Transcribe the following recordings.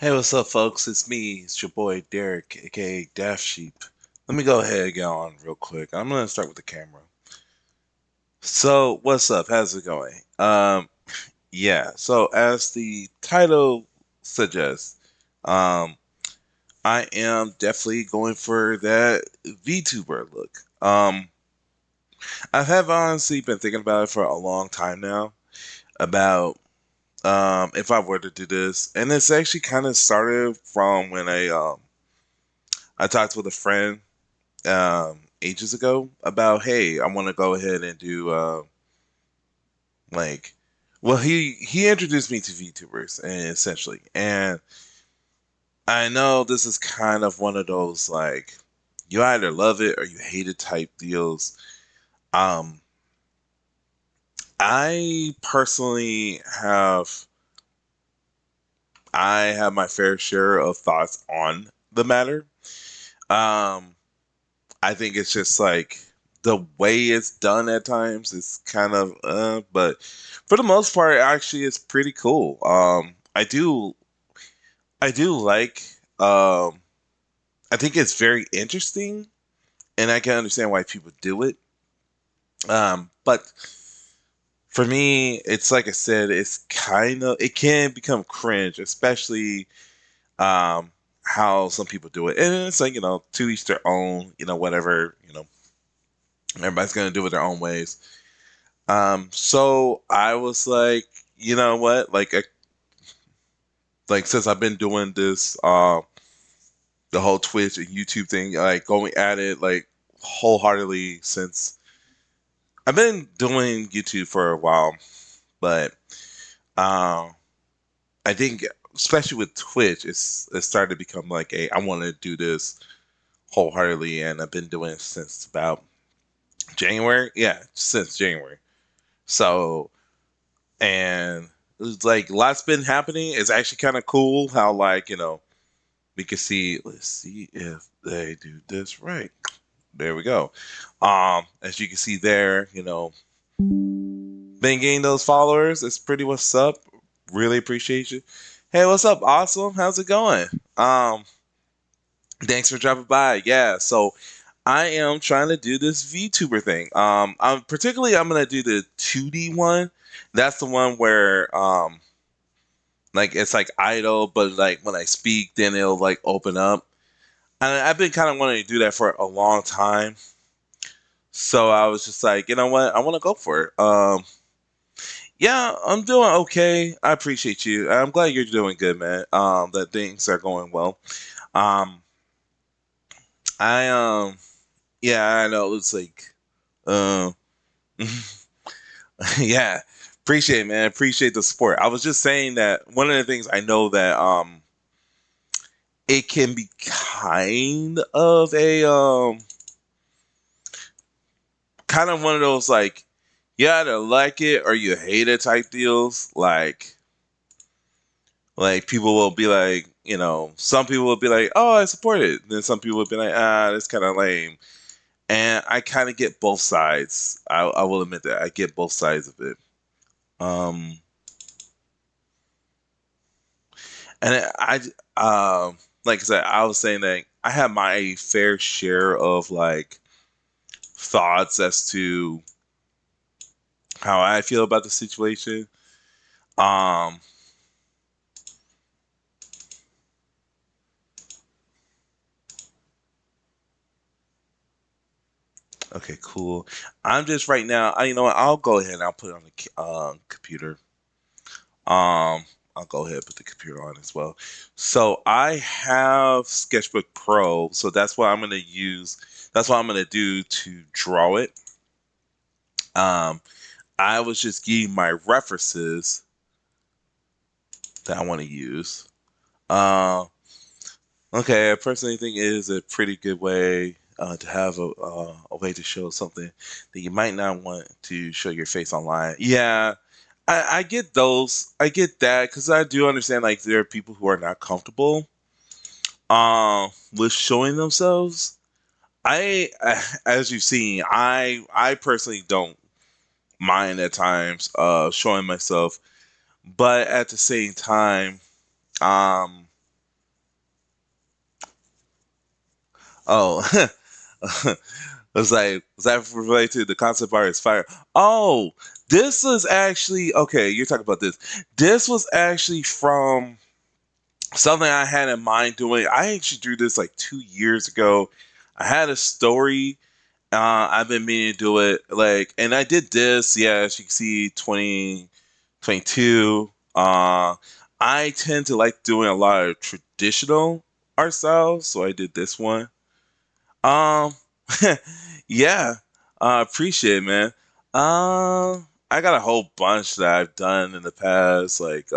Hey, what's up, folks? It's me. It's your boy Derek, aka Daft Sheep. Let me go ahead and get on real quick. I'm gonna start with the camera. So, what's up? How's it going? Yeah. So, as the title suggests, um, I am definitely going for that VTuber look. I have honestly been thinking about it for a long time now about if I were to do this, and it's actually kind of started from when I talked with a friend ages ago about, hey, I want to go ahead and do like well, he introduced me to VTubers essentially, and I know this is kind of one of those like you either love it or you hate it type deals. um I personally have my fair share of thoughts on the matter. um I think it's just like the way it's done at times is kind of but for the most part actually it's pretty cool. I do like um I think it's very interesting, and I can understand why people do it. But for me, it's like I said, it's kind of it can become cringe, especially um how some people do it. And it's like, to each their own, whatever, everybody's gonna do it their own ways. So I was like, you know what? Like since I've been doing this, the whole Twitch and YouTube thing, like going at it like wholeheartedly since I've been doing YouTube for a while, but um, I think especially with Twitch, it started to become like a I want to do this wholeheartedly, and I've been doing it since about January. Yeah, since January. So and it's like lots been happening. It's actually kind of cool how like we can see. Let's see if they do this right. There we go. As you can see there, been getting those followers. It's pretty what's up. Really appreciate you. Hey, what's up? Awesome. How's it going? Um, Thanks for dropping by. Yeah, so I am trying to do this VTuber thing. I'm gonna do the 2D one. That's the one where like it's like idle, but like when I speak, then it'll like open up. And I've been kind of wanting to do that for a long time. So I was just like, you know what? I want to go for it. Yeah, I'm doing okay. I appreciate you. I'm glad you're doing good, man. That things are going well. Um, I yeah, I know it's like, um, yeah, appreciate it, man. Appreciate the support. I was just saying that one of the things I know that it can be kind of a kind of one of those like you either like it or you hate it type deals. Like people will be like, some people will be like, "Oh, I support it." Then some people will be like, "Ah, that's kind of lame." And I kind of get both sides. I will admit that I get both sides of it. Um, and like I said, I was saying that I have my fair share of like thoughts as to how I feel about the situation. Um, okay, cool. I'm just right now. You know what? I'll go ahead and I'll put it on the computer. I'll go ahead and put the computer on as well. So I have Sketchbook Pro, so that's what I'm gonna use. That's what I'm gonna do to draw it. Um, I was just getting my references that I want to use. Uh, okay, I personally think it is a pretty good way to have a way to show something that you might not want to show your face online. Yeah, I get those. I get that because I do understand like there are people who are not comfortable with showing themselves. As you've seen, I personally don't mind at times showing myself, but at the same time, um Oh, was that related to the concept art is fire? Oh, this was actually okay. You're talking about this. This was actually from something I had in mind doing. I actually drew this like 2 years ago. I had a story. I've been meaning to do it, like, and I did this. Yeah, as you can see, 2022. I tend to like doing a lot of traditional art styles, so I did this one. Um, yeah, appreciate it, man. I got a whole bunch that I've done in the past, like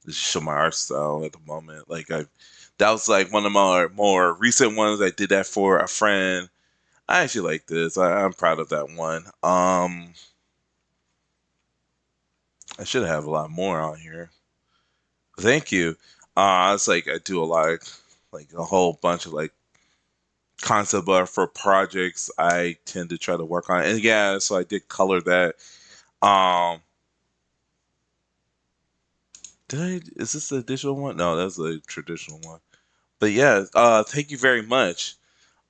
just show my art style at the moment. Like I, that was like one of my more recent ones. I did that for a friend. I actually like this. I'm proud of that one. I should have a lot more on here. Thank you. It's like I do a lot of, like a whole bunch of like concept art for projects I tend to try to work on. And yeah, so I did color that. Um, did I? Is this the digital one? No, that's a traditional one. But yeah, thank you very much.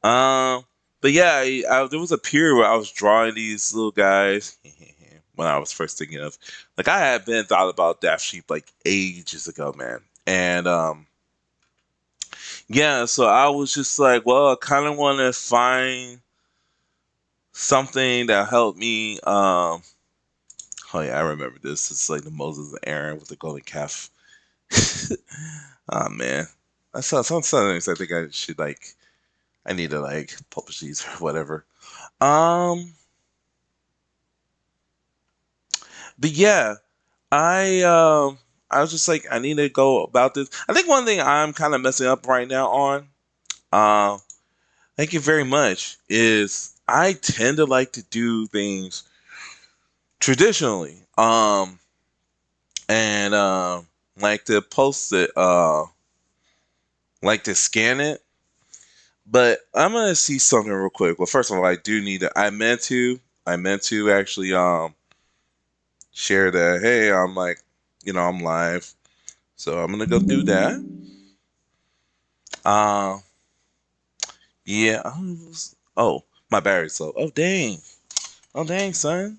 Um, but yeah, there was a period where I was drawing these little guys when I was first thinking of, like, I had been thought about Daft Sheep like ages ago, man. And yeah, so I was just like, well, I kind of want to find something that helped me. Oh yeah, I remember this. It's like the Moses and Aaron with the golden calf. Oh man, that's sometimes I think I should like. I need to like publish these or whatever. Um, but yeah, I was just like I need to go about this. I think one thing I'm kind of messing up right now on. Uh, thank you very much. Is I tend to like to do things traditionally. And like to post it. Like to scan it. But I'm gonna see something real quick. Well, first of all, I do need to. I meant to actually share that. Hey, I'm like, I'm live. So I'm gonna go do that. Uh, yeah. Oh, my battery's low. Oh dang. Oh dang, son.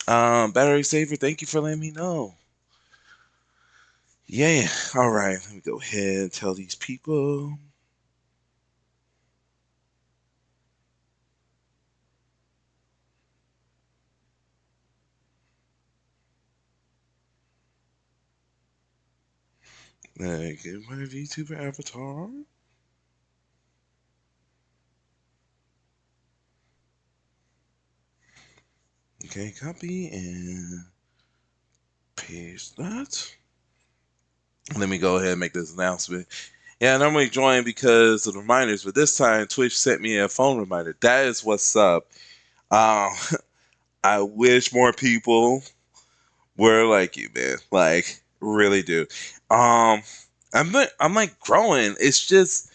Battery saver. Thank you for letting me know. Yeah. All right. Let me go ahead and tell these people. Get my VTuber avatar. Okay, copy and paste that. Let me go ahead and make this announcement. Yeah, I normally join because of the reminders, but this time Twitch sent me a phone reminder. That is what's up. Um, I wish more people were like you, man. Like, really do. Um, I'm like growing. It's just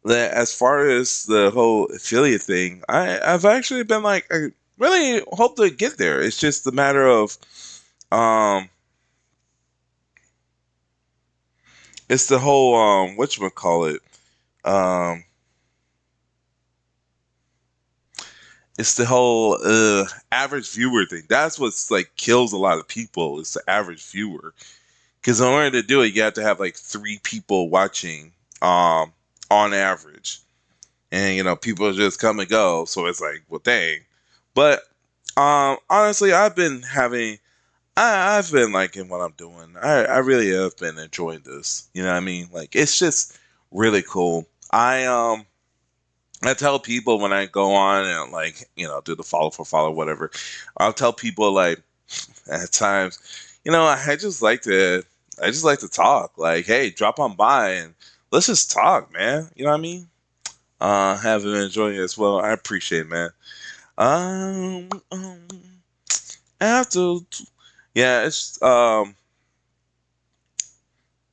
that as far as the whole affiliate thing, I've actually been like, I really hope to get there. It's just a matter of, um, it's the whole whatchamacallit, um, it's the whole average viewer thing. That's what's like kills a lot of people. It's the average viewer. Because in order to do it, you have to have like 3 people watching, um, on average, and people just come and go. So it's like, well, dang. But honestly, I've been liking what I'm doing. I really have been enjoying this. You know what I mean? Like it's just really cool. I tell people when I go on and like do the follow for follow whatever, I'll tell people like at times, I just like to talk. Like, hey, drop on by and let's just talk, man. You know what I mean? Have been enjoying it as well. I appreciate it, man. Um, um after yeah, it's like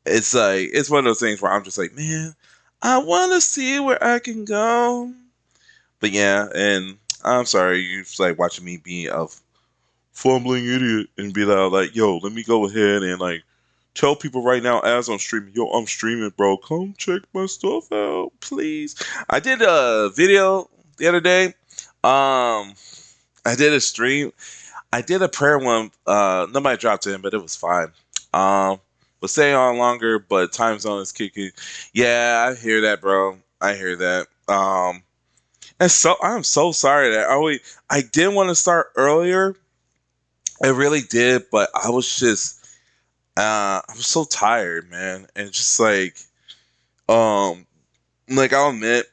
it's one of those things where I'm just like, man, I want to see where I can go. But yeah, and I'm sorry, you like watching me be a fumbling idiot and be like, yo, let me go ahead and like Tell people right now as I'm streaming, yo, I'm streaming, bro. Come check my stuff out, please. I did a video the other day. I did a stream. I did a prayer one. Nobody dropped in, but it was fine. Was staying on longer, but time zone is kicking. Yeah, I hear that, bro. I hear that. And so I'm so sorry that I did want to start earlier. I really did, but I was just I was so tired, man, and just um like I'll admit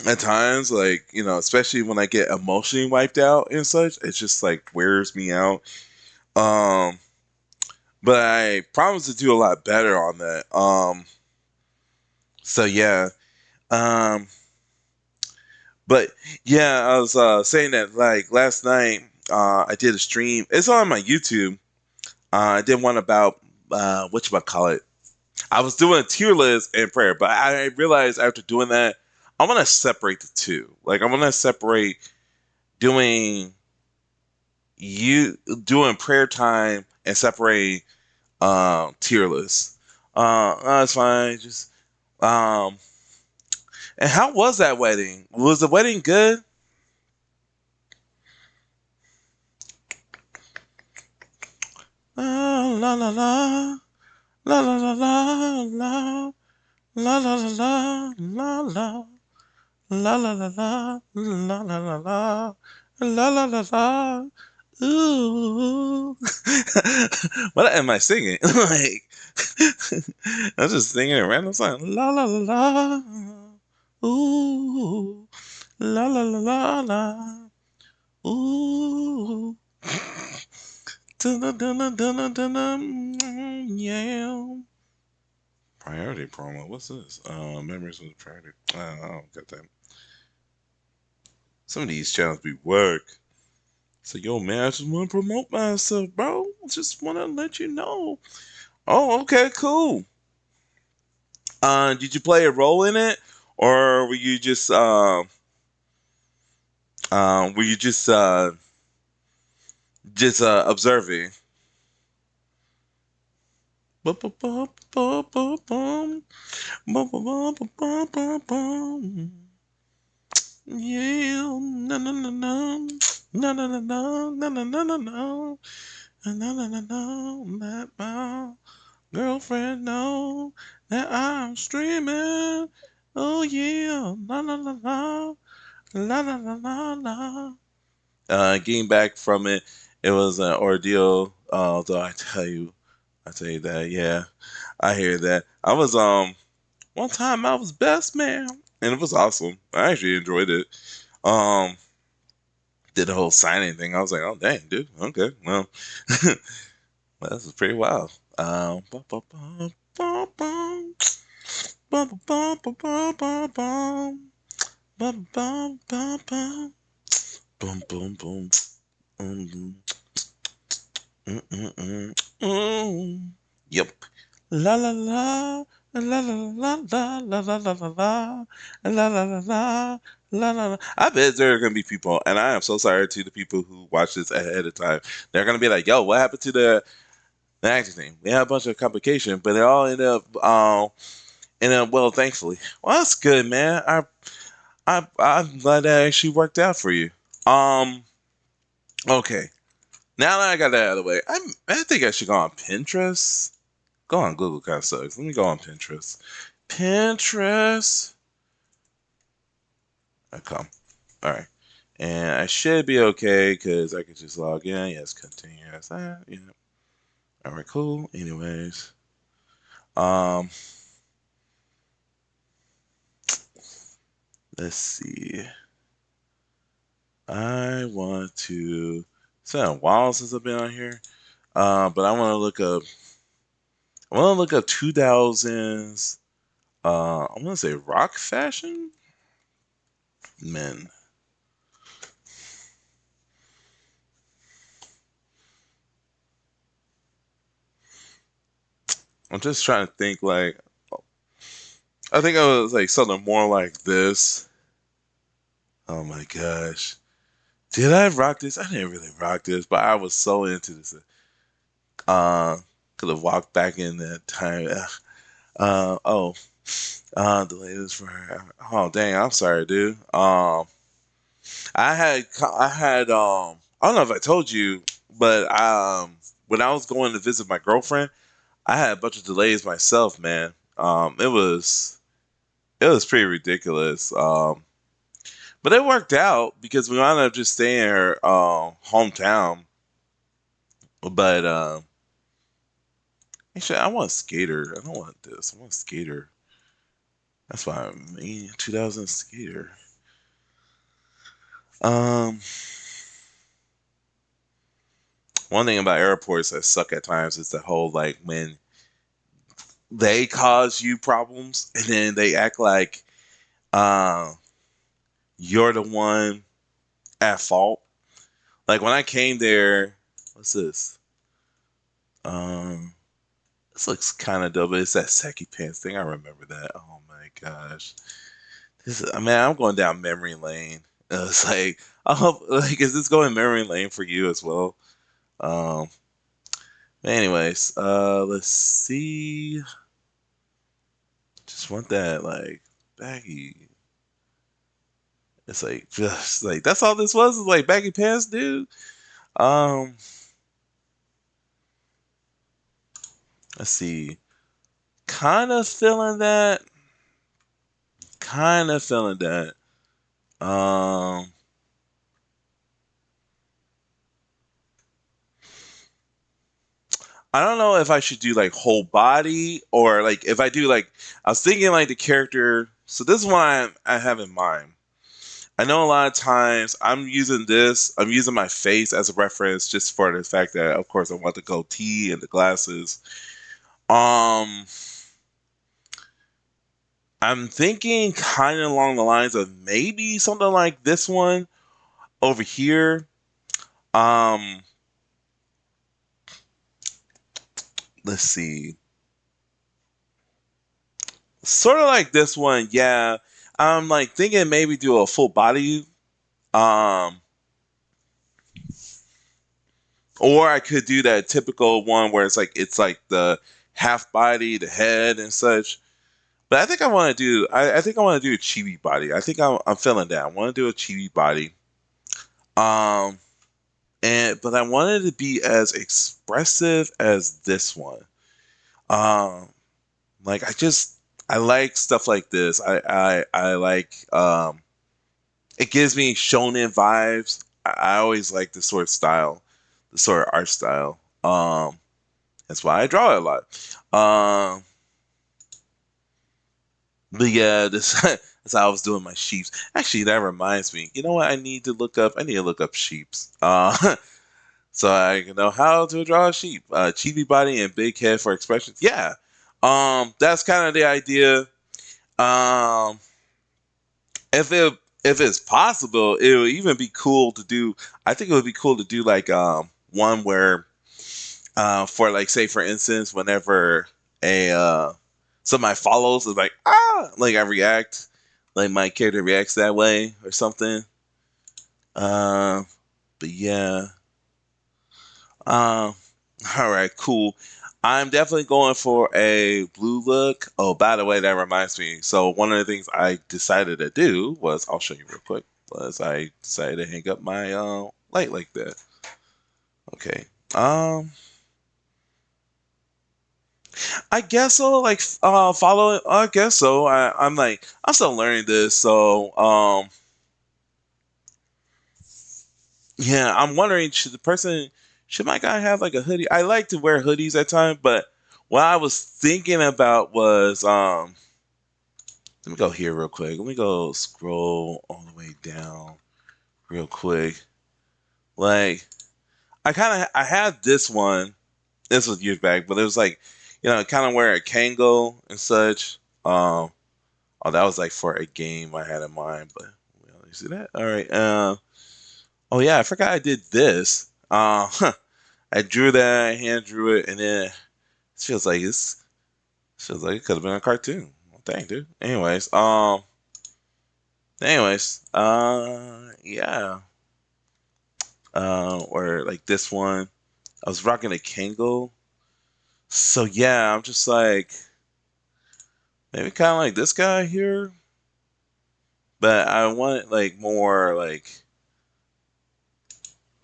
at times, like, you know, especially when I get emotionally wiped out and such, it just like wears me out. Um, but I promise to do a lot better on that. So yeah. Um, but yeah, I was saying that like last night, I did a stream. It's on my YouTube. I did one about what you call it. I was doing a tier list and prayer, but I realized after doing that, I want to separate the two. Like I want to separate doing you doing prayer time and separate tier lists. That's fine. Just um, and how was that wedding? Was the wedding good? La la la la la la la la la la la la la la. La la la la la la la la la la la la. Ooh. What am I singing? Like I'm just singing a random song. La la la la. Ooh. La la la la la. Ooh. Dun dun dun dun dun dun. Yeah. Priority promo. What's this? Memories of the priority. I don't get that. Some of these channels be work. So, yo, man, I just want to promote myself, bro. Just want to let you know. Oh, okay, cool. Did you play a role in it, or were you just observing? Yeah, no, no, no, no, no, no, no, no, no, no, no, no, no, no, no, no, no, let my girlfriend know that I'm streaming. Oh yeah, la la la la, la la la la la. Getting back from it, it was an ordeal. Though I tell you that, yeah, I hear that. I was one time I was best man, and it was awesome. I actually enjoyed it. Um, did the whole signing thing. I was like, oh dang, dude. Okay, well, well, this is pretty wild. Bum, bum, bum, bum, bum. Bum, bum, bum, bum, bum, bum. Bum, bum, bum, bum. Boom, boom, boom. Mm, mm, mm, mm, mm. Yep. La la la. La la la la la la la la la la la la la la la. I bet there are gonna be people, and I am so sorry to the people who watch this ahead of time. They're gonna be like, "Yo, what happened to the acting thing? We had a bunch of complications, but it all ended up well, thankfully. Well, that's good, man. I'm glad that actually worked out for you. Um, okay. Now that I got that out of the way, I think I should go on Pinterest. Go on Google kind of sucks. Let me go on Pinterest. Pinterest. Okay. All right. And I should be okay because I could just log in. Yes, continue as that. Yeah. All right, cool. Anyways, um, let's see. I want to. It's been a while since I've been on here. But I want to look up. I want to look up 2000s. I want to say rock fashion men. I'm just trying to think like. I think I was like something more like this. Oh my gosh. Did I rock this? I didn't really rock this, but I was so into this. Uh, Could have walked back in that time. Oh, the latest for her. Oh, dang! I'm sorry, dude. I don't know if I told you, but when I was going to visit my girlfriend, I had a bunch of delays myself, man. It was pretty ridiculous. But it worked out because we wound up just staying in her hometown. But actually, I want a skater. I don't want this. I want a skater. That's why I mean 2000 skater. Um, One thing about airports that suck at times is the whole like when they cause you problems and then they act like uh, you're the one at fault. Like when I came there, what's this? Um, this looks kind of dope, but it's that Seki Pants thing. I remember that. Oh my gosh, man, I'm going down memory lane. It's like, I hope, like, is this going memory lane for you as well? Um, anyways, let's see. Just want that like baggy. It's like just like that's all this was. Is like baggy pants, dude. Um, let's see. Kind of feeling that. Kind of feeling that. Um, I don't know if I should do like whole body or like if I do like I was thinking like the character. So this is what I have in mind. I know a lot of times I'm using this. I'm using my face as a reference just for the fact that, of course, I want the goatee and the glasses. Um, I'm thinking kind of along the lines of maybe something like this one over here. Um, let's see. Sort of like this one, yeah. I'm like thinking maybe do a full body. Um, or I could do that typical one where it's like the half body, the head and such. But I think I want to do. I think I want to do a chibi body. I think I'm feeling that. I want to do a chibi body. Um, but I wanted to be as expressive as this one. Um, like I like stuff like this. I like it gives me shonen vibes. I always like this sort of style, the sort of art style. That's why I draw it a lot. Um, but yeah, this that's how I was doing my sheeps. Actually, that reminds me. You know what? I need to look up. I need to look up sheeps. So I can know how to draw a sheep. Chibi body and big head for expressions. Yeah. That's kind of the idea. Um, if it's possible, it would even be cool to do. I think it would be cool to do like one where for like say for instance, whenever a somebody follows is like like I react, like my character reacts that way or something. Uh, but yeah. Um, all right, cool. I'm definitely going for a blue look. Oh, by the way, that reminds me. So one of the things I decided to do was, I'll show you real quick. Was I decided to hang up my light like that? Okay. Um, I guess so. Like follow it. I guess so. I'm like I'm still learning this, so yeah. I'm wondering should my guy have like a hoodie? I like to wear hoodies at times, but what I was thinking about was let me go here real quick. Let me go scroll all the way down real quick. Like I had this one. This was years back, but it was like kind of where it can go and such. Oh, that was like for a game I had in mind, but you see that? All right. Oh yeah, I forgot I did this. I drew that, I hand drew it, and then it feels like it could have been a cartoon. Well, dang, dude. Yeah. Or like this one. I was rocking a Kango. So yeah, I'm just like maybe kind of like this guy here, but I want it like more like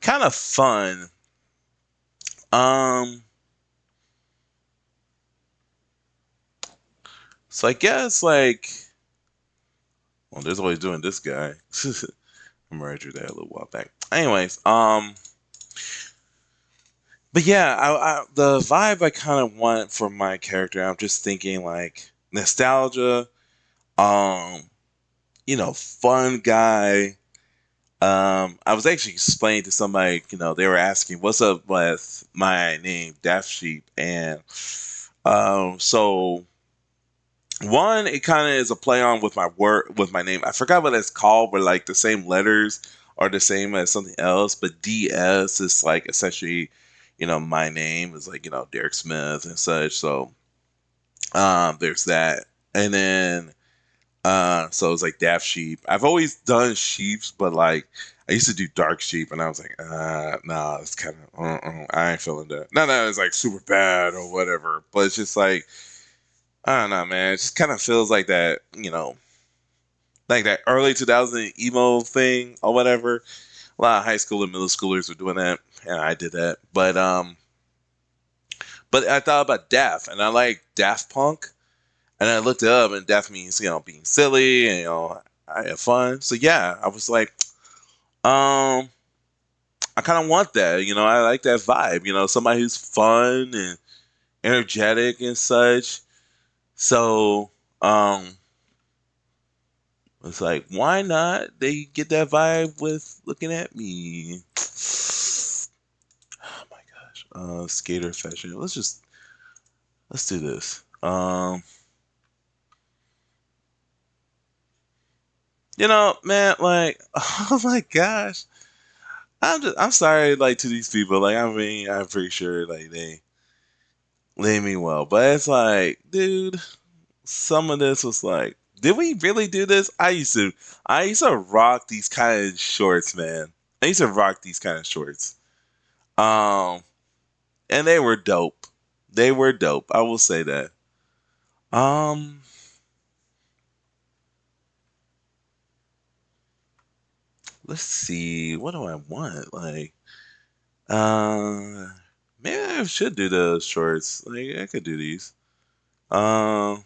kind of fun. Um, so I guess like well, there's always doing this guy. I murdered that a little while back. Anyways, but yeah, the vibe I kind of want for my character, I'm just thinking like nostalgia, um, fun guy. I was actually explaining to somebody, they were asking what's up with my name, Daft Sheep, and so one, it kind of is a play on with my word with my name. I forgot what it's called, but like the same letters are the same as something else. But DS is like essentially, my name is like Derek Smith and such. So there's that, and then so it's like Daft Sheep. I've always done sheeps, but like I used to do dark sheep, and I was like, nah, it's kind of I ain't feeling that. Not that it's like super bad or whatever, but it's just like I don't know, man. It just kind of feels like that, like that early 2000 emo thing or whatever. A lot of high school and middle schoolers were doing that, and I did that. But I thought about Daft, and I like Daft Punk, and I looked it up, and Daft means being silly, and I have fun. So yeah, I was like, um, I kind of want that. I like that vibe. Somebody who's fun and energetic and such. So it's like, why not? They get that vibe with looking at me. Oh my gosh. Skater fashion. Let's do this. Man, like, oh my gosh. I'm sorry, like, to these people. Like, I mean, I'm pretty sure, like, they mean well. But it's like, dude, some of this was like, did we really do this? I used to rock these kind of shorts, man. I used to rock these kind of shorts. Um, and they were dope. They were dope. I will say that. Um, let's see. What do I want? Like, uh, maybe I should do the shorts. Like, I could do these. Um,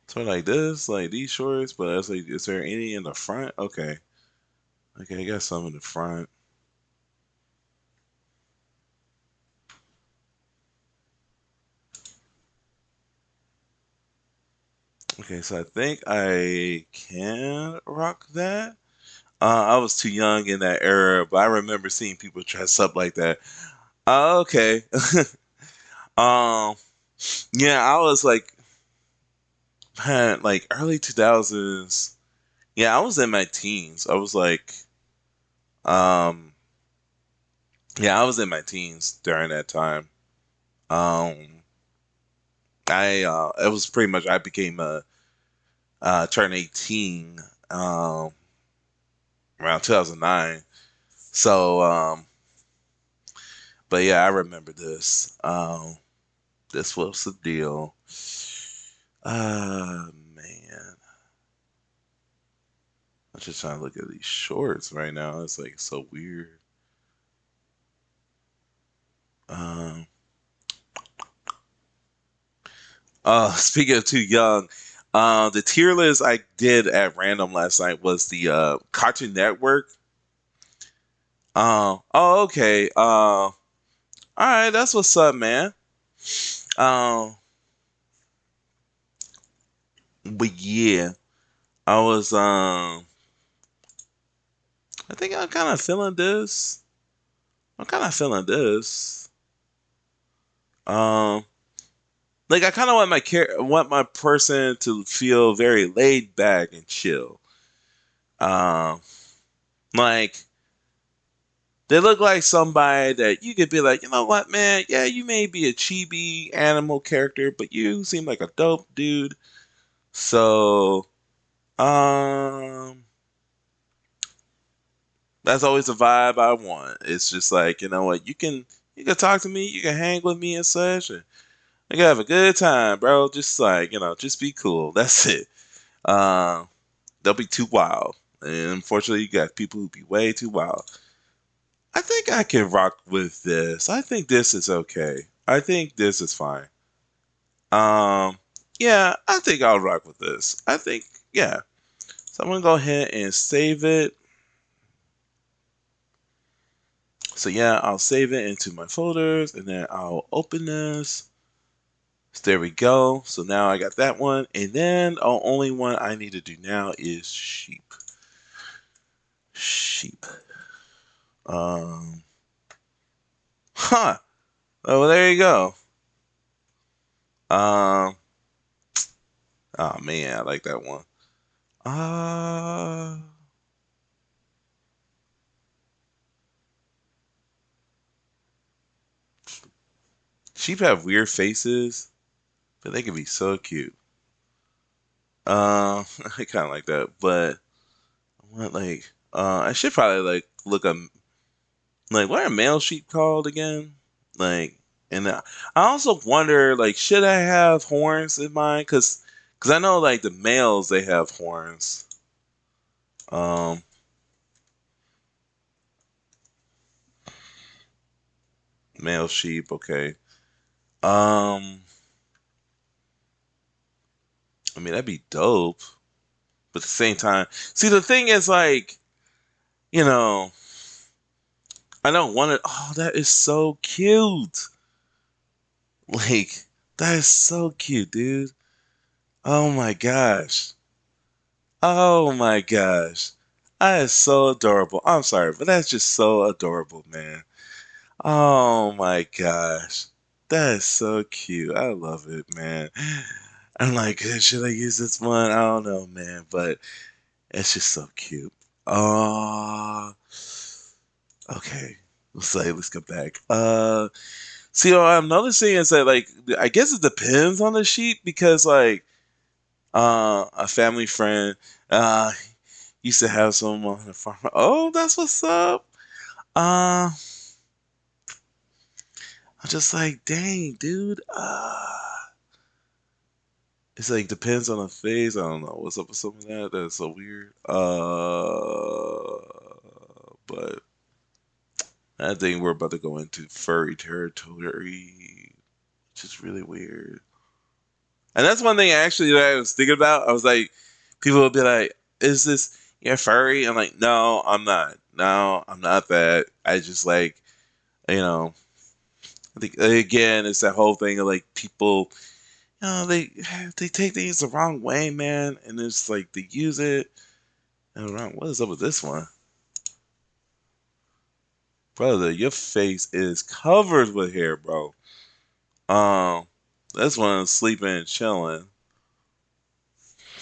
so like this, like these shorts. But I was like, is there any in the front? Okay, okay, I got some in the front. Okay, so I think I can rock that. I was too young in that era, but I remember seeing people dress up like that. Okay. um, yeah, I was like, man, like early 2000s. Yeah, I was in my teens. I was like, um, yeah, I was in my teens during that time. Um, it was pretty much I became turned 18 um around 2009. So but yeah, I remember this. This was the deal. Man, I'm just trying to look at these shorts right now. It's like so weird. Um, speaking of too young, the tier list I did at random last night was the Cartoon Network. Oh, okay. All right, that's what's up, man. Um, but yeah, I was I think I'm kind of feeling this. I'm kind of feeling this. Um, like I kind of want my person to feel very laid back and chill. Um, like they look like somebody that you could be like, you know what, man? Yeah, you may be a chibi animal character, but you seem like a dope dude. So, um, that's always a vibe I want. It's just like, you know what, You can talk to me, you can hang with me and such, and we can have a good time, bro. Just like, just be cool. That's it. Uh, don't be too wild. And unfortunately, you got people who be way too wild. I think I can rock with this. I think this is okay. I think this is fine. Um, yeah, I think I'll rock with this. I think, yeah. So I'm gonna go ahead and save it. So yeah, I'll save it into my folders, and then I'll open this. So there we go. So now I got that one, and then the only one I need to do now is sheep. Sheep. Um, huh. Oh, well, there you go. Um, oh man, I like that one. Uh, sheep have weird faces, but they can be so cute. I kind of like that, but I want like, I should probably like look up like what are male sheep called again? Like, and I also wonder like, should I have horns in mine? Cause I know like the males they have horns. Um, male sheep, okay. Um, I mean that'd be dope, but at the same time, see the thing is like, you know, I don't want it. Oh, that is so cute. Like, that is so cute, dude. Oh my gosh. Oh my gosh. That is so adorable. I'm sorry, but that's just so adorable, man. Oh my gosh. That is so cute. I love it, man. I'm like, should I use this one? I don't know, man, but it's just so cute. Oh, okay. Let's go back. See, what I'm noticing is that, like, I guess it depends on the sheep because, like, a family friend, used to have some on the farm. Oh, that's what's up. I'm just like, dang, dude. It's like depends on the phase. I don't know what's up with some of that. That's so weird. But I think we're about to go into furry territory, which is really weird. And that's one thing actually that I was thinking about. I was like, people would be like, "Is this you're furry?" I'm like, "No, I'm not. No, I'm not that. I just like, you know." I think again, it's that whole thing of like people, they take things the wrong way, man, and it's like they use it and wrong. What is up with this one, brother? Your face is covered with hair, bro. Um, this one's sleeping and chilling.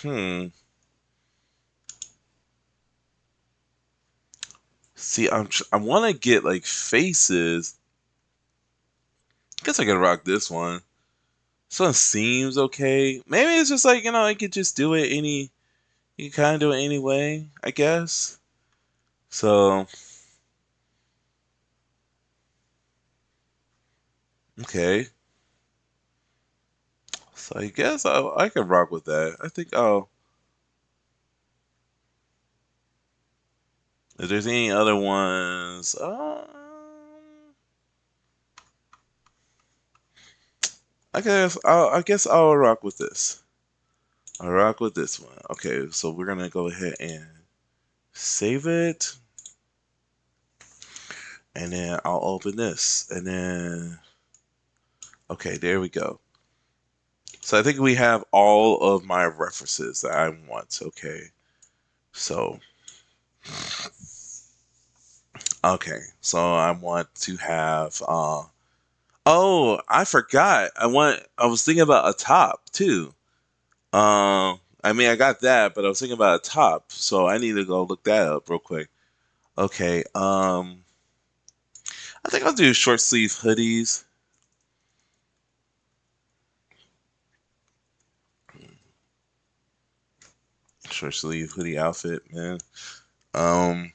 Hmm. See, I want to get like faces. Guess I could rock this one. This one seems okay. Maybe it's just like I could just do it any. You can kind of do it anyway, I guess. So okay. So I guess I can rock with that. I think if there's any other ones, I guess I'll rock with this. I'll rock with this one. Okay, so we're gonna go ahead and save it, and then I'll open this, and then okay, there we go. So I think we have all of my references that I want. Okay, so okay, so I want to have oh, I forgot. I was thinking about a top too. I mean, I got that, but I was thinking about a top, so I need to go look that up real quick. Okay. I think I'll do short sleeve hoodies. Short sleeve hoodie outfit, man. Um,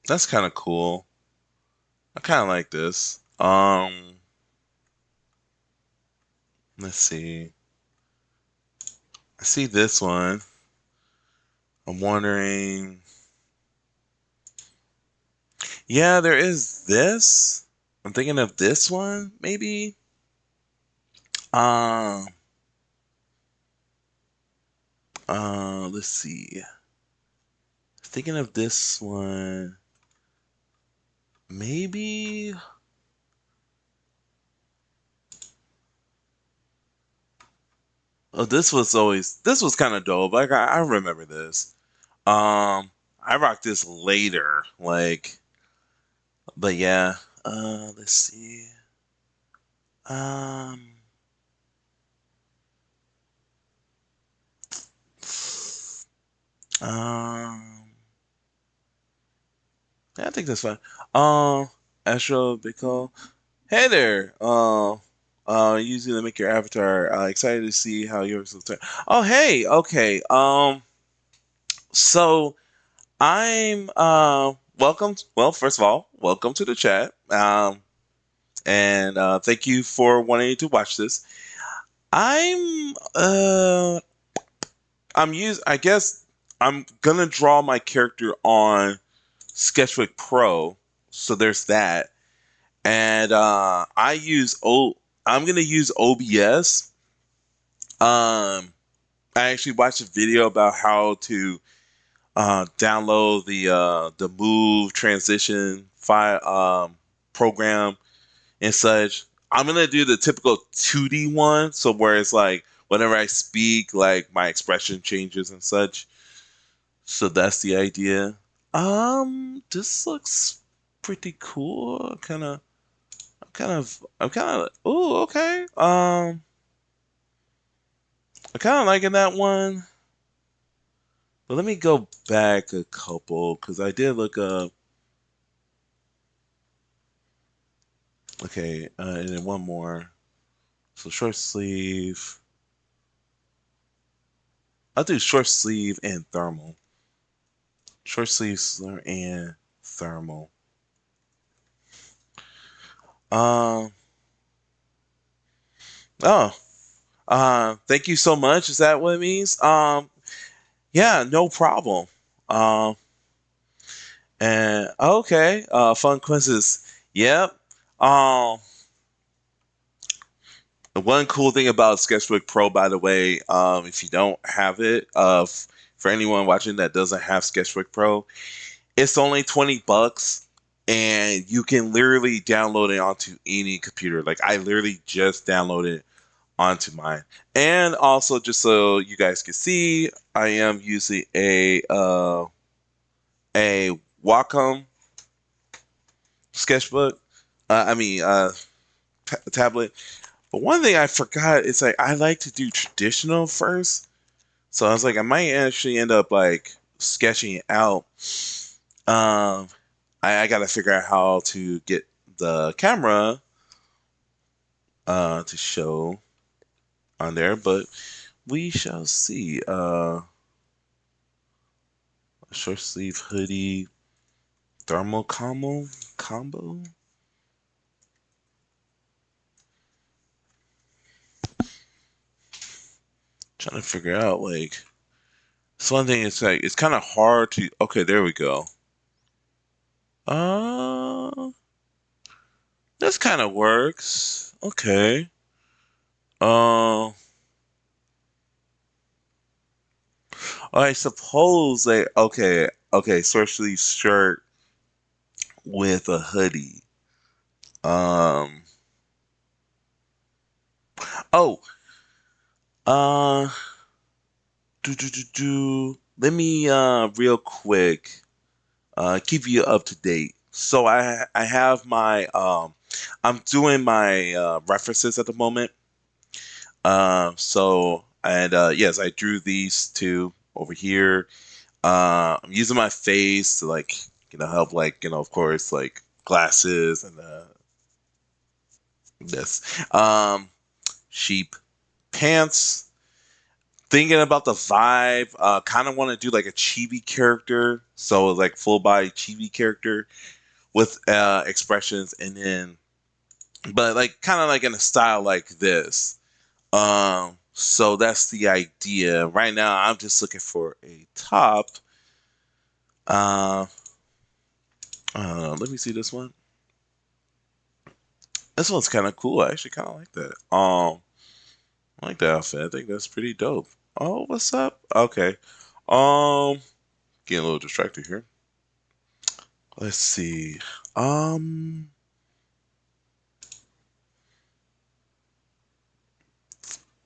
That's kind of cool. I kind of like this. Let's see. I see this one. I'm wondering. Yeah, there is this. I'm thinking of this one, maybe. Um, let's see. Thinking of this one, maybe. Oh, this was kind of dope. Like I remember this. I rocked this later, like, but yeah. Let's see. Um, um, yeah, I think that's fine. Astro Bicol. Hey there. Using to make your avatar. Excited to see how yours will turn. Oh, hey. Okay. So I'm welcome. Well, first of all, welcome to the chat. And thank you for wanting to watch this. I'm I guess I'm gonna draw my character on Sketchbook Pro. So there's that. And I'm gonna use OBS. I actually watched a video about how to download the move transition file program and such. I'm gonna do the typical 2D one, so where it's like whenever I speak, like my expression changes and such. So that's the idea. This looks pretty cool. I'm kind of. Oh, okay. I kind of liking that one. But let me go back a couple because I did look up. Okay, and then one more. So short sleeve. I'll do short sleeve and thermal. Short sleeves and thermal. Um. Oh. Thank you so much. Is that what it means? Yeah, no problem. Um. And okay. Fun quizzes. Yep. Um. The one cool thing about Sketchbook Pro, by the way, if you don't have it, for anyone watching that doesn't have Sketchbook Pro, it's only $20, and you can literally download it onto any computer. Like I literally just downloaded it onto mine. And also, just so you guys can see, I am using a Wacom sketchbook. I mean, tablet. But one thing I forgot is like I like to do traditional first. So I was like, I might actually end up like sketching it out. Um, I got to figure out how to get the camera to show on there, but we shall see. Short sleeve hoodie, thermal combo. Trying to figure out like it's one thing. It's like it's kind of hard to. Okay, there we go. Uh, this kind of works. Okay. I suppose they okay, short sleeve shirt with a hoodie. Um, oh, uh, let me real quick keep you up to date. So I have my I'm doing my references at the moment. So and yes, I drew these two over here. I'm using my face to like help like of course like glasses and this sheep pants thinking about the vibe. Kind of want to do like a chibi character, so like full body chibi character with expressions, and then but like kind of like in a style like this. So that's the idea. Right now, I'm just looking for a top. Uh, Let me see this one. This one's kind of cool. I actually kind of like that. I like that outfit. I think that's pretty dope. Oh, what's up? Okay. Um, Getting a little distracted here. Let's see. Um,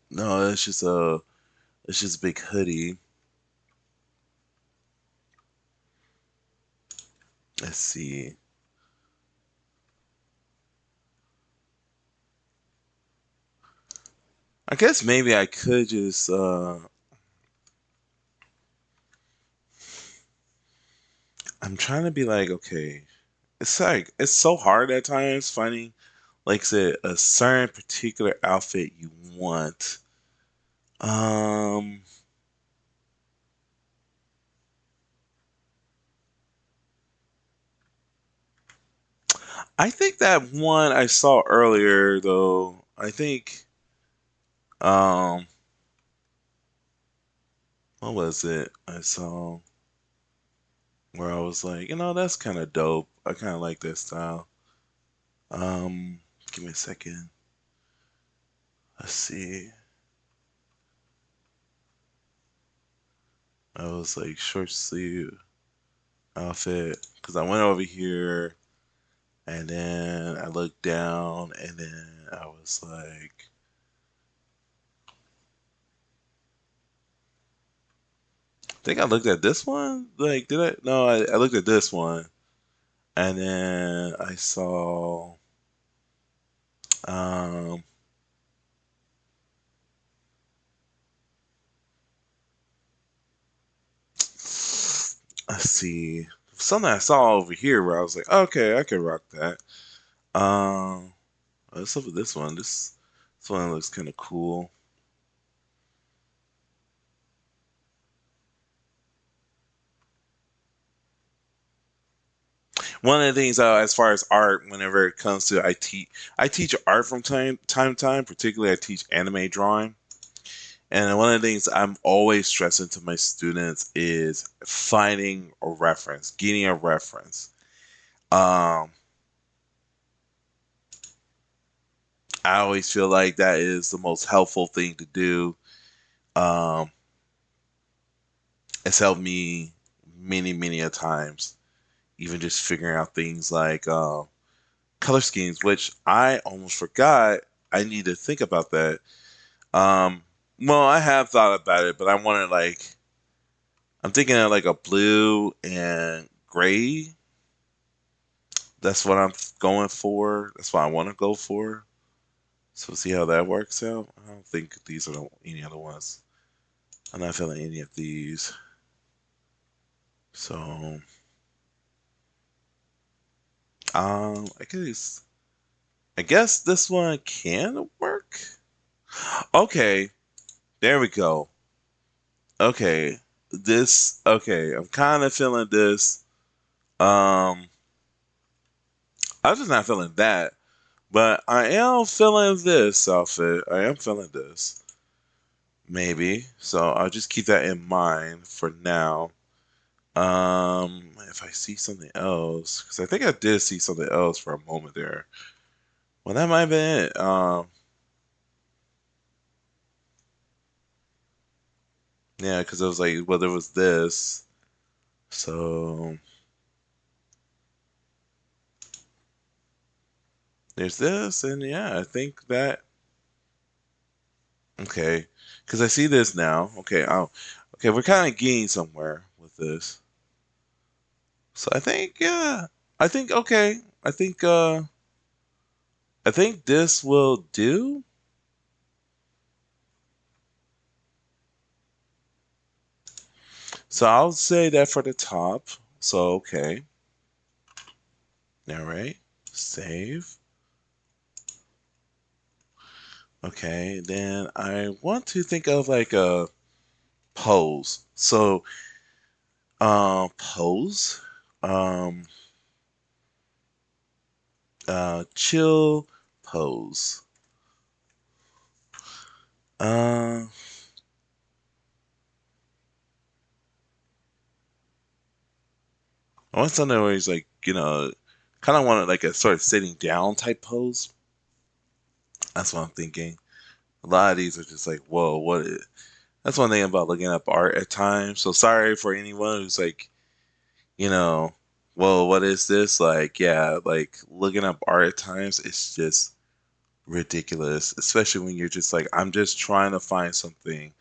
no, it's just a big hoodie. Let's see. I guess maybe I could just I'm trying to be like, okay, it's like it's so hard at times finding like say a certain particular outfit you want. Um I think that one I saw earlier though, I think um what was it? I saw where I was like, that's kind of dope. I kind of like this style. Um Give me a second. Let's see. I was like short sleeve outfit because I went over here and then I looked down and then I was like, I think I looked at this one. Like, did I? No, I looked at this one and then I saw, um, let's see, something I saw over here where I was like, okay, I could rock that. Um, let's look at this one. This one looks kind of cool. One of the things as far as art, whenever it comes to I teach art from time to time. Particularly, I teach anime drawing, and one of the things I'm always stressing to my students is finding a reference, getting a reference. Um, I always feel like that is the most helpful thing to do. Um, it's helped me many a times, even just figuring out things like color schemes, which I almost forgot. I need to think about that. Um, well, I have thought about it, but I want to like I'm thinking of like a blue and gray. That's what I'm going for. That's what I want to go for. So see how that works out. I don't think these are any other ones. I'm not feeling any of these. So I guess this one can work. Okay, there we go. Okay, I'm kind of feeling this. Um, I'm just not feeling that. But I am feeling this outfit. I am feeling this. Maybe. So I'll just keep that in mind for now. If I see something else, because I think I did see something else for a moment there. Well, that might have been it. Yeah, because it was like, well, there was this. So there's this, and yeah, I think that okay. Because I see this now. Okay, we're kind of getting somewhere with this. So I think, yeah, I think okay. I think this will do. So I'll say that for the top. So okay. All right. Save. Okay. Then I want to think of like a. pose. So, pose. Um, chill pose. Uh, I want something where he's like, kind of wanted like a sort of sitting down type pose. That's what I'm thinking. A lot of these are just like, whoa, what is? That's one thing about looking up art at times. So sorry for anyone who's like, you know, well, what is this? Like, yeah, like looking up art at times, it's just ridiculous, especially when you're just like, I'm just trying to find something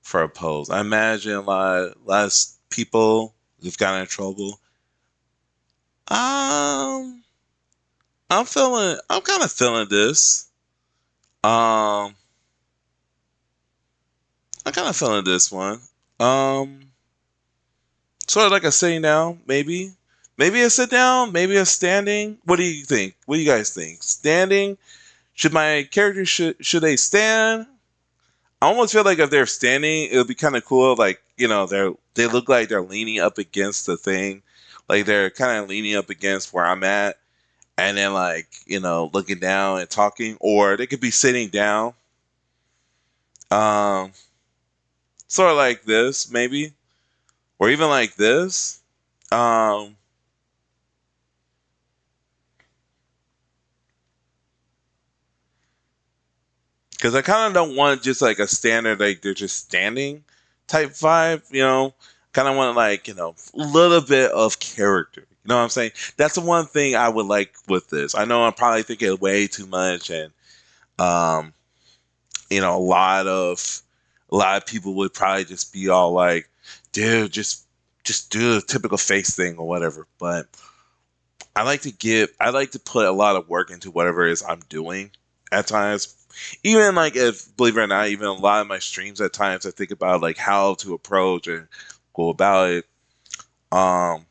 for a pose. I imagine a lot of people who've gotten in trouble. Um, I'm kind of feeling this. Um, I'm kind of feeling this one. Um, Sort of like a sitting down, maybe. Maybe a sit down, maybe a standing. What do you think? What do you guys think? Standing? Should my character should they stand? I almost feel like if they're standing, it would be kind of cool. Like they look like they're leaning up against the thing, like they're kind of leaning up against where I'm at, and then like looking down and talking, or they could be sitting down, um, sort of like this maybe, or even like this. Um, because I kind of don't want just like a standard like they're just standing type vibe. Kind of want like a little bit of character. You know what I'm saying? That's the one thing I would like with this. I know I'm probably thinking way too much, and um, a lot of people would probably just be all like, "Dude, just do the typical face thing or whatever." But I like to put a lot of work into whatever it is I'm doing at times. Even like if believe it or not, even a lot of my streams at times I think about like how to approach and go about it. Um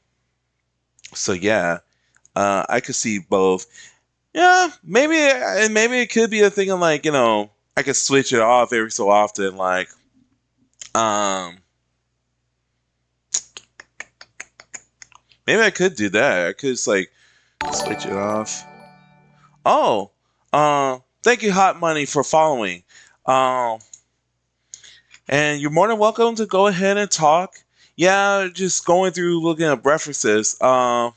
so yeah, I could see both. Yeah, maybe it could be a thing of like, I could switch it off every so often, like um maybe I could do that. I could just like switch it off. Oh, thank you, Hot Money, for following. Um, and you're more than welcome to go ahead and talk. Yeah, just going through looking at references. Oh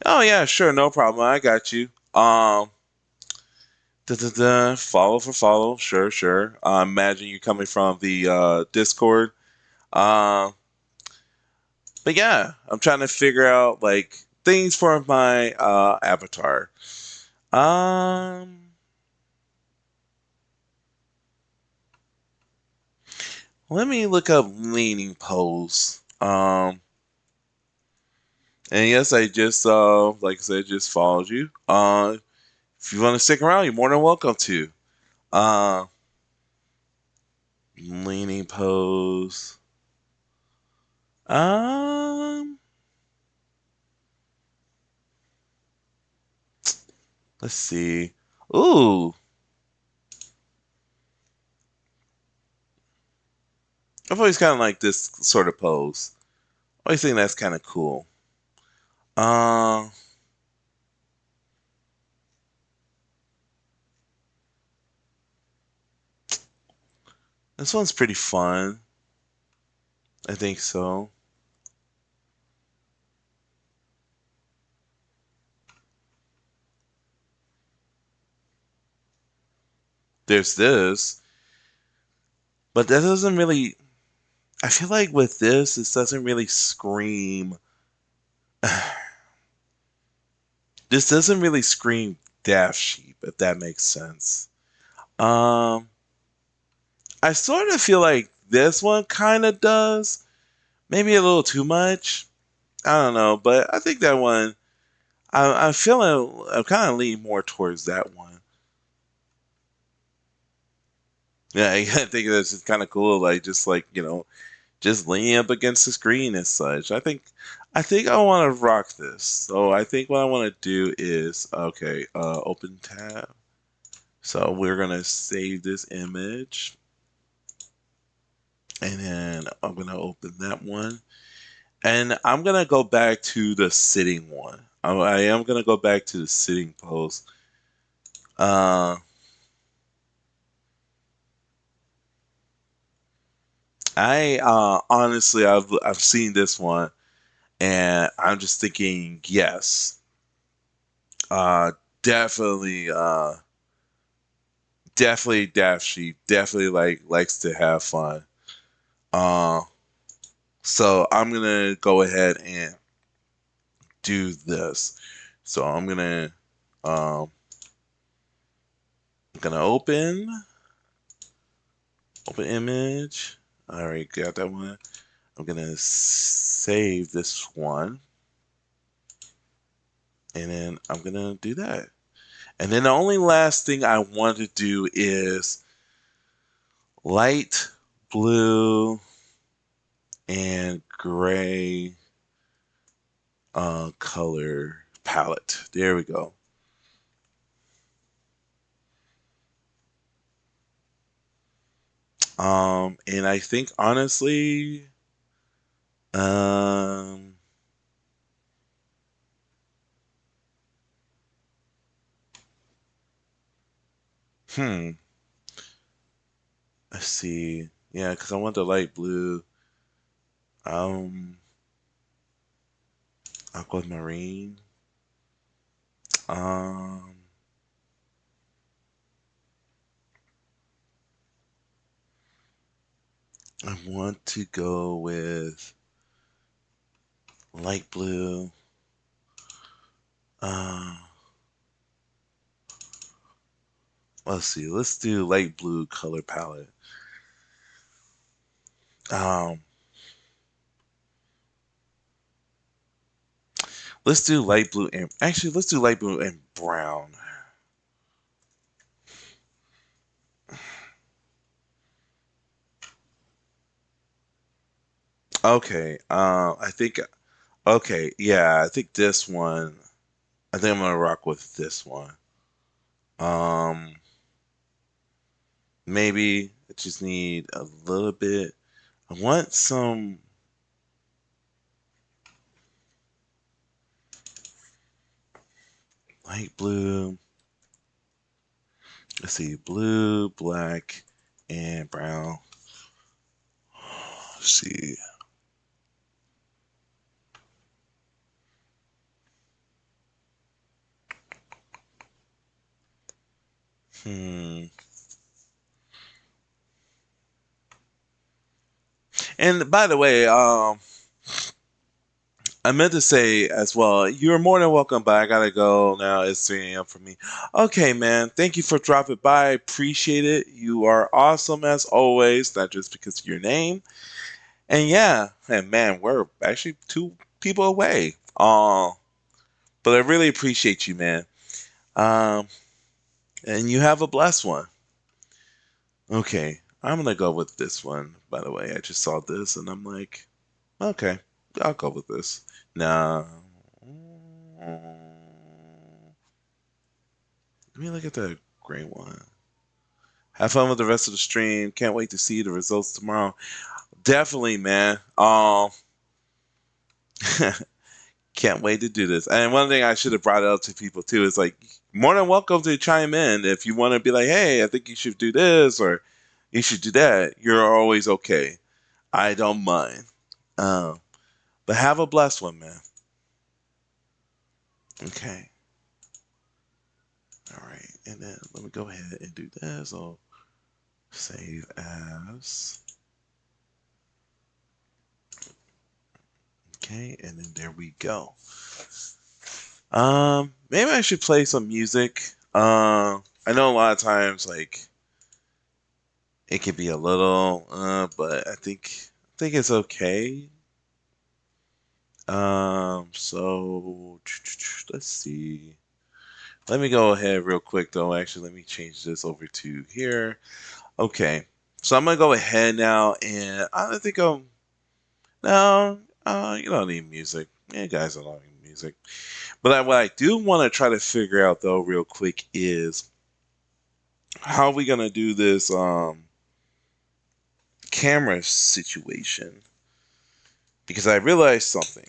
yeah, sure, no problem. I got you. Follow for follow. Sure, sure. Imagine you coming from the Discord. Um, but yeah, I'm trying to figure out like things for my avatar. Um, Let me look up leaning pose. And yes, I just like I said, just followed you. If you want to stick around, you're more than welcome to. Uh, Leaning pose. Um, let's see. Ooh, I've always kind of like this sort of pose. I always think that's kind of cool. Uh, this one's pretty fun. I think so. There's this, but that doesn't really. I feel like with this doesn't really scream. This doesn't really scream Daft Sheep, if that makes sense. Um, I sort of feel like this one kind of does. Maybe a little too much. I don't know, but I think that one. I'm feeling. I'm kind of leaning more towards that one. Yeah, I think that's just kind of cool. Like just like just leaning up against the screen and such. I think I want to rock this. So I think what I want to do is okay. Open tab. So we're gonna save this image. And then I'm gonna open that one. And I'm gonna go back to the sitting one. I am gonna go back to the sitting pose. Uh, I honestly, I've seen this one, and I'm just thinking, yes, uh, definitely, definitely Daft. She definitely likes to have fun. Uh, so I'm gonna go ahead and do this. So um, I'm gonna open image. All right, got that one. I'm gonna save this one, and then I'm gonna do that. And then the only last thing I want to do is light blue and gray color palette. There we go. And I think honestly, um, hmm, let's see. Yeah, because I want the light blue. Um, aquamarine. Um, I want to go with light blue. Uh, let's see. Let's do light blue color palette. Um, let's do light blue and actually let's do light blue and brown. Okay. I think okay. Yeah, I think this one. I think I'm gonna rock with this one. Um, maybe I just need a little bit. I want some light blue. Let's see, blue, black, and brown. Let's see. Hmm. And by the way, I meant to say as well, you're more than welcome, but I gotta go now. It's 3 a.m. for me. Okay, man. Thank you for dropping by. Appreciate it. You are awesome as always, not just because of your name. And yeah, and man, we're actually 2 people away. But I really appreciate you, man. Um, and you have a blessed one. Okay, I'm gonna go with this one. By the way, I just saw this and I'm like, okay, I'll go with this. Nah. Let me look at the gray one. Have fun with the rest of the stream. Can't wait to see the results tomorrow. Definitely, man. Can't wait to do this. And one thing I should have brought up to people too is like, more than welcome to chime in if you want to be like, hey, I think you should do this or you should do that. You're always okay. I don't mind. Um, but have a blessed one, man. Okay. All right. And then let me go ahead and do this. I'll save as. Okay. And then there we go. Maybe I should play some music. I know a lot of times like it can be a little, but I think it's okay. So let's see. Let me go ahead real quick though. Actually, let me change this over to here. Okay, so I'm gonna go ahead now, and I think no. You don't need music. Yeah, guys don't need music. But what I do want to try to figure out though, real quick, is how are we gonna do this camera situation because I realized something.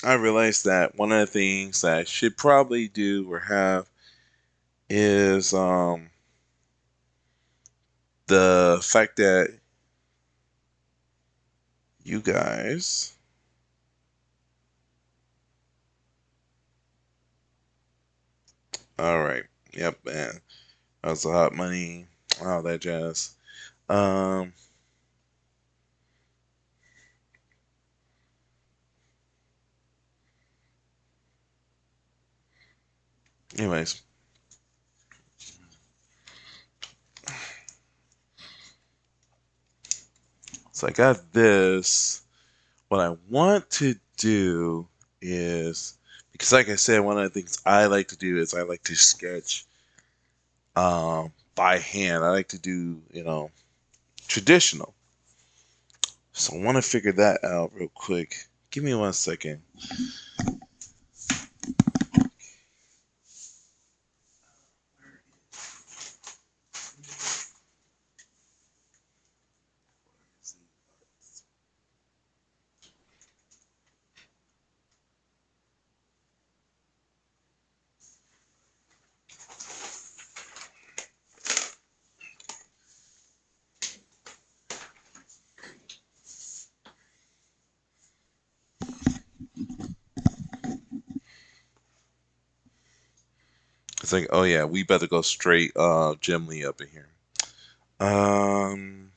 I realized that one of the things that I should probably do or have is the fact that you guys, all right, yep, man, that was a hot money, all that jazz. Um, anyways, so I got this. What I want to do is because, like I said, one of the things I like to do is I like to sketch by hand. I like to do, traditional. So I want to figure that out real quick. Give me 1 second. It's like, oh yeah, we better go straight Jim Lee up in here. Um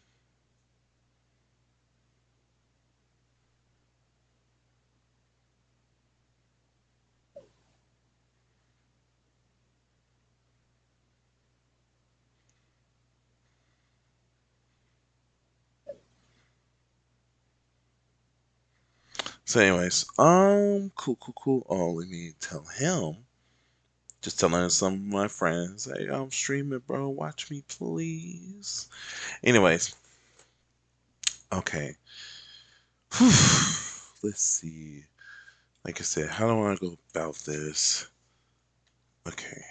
so anyways, cool. Oh, let me tell him. Just telling some of my friends, hey, I'm streaming, bro. Watch me, please. Anyways, okay. Let's see. Like I said, how do I want to go about this? Okay.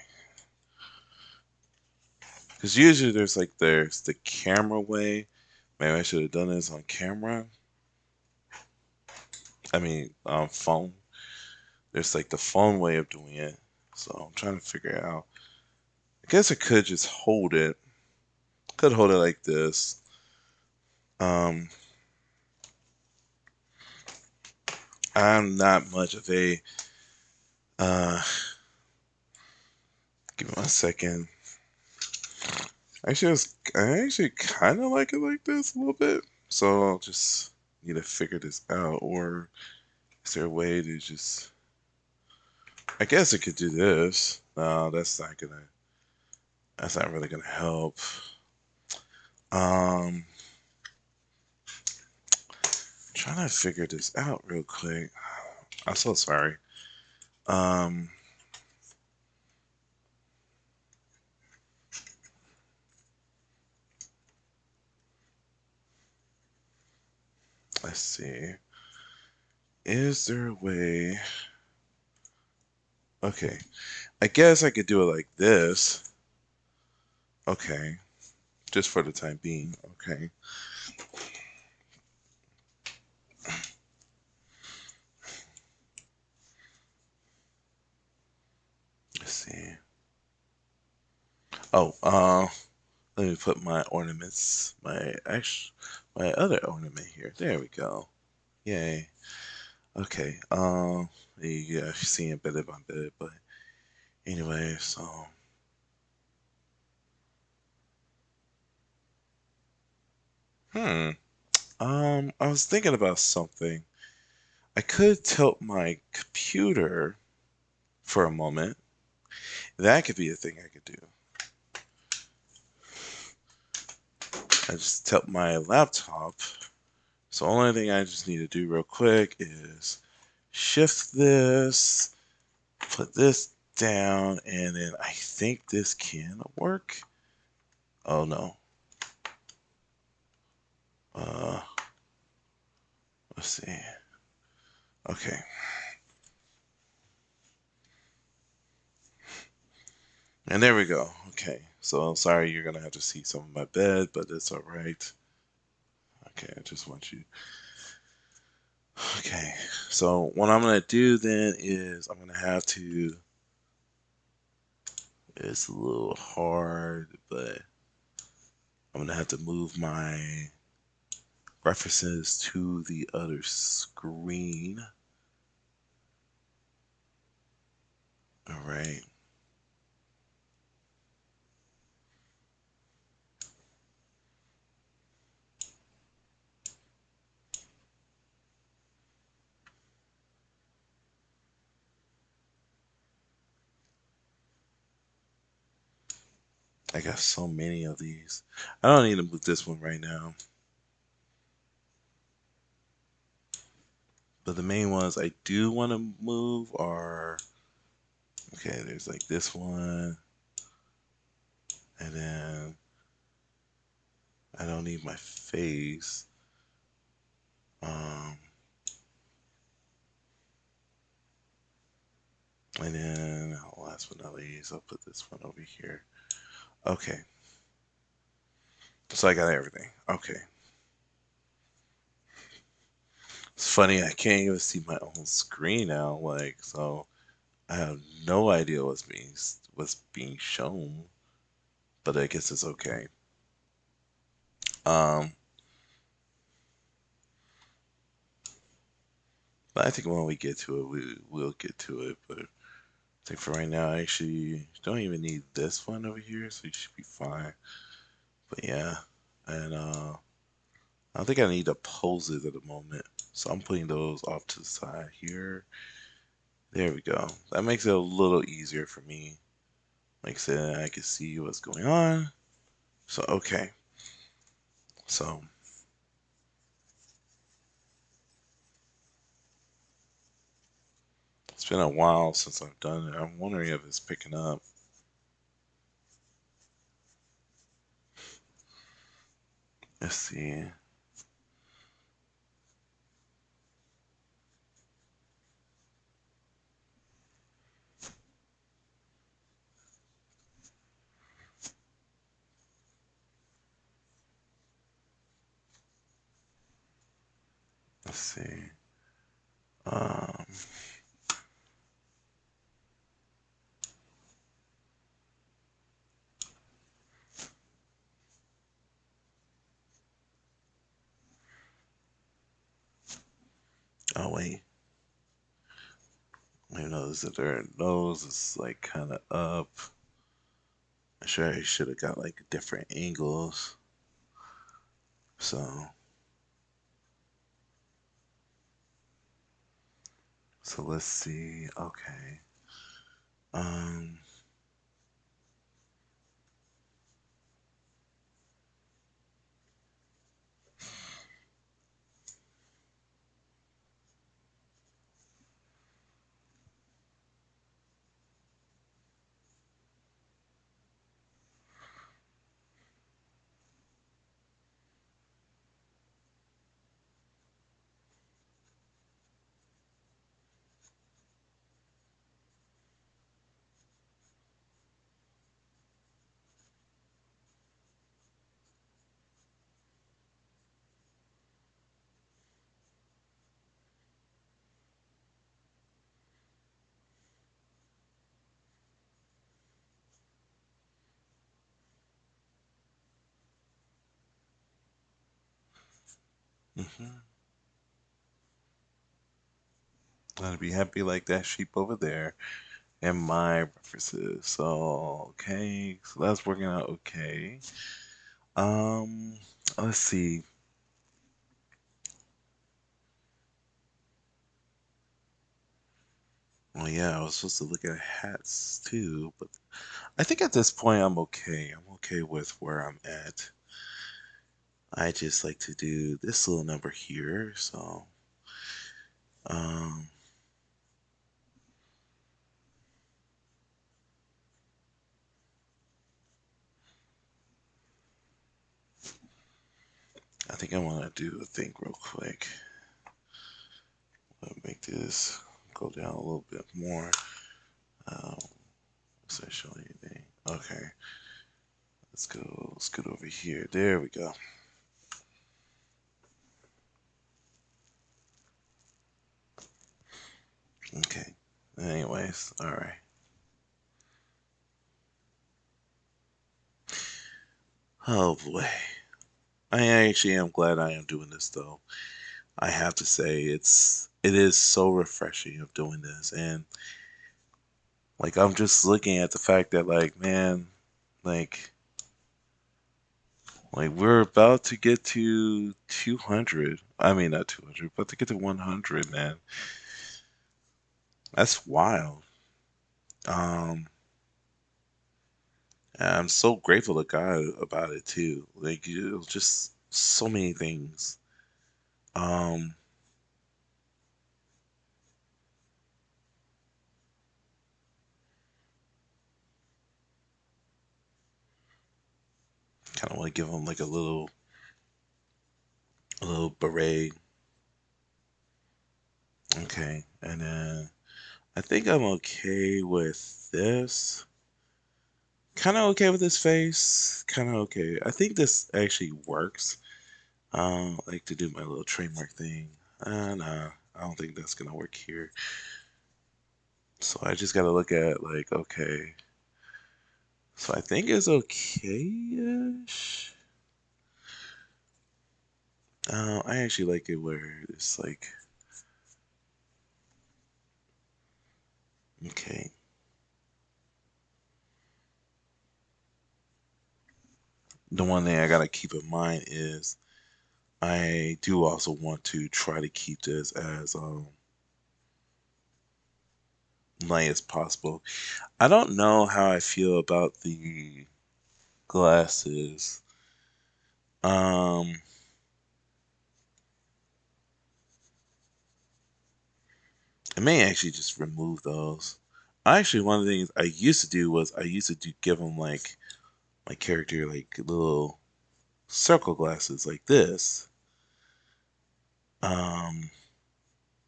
Because usually there's the camera way. Maybe I should have done this on camera. I mean, phone. There's like the phone way of doing it. So I'm trying to figure it out. I guess I could just hold it. Could hold it like this. Um, I'm not much of a. Uh, give me 1 second. I actually kind of like it like this a little bit. So I'll just need to figure this out. Or is there a way to just? I guess I could do this. No, that's not gonna. That's not really gonna help. Um, trying to figure this out real quick. I'm so sorry. Um, let's see. Is there a way? Okay, I guess I could do it like this. Okay, just for the time being. Okay. Let's see. Oh, let me put my ornaments, my other ornament here. There we go. Yay. Okay. Yeah, seeing better by bit, but anyway, so hmm. I was thinking about something. I could tilt my computer for a moment. That could be a thing I could do. I just tilt my laptop. So only thing I just need to do real quick is shift this, put this down, and then I think this can work. Oh no. Uh, let's see. Okay. And there we go. Okay. So sorry you're gonna have to see some of my bed, but it's all right. Okay, I just want you. Okay, so what I'm gonna do then is I'm gonna have to. It's a little hard, but I'm gonna have to move my references to the other screen. All right. I got so many of these. I don't need to move this one right now. But the main ones I do want to move are, okay, there's like this one. And then I don't need my face. Um, and then last but not least, I'll put this one over here. Okay. So I got everything. Okay. It's funny, I can't even see my own screen now. Like, so I have no idea what's being shown, but I guess it's okay. Um, but I think when we get to it, we'll get to it. But I think for right now, I actually don't even need this one over here, so you should be fine. But yeah, and I don't think I need to pose it at the moment, so I'm putting those off to the side here. There we go. That makes it a little easier for me. Like I said, I can see what's going on. So okay, so it's been a while since I've done it. I'm wondering if it's picking up. Let's see. Let's see. Um, oh wait. I notice that their nose is like kind of up. I'm sure I should have got like different angles. So, so let's see. Okay. Um, mhm. I'd be happy like that sheep over there and my references. So, okay. So that's working out okay. Um, let's see. Well, yeah, I was supposed to look at hats too, but I think at this point I'm okay. I'm okay with where I'm at. I just like to do this little number here. So, um, I think I want to do a thing real quick. Make this go down a little bit more. Um, so show anything. Okay, let's go. Let's get over here. There we go. Okay. Anyways, all right. Oh boy. I actually am glad I am doing this though. I have to say it is so refreshing of doing this, and like I'm just looking at the fact that like man, like like we're about to get to 200. I mean not 200, but to get to 100, man. That's wild. Um and I'm so grateful to God about it too. Like it was just so many things. Um kind of want to give him like a little beret. Okay. And then I think I'm okay with this. Kind of okay with his face. Kind of okay. I think this actually works. I like to do my little trademark thing. Nah, I don't think that's gonna work here. So I just gotta look at like, okay. So I think it's okay-ish. I actually like it where it's like, okay. The one thing I gotta keep in mind is I do also want to try to keep this as light as possible. I don't know how I feel about the glasses. Um, I may actually just remove those. Actually, one of the things I used to do was I used to give them like my character like little circle glasses like this. And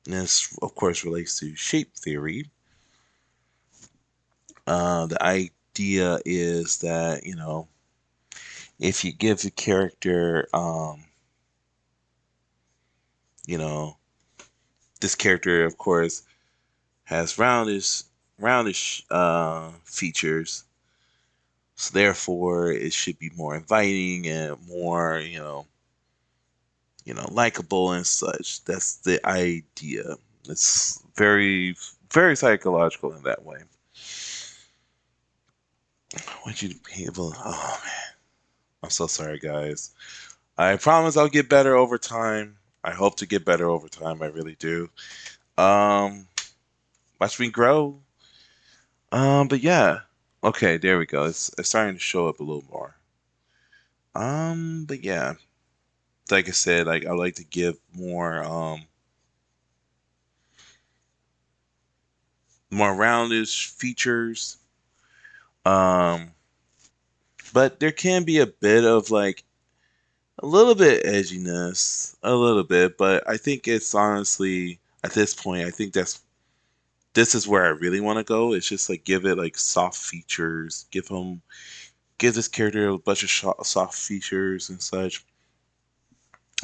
this of course relates to shape theory. The idea is that if you give the character you know this character of course has roundish features. So therefore, it should be more inviting and more, likable and such. That's the idea. It's very, very psychological in that way. I want you to be able. Oh man, I'm so sorry, guys. I promise I'll get better over time. I hope to get better over time. I really do. Um, Watch me grow. But yeah. Okay, there we go. It's starting to show up a little more. But yeah, like I said, like I like to give more roundish features. Um, but there can be a bit of like a little bit edginess, a little bit, but I think it's honestly at this point, I think this is where I really want to go. It's just like give it like soft features, give this character a bunch of soft features and such.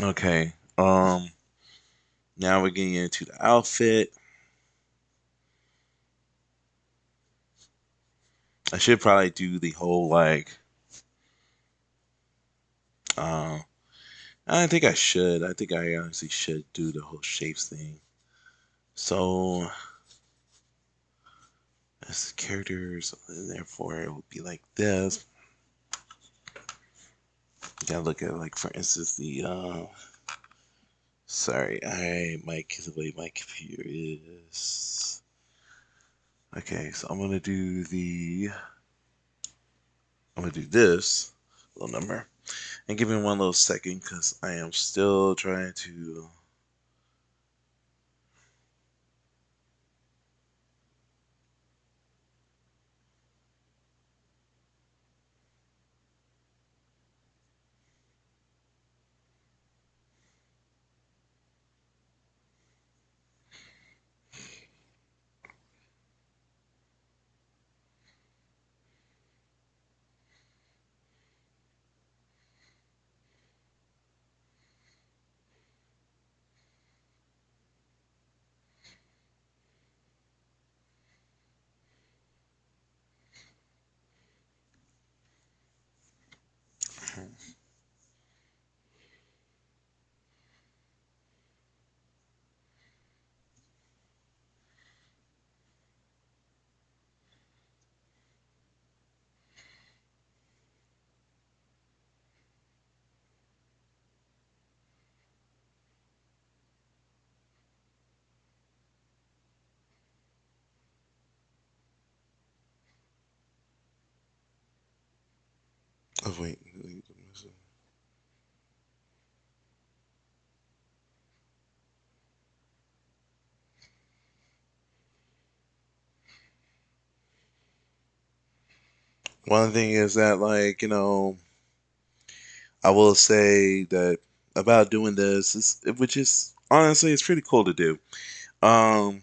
Okay. Now we're getting into the outfit. I should probably do the whole like uh I think I should. I think I honestly should do the whole shapes thing. So as characters, and therefore it would be like this. You gotta look at like for instance the sorry, the way my computer is. Okay, so I'm gonna do this little number. And give me one little second because I am still trying to. Oh wait. One thing is that, like, I will say that about doing this is, which is honestly, it's pretty cool to do. Um,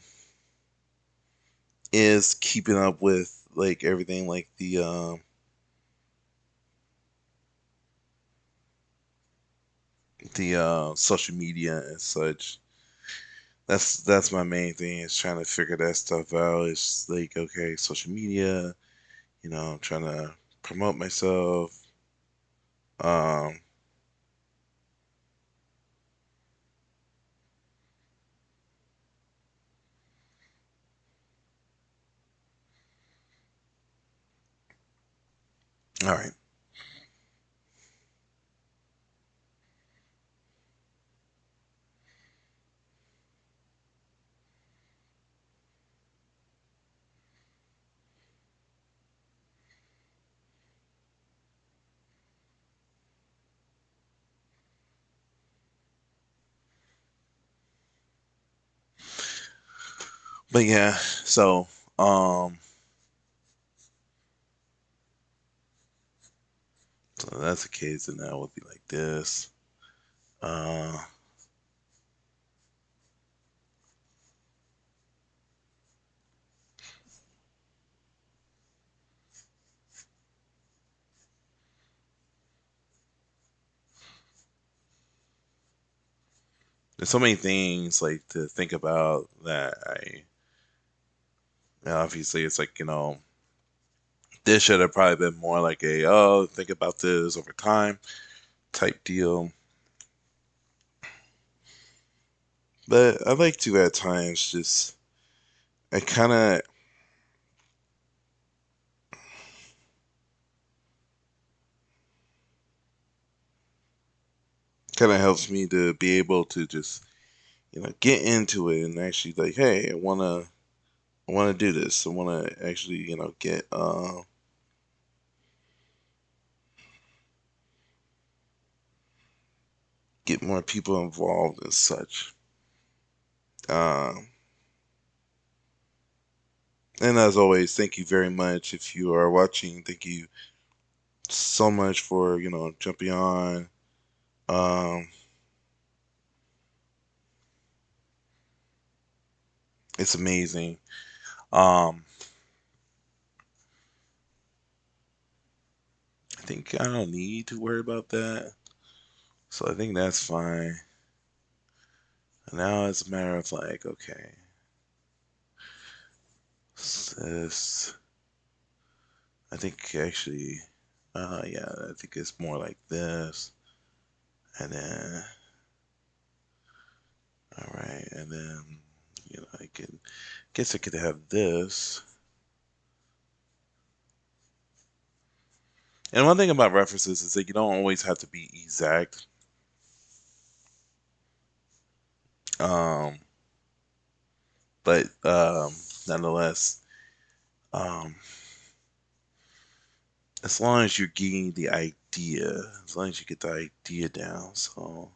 is keeping up with like everything, like the social media and such. That's my main thing, is trying to figure that stuff out. It's like, okay, social media, I'm trying to promote myself. Um, all right, but yeah, um, so that's the case, and that would be like this. Uh, there's so many things like to think about that obviously it's like, this should have probably been more like a, oh, think about this over time type deal. But I like to at times just, I kind of helps me to be able to just, get into it and actually like, hey, I wanna do this. I wanna actually, get more people involved and such. Um, and as always, thank you very much if you are watching. Thank you so much for, jumping on. Um, it's amazing. Um, I think I don't need to worry about that. So I think that's fine. Now it's a matter of like, okay, this, I think actually, yeah, I think it's more like this. And then, all right, and then, I can, guess I could have this. And one thing about references is that you don't always have to be exact. Um, but nonetheless, um, as long as you're getting the idea, as long as you get the idea down. So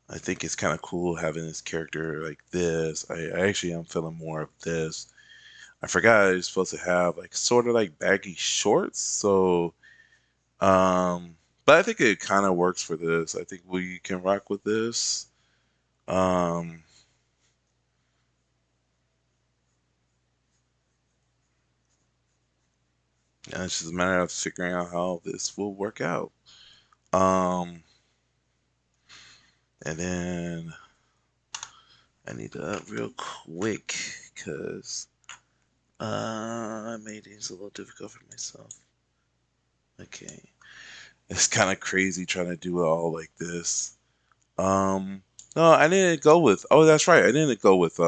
I think it's kind of cool having this character like this. I actually am feeling more of this. I forgot I was supposed to have like sort of like baggy shorts. So, um, but I think it kind of works for this. I think we can rock with this. Um, and it's just a matter of figuring out how this will work out. Um, and then I need to real quick because I made things a little difficult for myself. Okay, it's kind of crazy trying to do it all like this. Um, no, I didn't go with. Oh, that's right. I didn't go with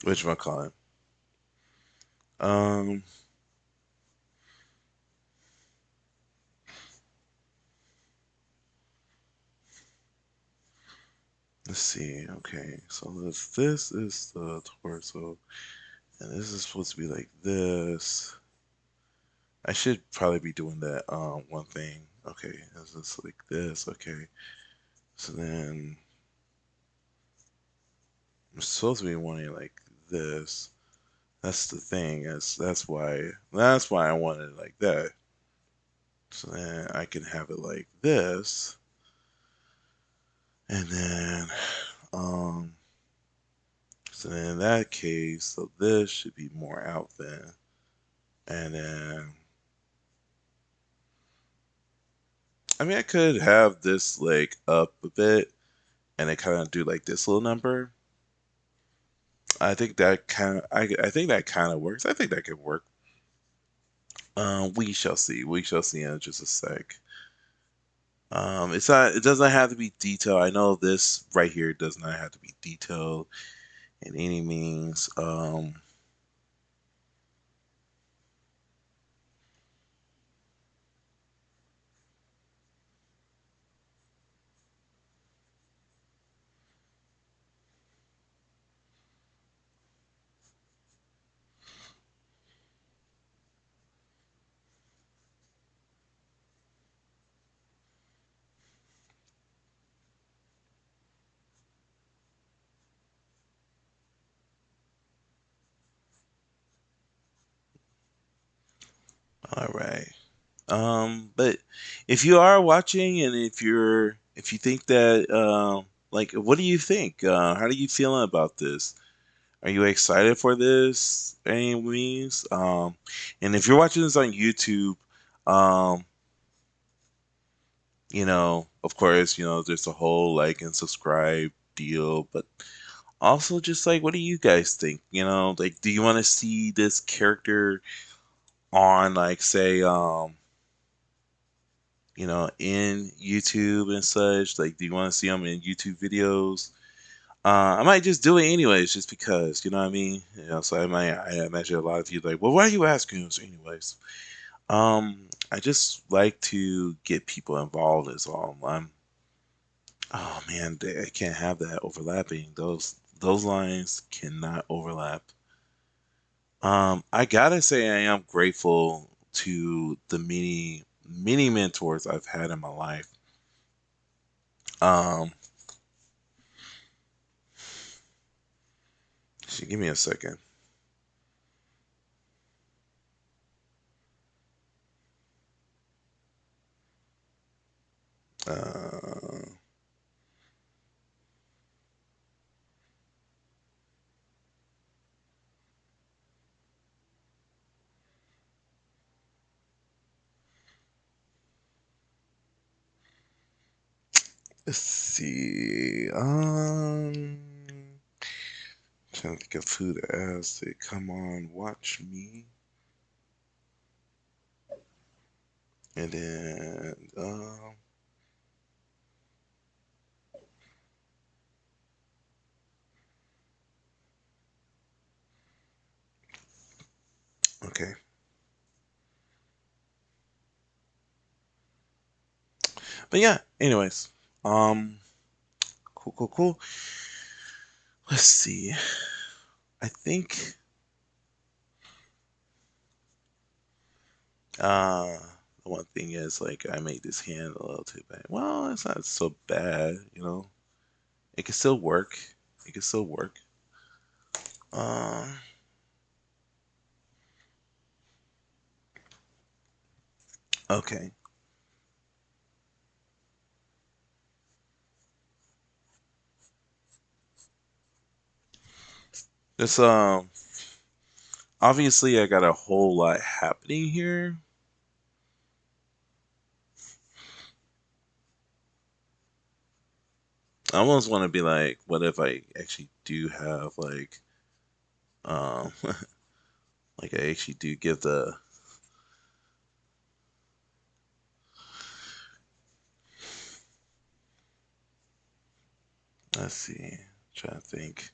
which one call it? Um, let's see. Okay, so this is the torso, And this is supposed to be like this. I should probably be doing that one thing. Okay, this is like this. Okay. So then I'm supposed to be wanting like this. That's the thing. That's why I wanted it like that. So then I can have it like this. And then so then in that case, so this should be more out then. And then I mean I could have this like up a bit and then kind of do like this little number. I think that kind of works. I think that could work. We shall see. We shall see in just a sec. It's not. It doesn't have to be detailed. I know this right here does not have to be detailed in any means. All right. But if you are watching and if you think that like what do you think? How are you feeling about this? Are you excited for this any means? And if you're watching this on YouTube, um, of course, there's a whole like and subscribe deal, but also just like what do you guys think? Like do you want to see this character on like say in YouTube and such? Like, do you want to see them in YouTube videos? I might just do it anyways, just because, you know what I mean? So I imagine a lot of you like, well, why are you asking us anyways? I just like to get people involved is all. Oh man, I can't have that overlapping. Those lines cannot overlap. I gotta say I am grateful to the many mentors I've had in my life. Um, give me a second. Uh, let's see. Trying to think of who to ask to come on, watch me, and then okay. But yeah, anyways, cool, cool, cool. Let's see. I think uh the one thing is like I made this hand a little too bad. Well, it's not so bad. It can still work. It can still work. Um, okay. This obviously I got a whole lot happening here. I almost want to be like, what if I actually do have um, like I actually do give the. Let's see. Trying to think.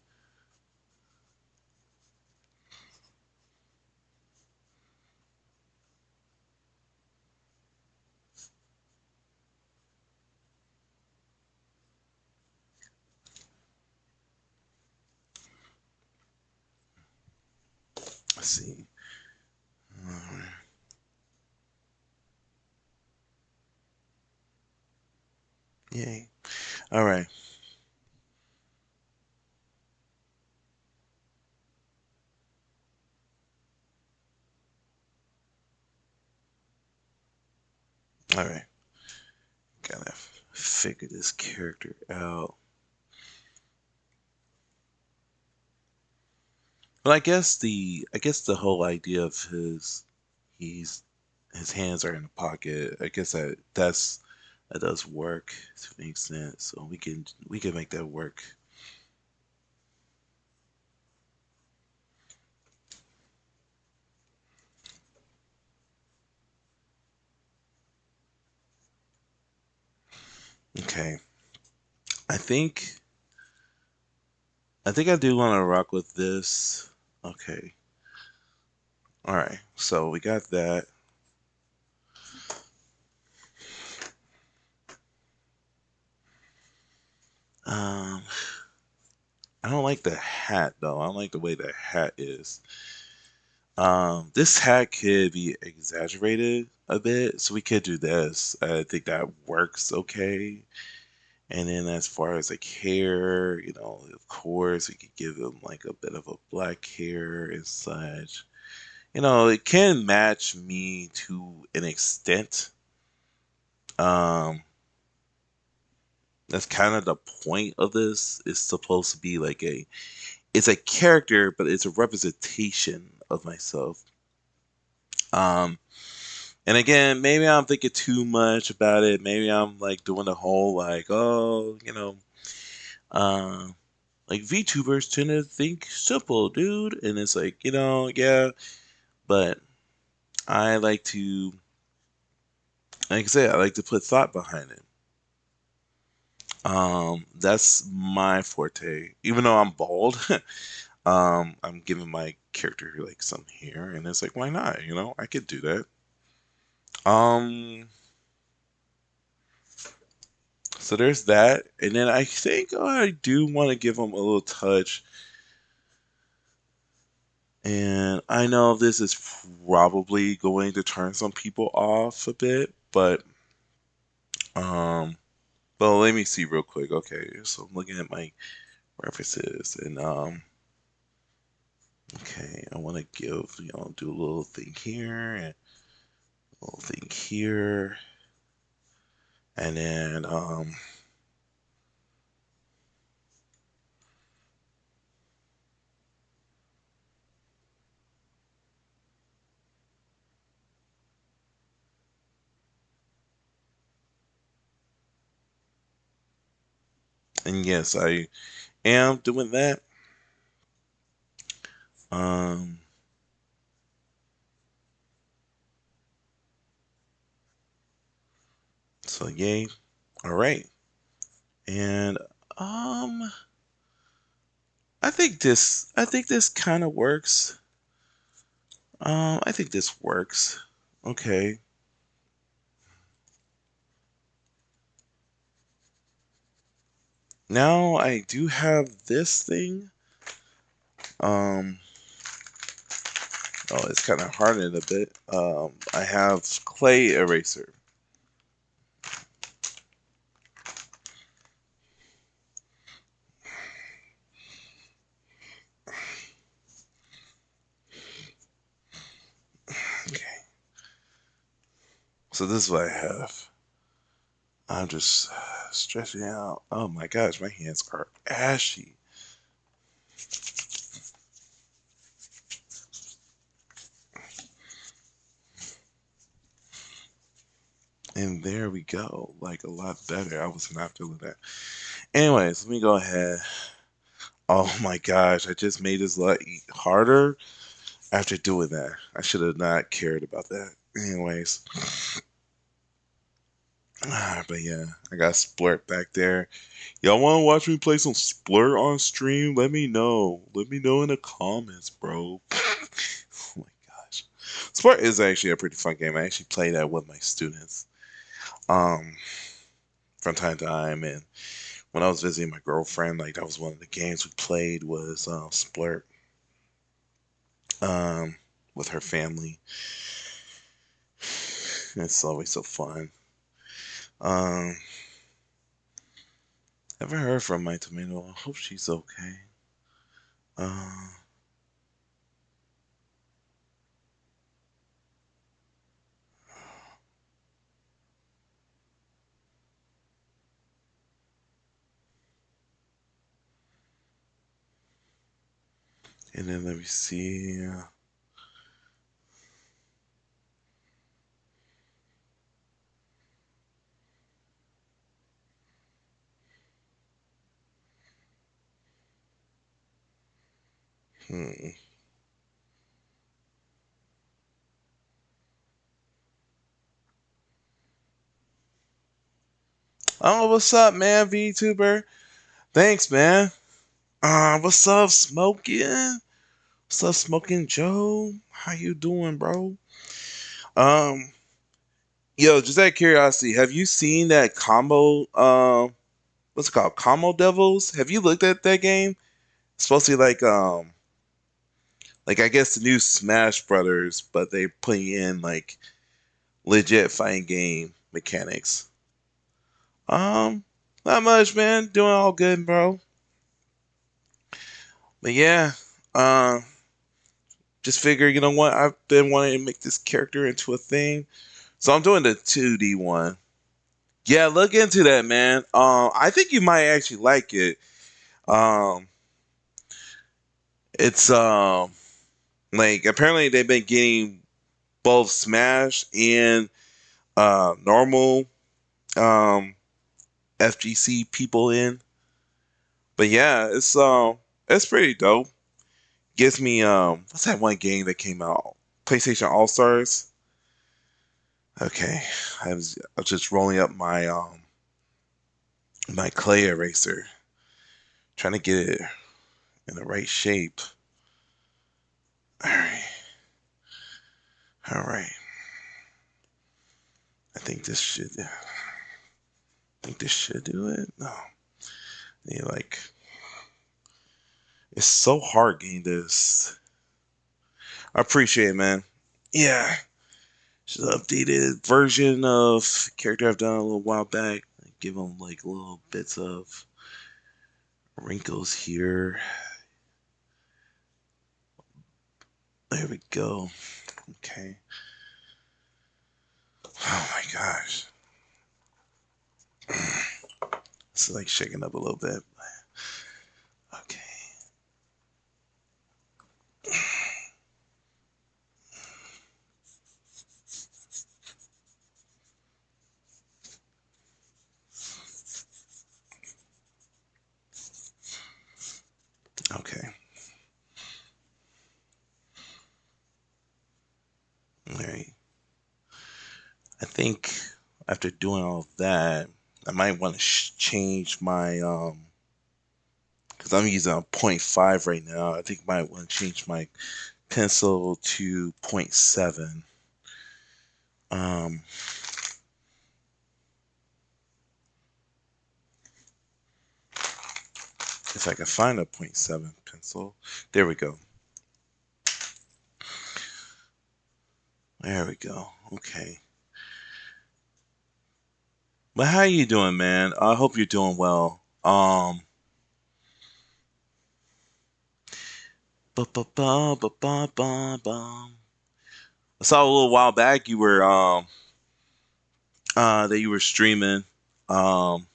Let's see. Yay. All right. All right. Gotta figure this character out. Well, I guess the whole idea of he's his hands are in the pocket. I guess that does work to an extent. So we can make that work. Okay. I think I do want to rock with this. Okay. All right. So we got that. Um, I don't like the hat though. I don't like the way the hat is. This hat could be exaggerated a bit, so we could do this. I think that works okay. And then as far as like hair, of course, we could give him like a bit of a black hair and such. It can match me to an extent. Um, that's kind of the point of this. It's supposed to be like it's a character, but it's a representation of myself. Um, and again, maybe I'm thinking too much about it. Maybe I'm like doing the whole like, oh, uh, like VTubers tend to think simple, dude. And it's like, yeah, but I like to, like I said, I like to put thought behind it. That's my forte. Even though I'm bald, I'm giving my character like some hair, and it's like, why not? I could do that. Um, so there's that, and then I think I do want to give him a little touch. And I know this is probably going to turn some people off a bit, um, but let me see real quick. Okay, so I'm looking at my references, and okay, I want to give do a little thing here and a little thing here, and then and yes, I am doing that. Um, so yay, all right, and um, I think this kind of works. I think this works. Okay. Now I do have this thing. Um, oh, it's kind of hardened a bit. I have clay eraser. Okay. So this is what I have. I'm just stretching out. Oh my gosh, my hands are ashy. And there we go. Like a lot better. I was not feeling that. Anyways, let me go ahead. Oh my gosh, I just made this a lot harder after doing that. I should have not cared about that. Anyways, but yeah, I got Splurt back there. Y'all want to watch me play some Splurt on stream? Let me know. Let me know in the comments, bro. Oh my gosh, Splurt is actually a pretty fun game. I actually play that with my students, um, from time to time. And when I was visiting my girlfriend, like that was one of the games we played was Splurt. um, with her family. It's always so fun. Um, Haven't heard from my tomato. I hope she's okay. Uh, and then let me see. Hmm. Oh, what's up, man? VTuber. Thanks, man. What's up, Smoking? What's up, Smoking Joe? How you doing, bro? Um, Yo, just out of curiosity, have you seen that combo? What's it called? Combo Devils. Have you looked at that game? It's supposed to be like I guess the new Smash Brothers, but they putting in like legit fighting game mechanics. Um, Not much, man. Doing all good, bro. But yeah, uh, just figure, you know what? I've been wanting to make this character into a thing, so I'm doing the 2D one. Yeah, look into that, man. I think you might actually like it. Um, it's like apparently they've been getting both Smash and normal um FGC people in. But yeah, it's pretty dope. Gives me what's that one game that came out? PlayStation All Stars. Okay, I was just rolling up my clay eraser, trying to get it in the right shape. All right, all right. I think this should. I think this should do it. No, yeah, like it's so hard getting this. I appreciate it, man. Yeah, it's an updated version of character I've done a little while back. Give them like little bits of wrinkles here. There we go. Okay. Oh my gosh. It's like shaking up a little bit. Okay. Okay. All right. I think after doing all of that, I might want to change my because I'm using a point 0.5 right now. I think I might want to change my pencil to point 0.7. Um, if I can find a point 0.7 pencil, there we go. There we go. Okay. But how you doing, man? I hope you're doing well. Ba ba ba ba ba ba ba. I saw a little while back you were that you were streaming um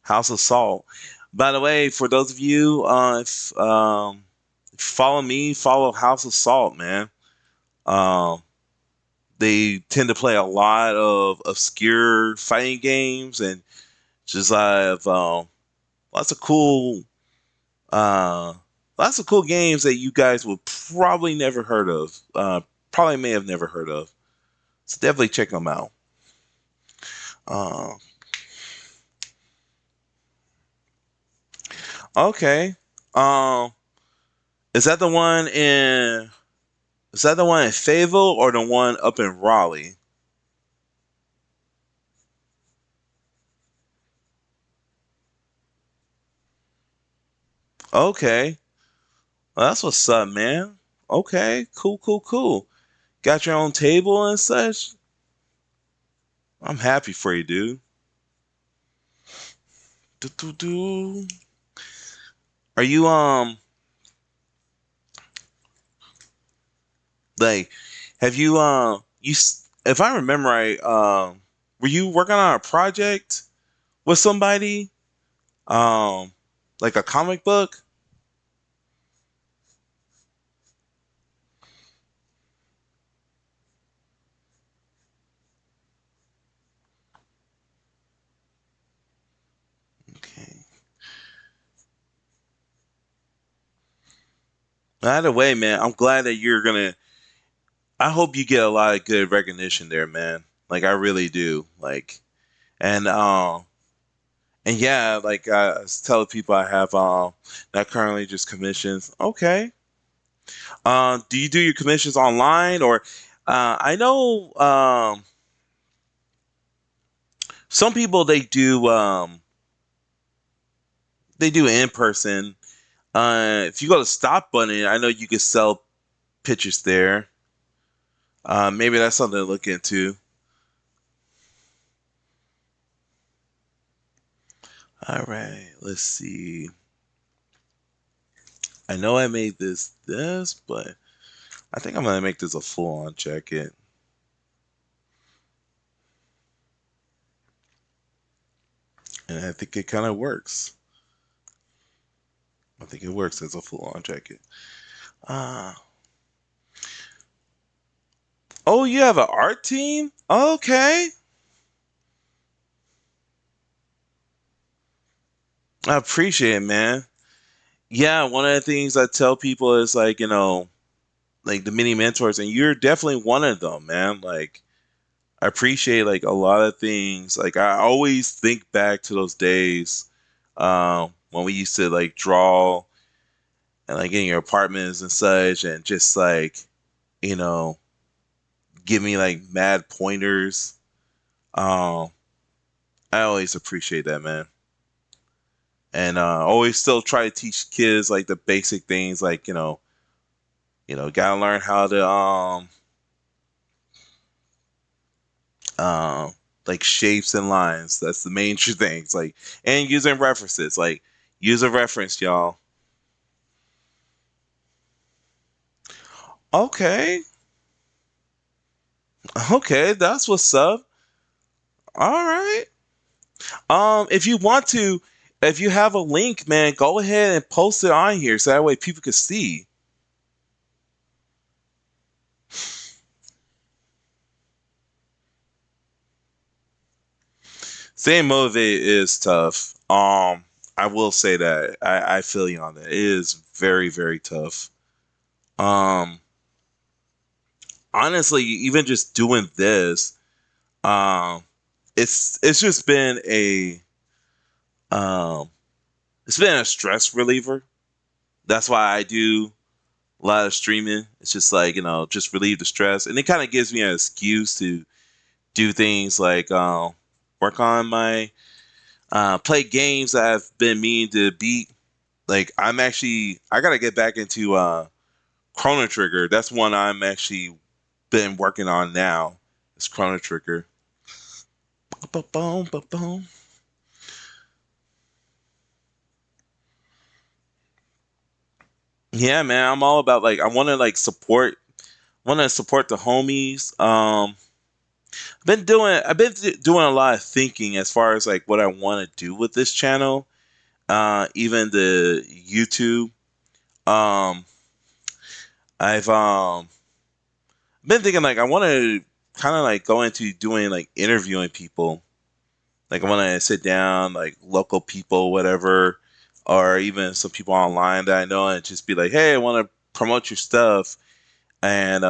House of Salt. By the way, for those of you if you follow me, follow House of Salt, man. Um they tend to play a lot of obscure fighting games and just have lots of cool uh lots of cool games that you guys would probably never heard of. Probably may have never heard of. So definitely check them out. Uh, okay. Um, is that the one in? Is that the one in Fayetteville or the one up in Raleigh? Okay. Well, that's what's up, man. Okay, cool, cool, cool. Got your own table and such. I'm happy for you, dude. Do, do, do. Are you like have you if I remember right, were you working on a project with somebody? Um like a comic book? Okay. Either way, man, I'm glad that you're gonna I hope you get a lot of good recognition there, man. Like I really do. Like and and yeah, like I was telling people I have not currently just commissions. Okay. Do you do your commissions online or I know some people they do in person. If you go to Stop Button, I know you can sell pictures there. Maybe that's something to look into. All right, let's see. I know I made this, but I think I'm gonna make this a full on jacket, and I think it kind of works. I think it works as a full on jacket. Uh, oh, you have an art team? Okay, I appreciate it, man. Yeah, one of the things I tell people is like like the mini mentors, and you're definitely one of them, man. Like I appreciate like a lot of things. Like I always think back to those days when we used to like draw and like in your apartments and such, and just like you know give me like mad pointers. Um, I always appreciate that, man. And always still try to teach kids like the basic things, like gotta learn how to um like shapes and lines. That's the main two things. Like and using references. Like use a reference, y'all. Okay. Okay, that's what's up. All right. If you want to, if you have a link, man, go ahead and post it on here so that way people can see. Staying motivated is tough. I will say that. I feel you on that. It is very, very tough. Um, honestly, even just doing this, um, it's just been um it's been a stress reliever. That's why I do a lot of streaming. It's just like, just relieve the stress. And it kind of gives me an excuse to do things like work on my play games that I've been meaning to beat. Like I gotta get back into Chrono Trigger. That's one I'm actually been working on now. It's Chrono Trigger. Ba-boom, ba-boom. Yeah, man, I'm all about like I want to support the homies. I've been doing a lot of thinking as far as like what I want to do with this channel. Even the YouTube. Um, I've been thinking like I want to kind of like go into doing like interviewing people. Like I want to sit down like local people, whatever, or even some people online that I know, and just be like, hey, I want to promote your stuff. And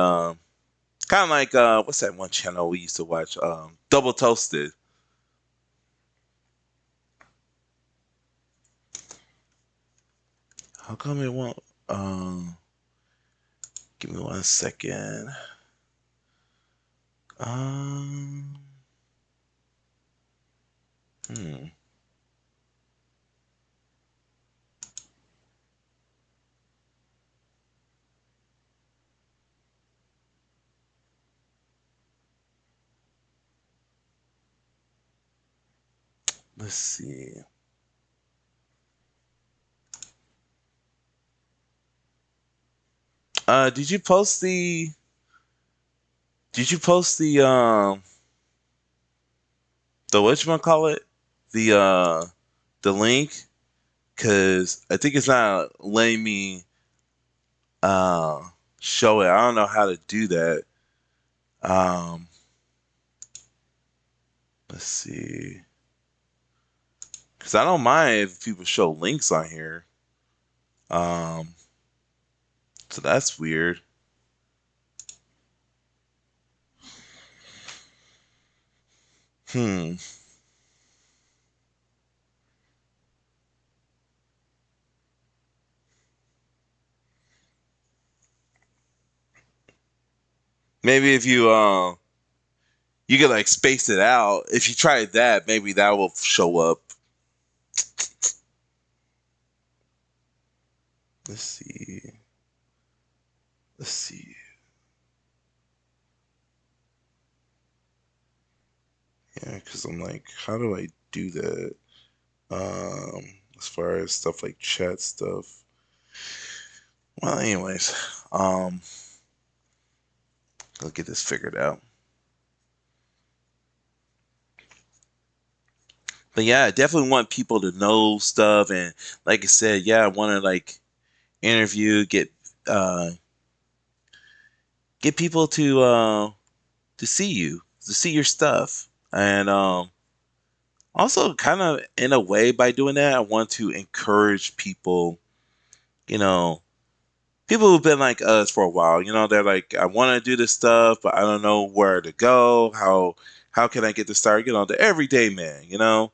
kind of like what's that one channel we used to watch? Double Toasted. How come it won't? Give me 1 second. Um, hmm. Let's see. Did you post the? Did you post the whatchamacallit? The link? Cause I think it's not letting me uh show it. I don't know how to do that. Um, let's see. Cause I don't mind if people show links on here. Um, so that's weird. Hmm. Maybe if you could like space it out. If you try that, maybe that will show up. Let's see. Let's see. Yeah, because I'm like, how do I do that? As far as stuff like chat stuff. Well, anyways, um, I'll get this figured out. But yeah, I definitely want people to know stuff, and like I said, yeah, I want to like interview, uh get people to see you, to see your stuff, and also kind of in a way by doing that, I want to encourage people, you know, people who've been like us for a while. You know, they're like, I want to do this stuff, but I don't know where to go. How can I get to start? You know, the everyday man. You know,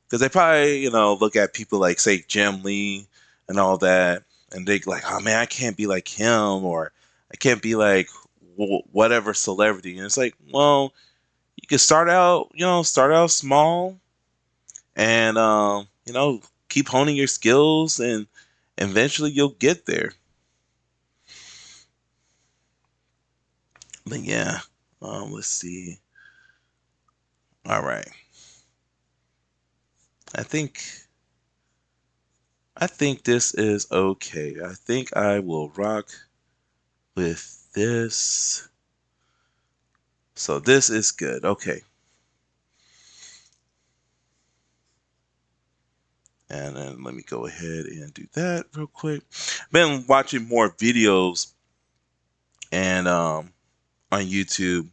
because they probably look at people like say Jim Lee and all that, and they like, oh man, I can't be like him, or I can't be like whatever celebrity. And it's like, well, you can start out small, and keep honing your skills, and eventually you'll get there. But yeah, let's see. All right, I think I think this is okay. I think I will rock with this. So this is good. Okay. And then let me go ahead and do that real quick. Been watching more videos and on YouTube,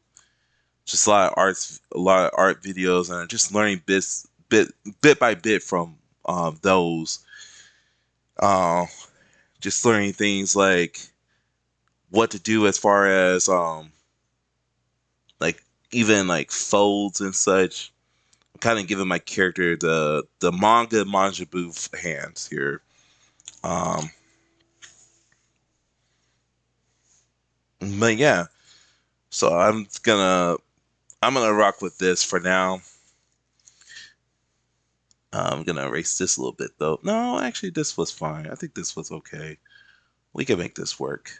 just a lot of art videos, and just learning bit by bit from those. Uh, just learning things like what to do as far as like even like folds and such. Kind of giving my character the manga manjabu hands here. Um, but yeah, so I'm gonna rock with this for now. I'm gonna erase this a little bit though. No, actually, this was fine. I think this was okay. We can make this work.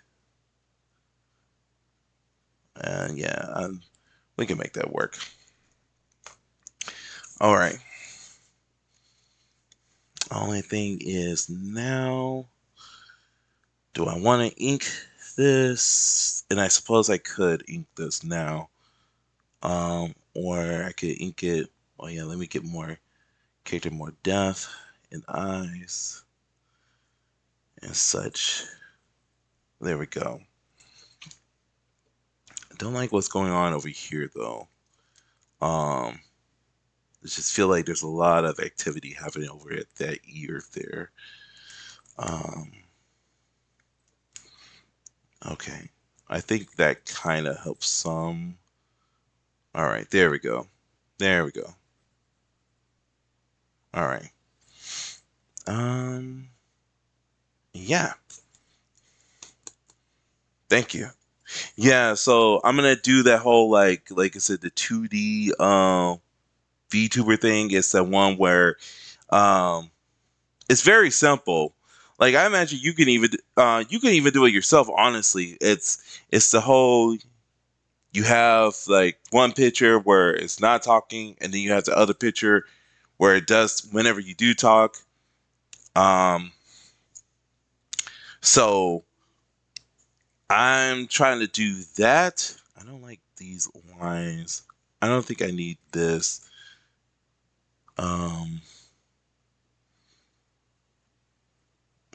And yeah, we can make that work. All right. Only thing is now, do I want to ink this? And I suppose I could ink this now. Or I could ink it. Oh yeah, let me get more character, more depth and eyes and such. There we go. I don't like what's going on over here though. Um, I just feel like there's a lot of activity happening over at that ear there. Um, okay, I think that kind of helps some. All right, there we go. There we go. All right. Um, yeah. Thank you. Yeah, so I'm gonna do that whole like I said, the 2D VTuber thing. It's the one where um it's very simple. Like I imagine you can even do it yourself. Honestly, it's the whole, you have like one picture where it's not talking, and then you have the other picture where it does whenever you do talk. Um, so I'm trying to do that. I don't like these lines. I don't think I need this. Um,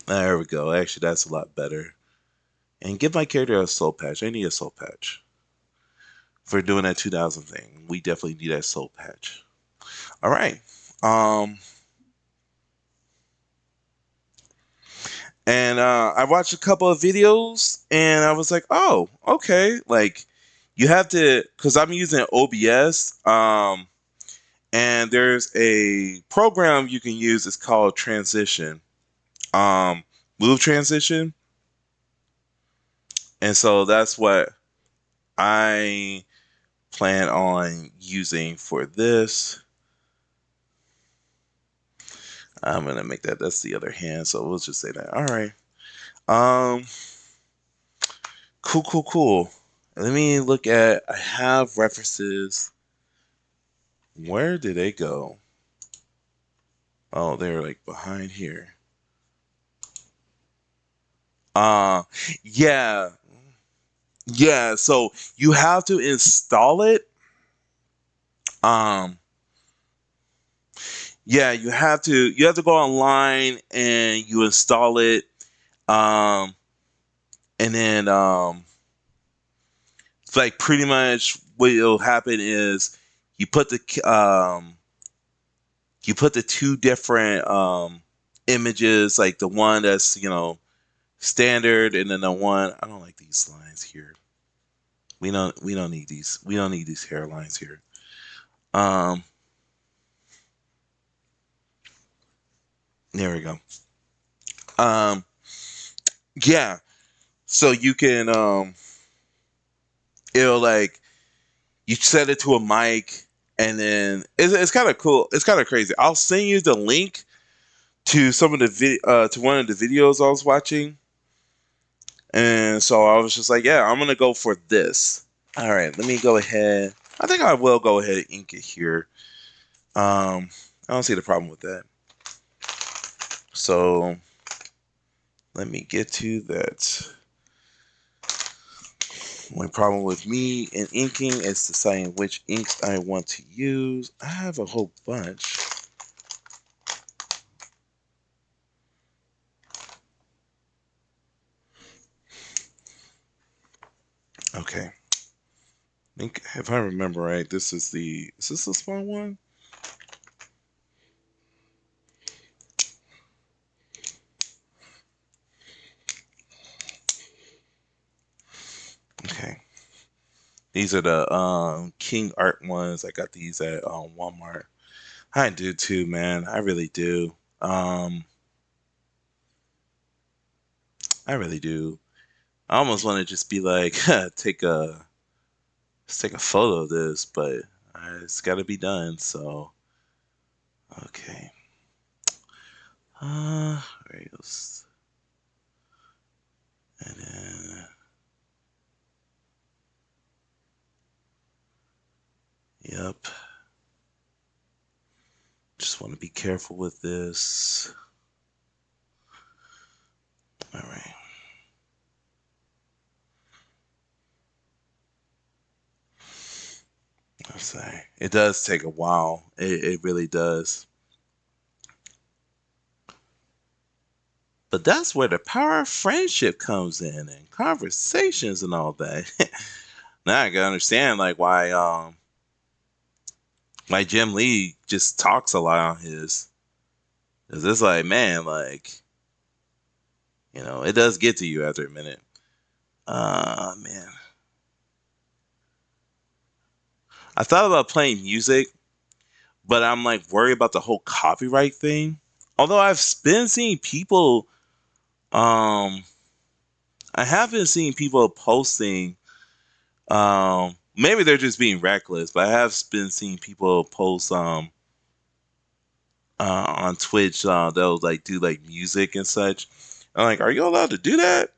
there we go. Actually, that's a lot better. And give my character a soul patch. I need a soul patch for doing that 2000 thing. We definitely need that soul patch. All right. Um, and I watched a couple of videos, and I was like, oh, okay. Like, you have to, because I'm using OBS. And there's a program you can use. It's called Transition, Move Transition, and so that's what I plan on using for this. I'm gonna make that. That's the other hand. So we'll just say that. All right. Um. Cool. Cool. Cool. Let me look at. I have references. Where did they go? Oh, they're like behind here. Uh yeah. Yeah, so you have to install it. Um yeah, you have to go online and you install it. Um and then like pretty much what will happen is you put the you put the two different images, like the one that's, standard, and then the one, I don't like these lines here. We don't need these. We don't need these hairlines here. Um there we go. Um yeah. So you can it'll like you set it to a mic, and then it's kind of cool. It's kind of crazy. I'll send you the link to some of the to one of the videos I was watching, and so I was just like, yeah, I'm gonna go for this. All right, let me go ahead. I think I will go ahead and ink it here. I don't see the problem with that. So let me get to that. Only problem with me in inking is deciding which inks I want to use. I have a whole bunch. Okay. I think if I remember right, is this the small one? Okay. These are the King Art ones. I got these at Walmart. I do too, man. I really do. I really do. I almost want to just be like, let's take a photo of this, but it's got to be done. So, okay. Right. And then, yep. Just want to be careful with this. All right. I'm sorry. It does take a while. It really does. But that's where the power of friendship comes in, and conversations and all that. Now I can understand like why Jim Lee just talks a lot on his. Cause it's like, man, like, it does get to you after a minute. Man. I thought about playing music, but I'm like worried about the whole copyright thing. Although I've been seeing people, um, I have been seeing people posting. Maybe they're just being reckless, but I have been seeing people post on Twitch. They'll like do like music and such. I'm like, are you allowed to do that?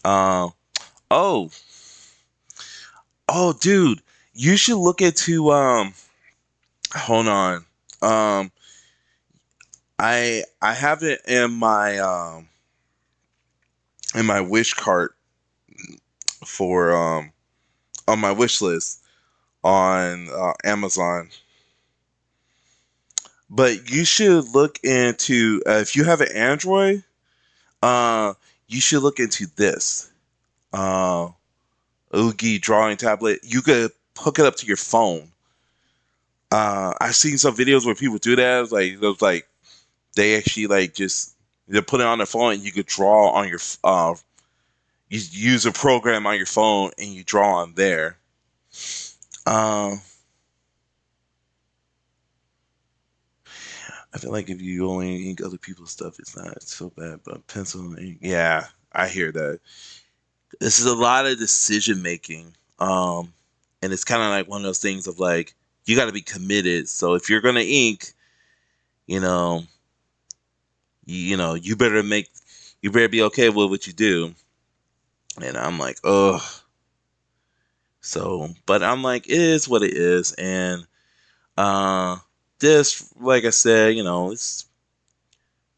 Um. Oh. Oh, dude, you should look into Hold on. Um, I have it in my wish cart for on my wish list on Amazon. But you should look into if you have an Android, uh, you should look into this uh, Oogie drawing tablet. You could hook it up to your phone. I've seen some videos where people do that. Like they actually like just they put it on their phone and you could draw on your you use a program on your phone and you draw on there. Uh, I feel like if you only ink other people's stuff, it's not so bad. But pencil and ink, yeah, I hear that. This is a lot of decision making, and it's kind of like one of those things of like you got to be committed. So if you're gonna ink, you know, you better you better be okay with what you do. And I'm like, ugh. So, but I'm like, it is what it is, and uh, this, like I said, it's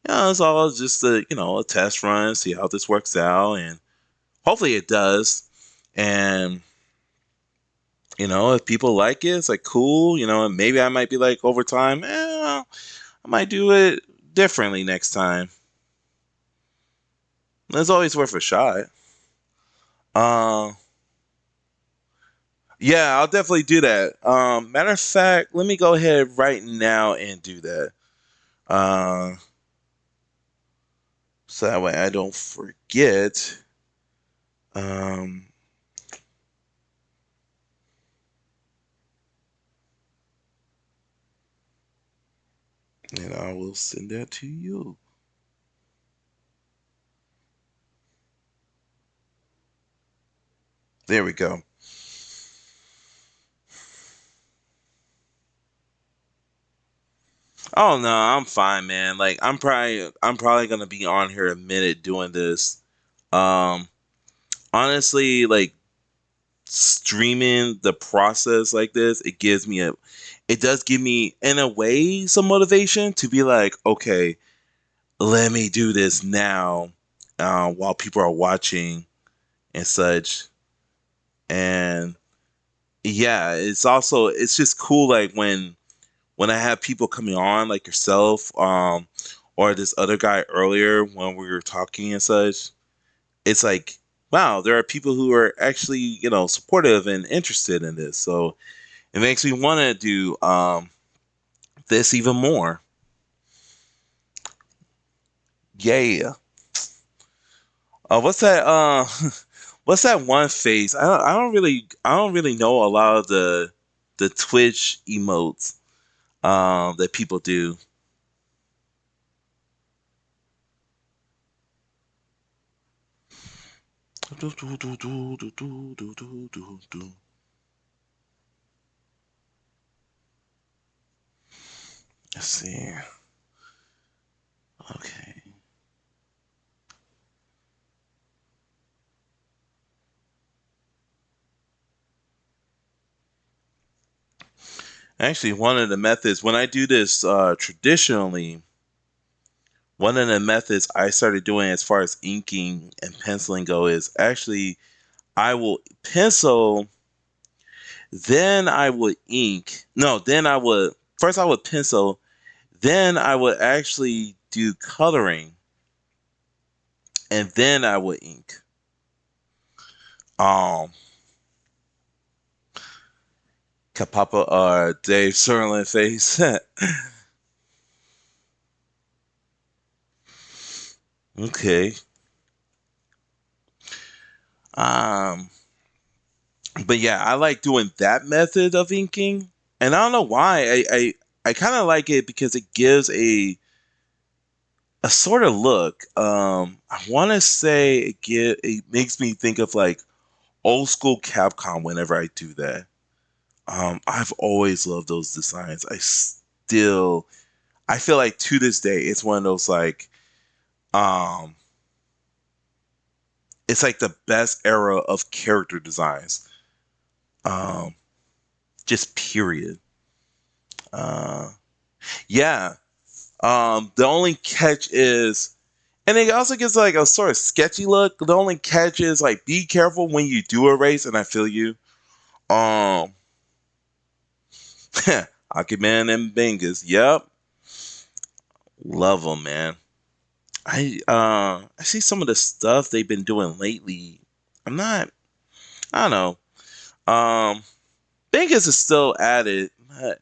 all just a test run, see how this works out, and hopefully it does. And if people like it, it's like cool. And maybe I might be like over time, I might do it differently next time. It's always worth a shot. Uh, yeah, I'll definitely do that. Matter of fact, let me go ahead right now and do that. Uh, so that way I don't forget. Um, and I will send that to you. There we go. Oh no, I'm fine, man. Like I'm probably gonna be on here a minute doing this. Um, honestly, like streaming the process like this, it does give me in a way some motivation to be like, okay, let me do this now, while people are watching and such. And yeah, it's just cool like when I have people coming on like yourself, or this other guy earlier when we were talking and such, it's like, wow, there are people who are actually, supportive and interested in this. So it makes me want to do this even more. Yeah. What's that? What's that one face? I don't really know a lot of the Twitch emotes that people do. Let's see. Okay. Actually, one of the methods when I do this traditionally, one of the methods I started doing as far as inking and penciling go is actually I will pencil, then I would ink. No, then I would first I would pencil, then I would actually do coloring, and then I would ink. Um, Kapapa Dave Serlin face. Okay. Um, but yeah, I like doing that method of inking, and I don't know why. I kind of like it because it gives a sort of look. I want to say it makes me think of like old school Capcom whenever I do that. I've always loved those designs. I feel like to this day it's one of those like um it's like the best era of character designs. Um, just period. Uh, yeah. The only catch is, and it also gives like a sort of sketchy look. The only catch is like be careful when you do a race, and I feel you. Um, Akiman and Bingus. Yep, love them, man. I see some of the stuff they've been doing lately. I'm not. I don't know. Bingus is still at it. But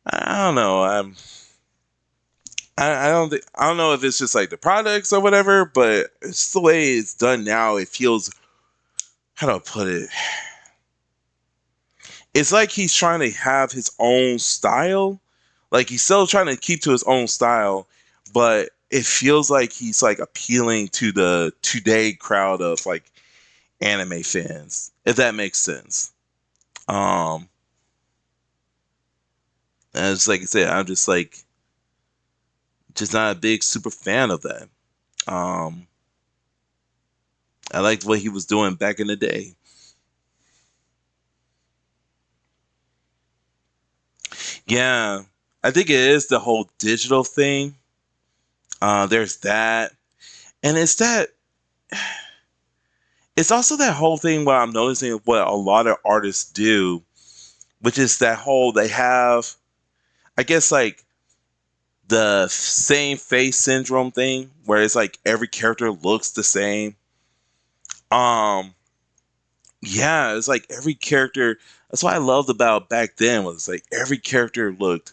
I don't know. I don't think I don't know if it's just like the products or whatever, but it's the way it's done now. It feels, how do I put it? It's like he's trying to have his own style. Like he's still trying to keep to his own style, but it feels like he's like appealing to the today crowd of like anime fans, if that makes sense. Um, and it's like I said, I'm just like just not a big super fan of that. Um, I liked what he was doing back in the day. Yeah, I think it is the whole digital thing. There's that, and it's also that whole thing where I'm noticing what a lot of artists do, which is that whole they have, I guess, like the same face syndrome thing, where it's like every character looks the same. Um, yeah, it's like every character. That's what I loved about back then was like every character looked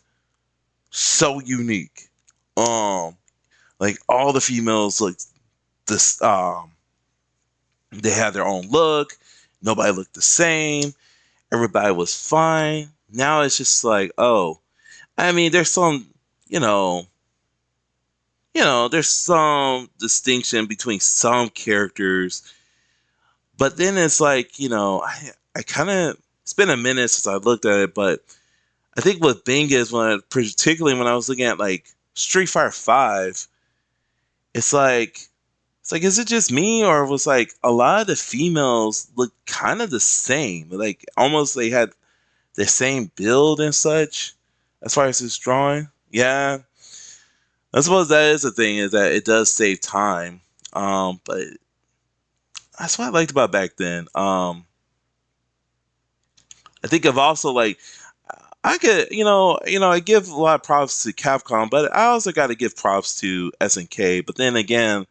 so unique. Um, like all the females looked this. They had their own look. Nobody looked the same. Everybody was fine. Now it's just like, oh, I mean, there's some, you know, there's some distinction between some characters, but then it's like, I kind of, it's been a minute since I looked at it, but I think what Bing is particularly when I was looking at like Street Fighter Five, it's like, is it just me or was like a lot of the females look kind of the same, like almost they had the same build and such, as far as this drawing. Yeah, I suppose that is the thing is that it does save time. But that's what I liked about back then. I think I've also like I could I give a lot of props to Capcom, but I also got to give props to SNK. But then again,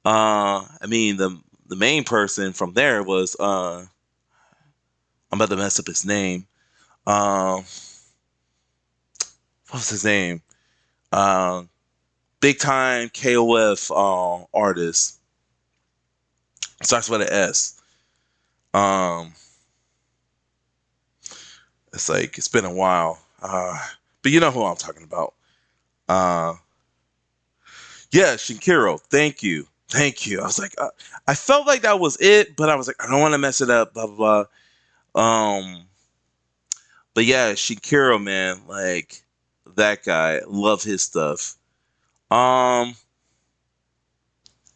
I mean the main person from there was I'm about to mess up his name. What was his name? Um, Big time KOF artist. Starts with an S. Um, it's like it's been a while. But you know who I'm talking about. Uh, yeah, Shinkiro. Thank you. I was like, I felt like that was it, but I was like, I don't want to mess it up. Blah blah blah. But yeah, Shinkiro, man, like that guy, love his stuff. Um,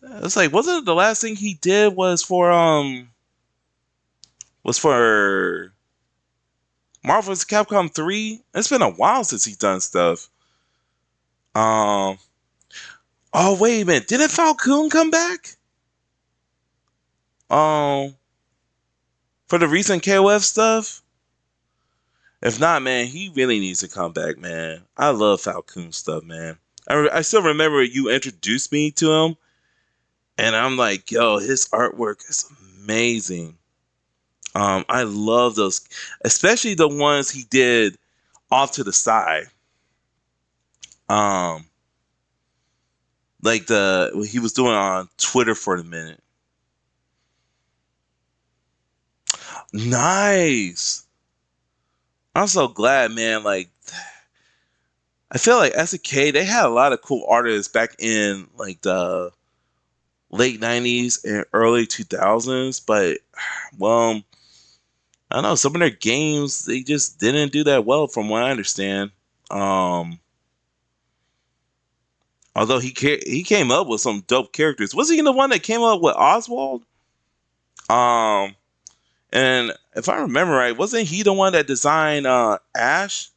it's like, wasn't it the last thing he did was for Marvel vs. Capcom 3? It's been a while since he's done stuff. Um, oh wait a minute, didn't Falcon come back? Um, for the recent KOF stuff. If not, man, he really needs to come back, man. I love Falcon stuff, man. I still remember you introduced me to him, and I'm like, yo, his artwork is amazing. I love those, especially the ones he did off to the side. Um, like the what he was doing on Twitter for a minute. Nice. I'm so glad, man. Like I feel like as a kid, they had a lot of cool artists back in like the late '90s and early 2000s. But well, I don't know. Some of their games they just didn't do that well, from what I understand. Um, Although he came up with some dope characters. Was he the one that came up with Oswald? Um, And if I remember right, wasn't he the one that designed Ash?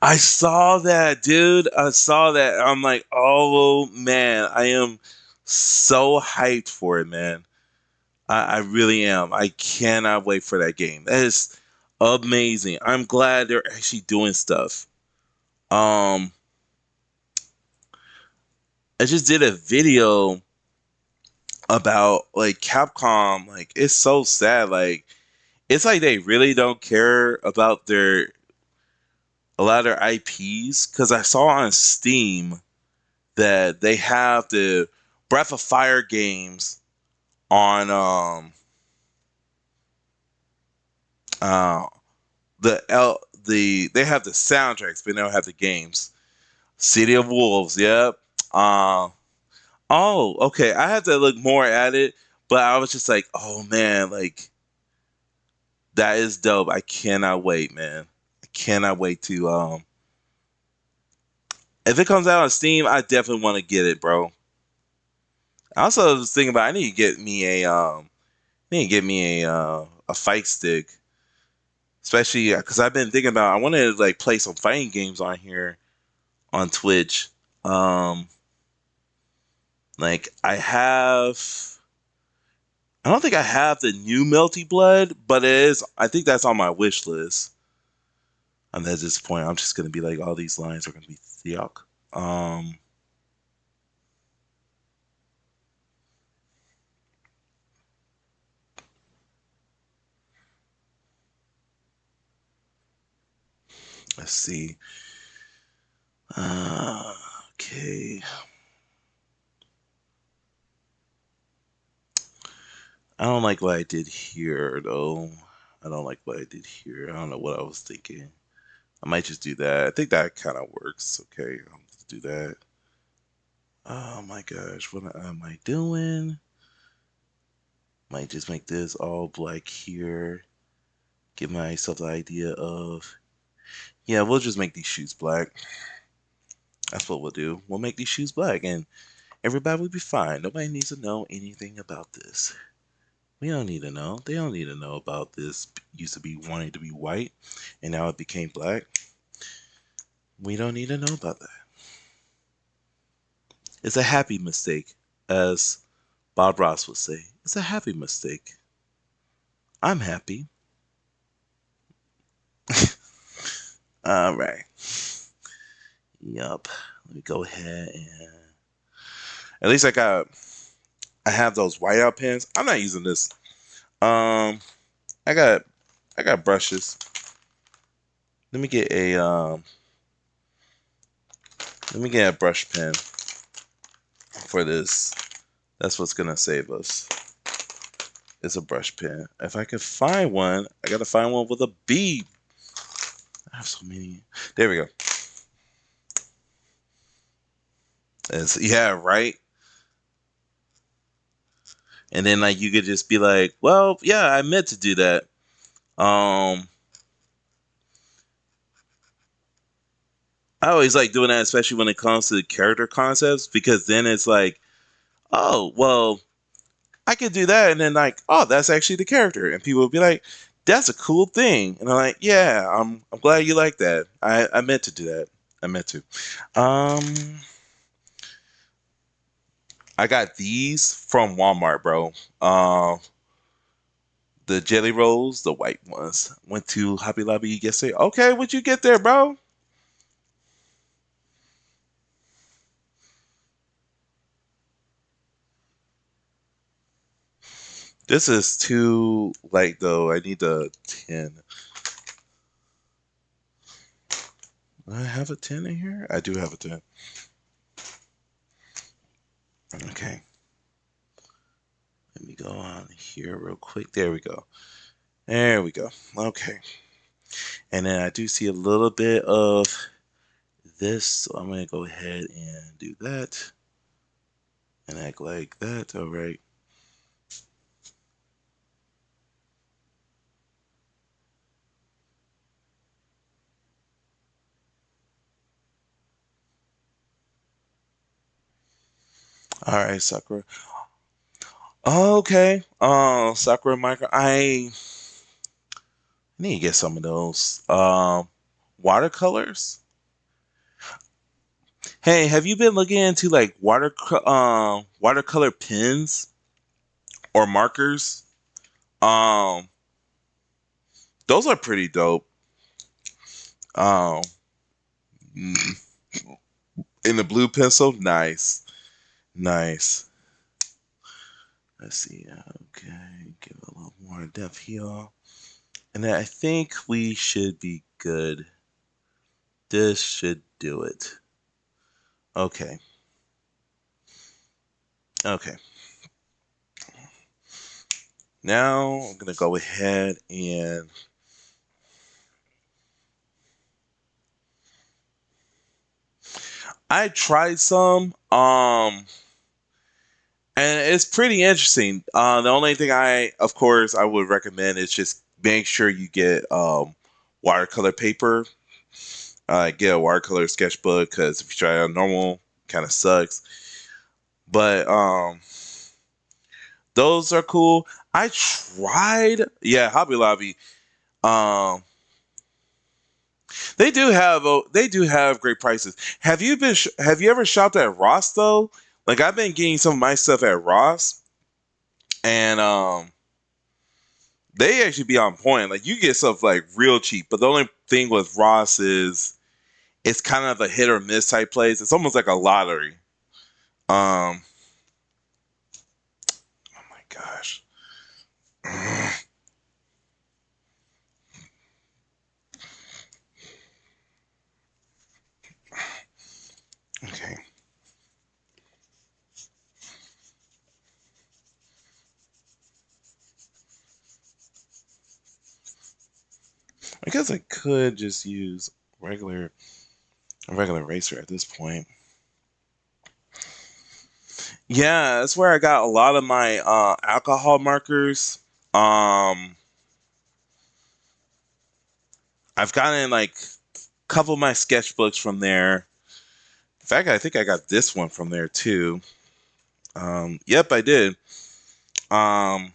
I saw that, dude. I saw that. I'm like, oh man, I am so hyped for it, man. I really am. I cannot wait for that game. That is amazing. I'm glad they're actually doing stuff. Um, I just did a video about like Capcom. Like, it's so sad. Like, it's like they really don't care about their a lot of their IPs. Because I saw on Steam that they have the Breath of Fire games on uh they have the soundtracks, but they don't have the games. City of Wolves, yep. Uh, oh, okay. I have to look more at it, but I was just like, oh man, like that is dope. I cannot wait, man. I cannot wait to if it comes out on Steam, I definitely want to get it, bro. I also was thinking about I need to get me a fight stick, especially because I've been thinking about I want to like play some fighting games on here on Twitch. Um, like I don't think I have the new Melty Blood, but it is. I think that's on my wish list. And at this point, I'm just gonna be like, all these lines are gonna be yuck. Um, let's see. Okay. I don't like what I did here, though. I don't like what I did here. I don't know what I was thinking. I might just do that. I think that kind of works. Okay, I'll just do that. Oh my gosh, what am I doing? Might just make this all black here. Give myself the idea of, yeah, we'll just make these shoes black. That's what we'll do. We'll make these shoes black and everybody will be fine. Nobody needs to know anything about this. We don't need to know. They don't need to know about this. Used to be wanting to be white and now it became black. We don't need to know about that. It's a happy mistake, as Bob Ross would say. It's a happy mistake. I'm happy. All right. Yup. Let me go ahead and at least I have those whiteout pens. I'm not using this. Um, I got I got brushes. Let me get a let me get a brush pen for this. That's what's gonna save us. It's a brush pen. If I could find one, I gotta find one with a B. I have so many. There we go. Yeah, right. And then like you could just be like, well, yeah, I meant to do that. Um, I always like doing that, especially when it comes to character concepts, because then it's like, oh, well, I could do that, and then like, oh, that's actually the character, and people would be like, that's a cool thing, and I'm like, yeah, I'm glad you like that. I meant to do that. I meant to. Um, I got these from Walmart, bro. The jelly rolls, the white ones. Went to Hobby Lobby yesterday. Okay, what'd you get there, bro? This is too light though. I need a 10. Do I have a 10 in here? I do have a 10. Okay. Let me go on here real quick. There we go. There we go. Okay. And then I do see a little bit of this. So I'm going to go ahead and do that. And act like that. All right. All right, Sakura. Okay. Sakura micro. I need to get some of those. Watercolors. Hey, have you been looking into like watercolor pens or markers? Um, those are pretty dope. Um, mm, in the blue pencil, nice, nice. Let's see. Okay, give it a little more depth here, and then I think we should be good. This should do it. Okay, okay. Now I'm gonna go ahead and I tried some. And it's pretty interesting. The only thing of course, I would recommend is just make sure you get watercolor paper. Get a watercolor sketchbook because if you try a normal, kind of sucks. But those are cool. I tried, yeah, Hobby Lobby. Um, they do have great prices. Have you ever shopped at Ross though? Like I've been getting some of my stuff at Ross, and they actually be on point. Like you get stuff like real cheap, but the only thing with Ross is it's kind of a hit or miss type place. It's almost like a lottery. Oh my gosh. Okay. I guess I could just use regular a regular eraser at this point. Yeah, that's where I got a lot of my alcohol markers. Um, I've gotten like a couple of my sketchbooks from there. In fact, I think I got this one from there too. Yep, I did. Um,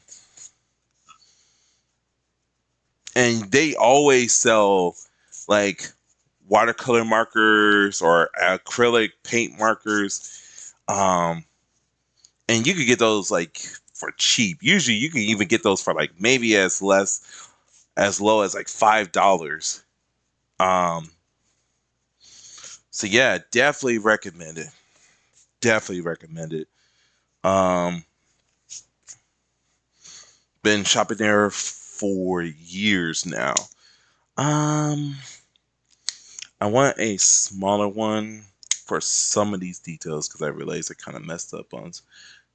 and they always sell like watercolor markers or acrylic paint markers. And you could get those like for cheap. Usually, you can even get those for like maybe as low as like $5. Um, so yeah, definitely recommend it. Definitely recommend it. Um, been shopping there for years now. Um, I want a smaller one for some of these details because I realized I kind of messed up on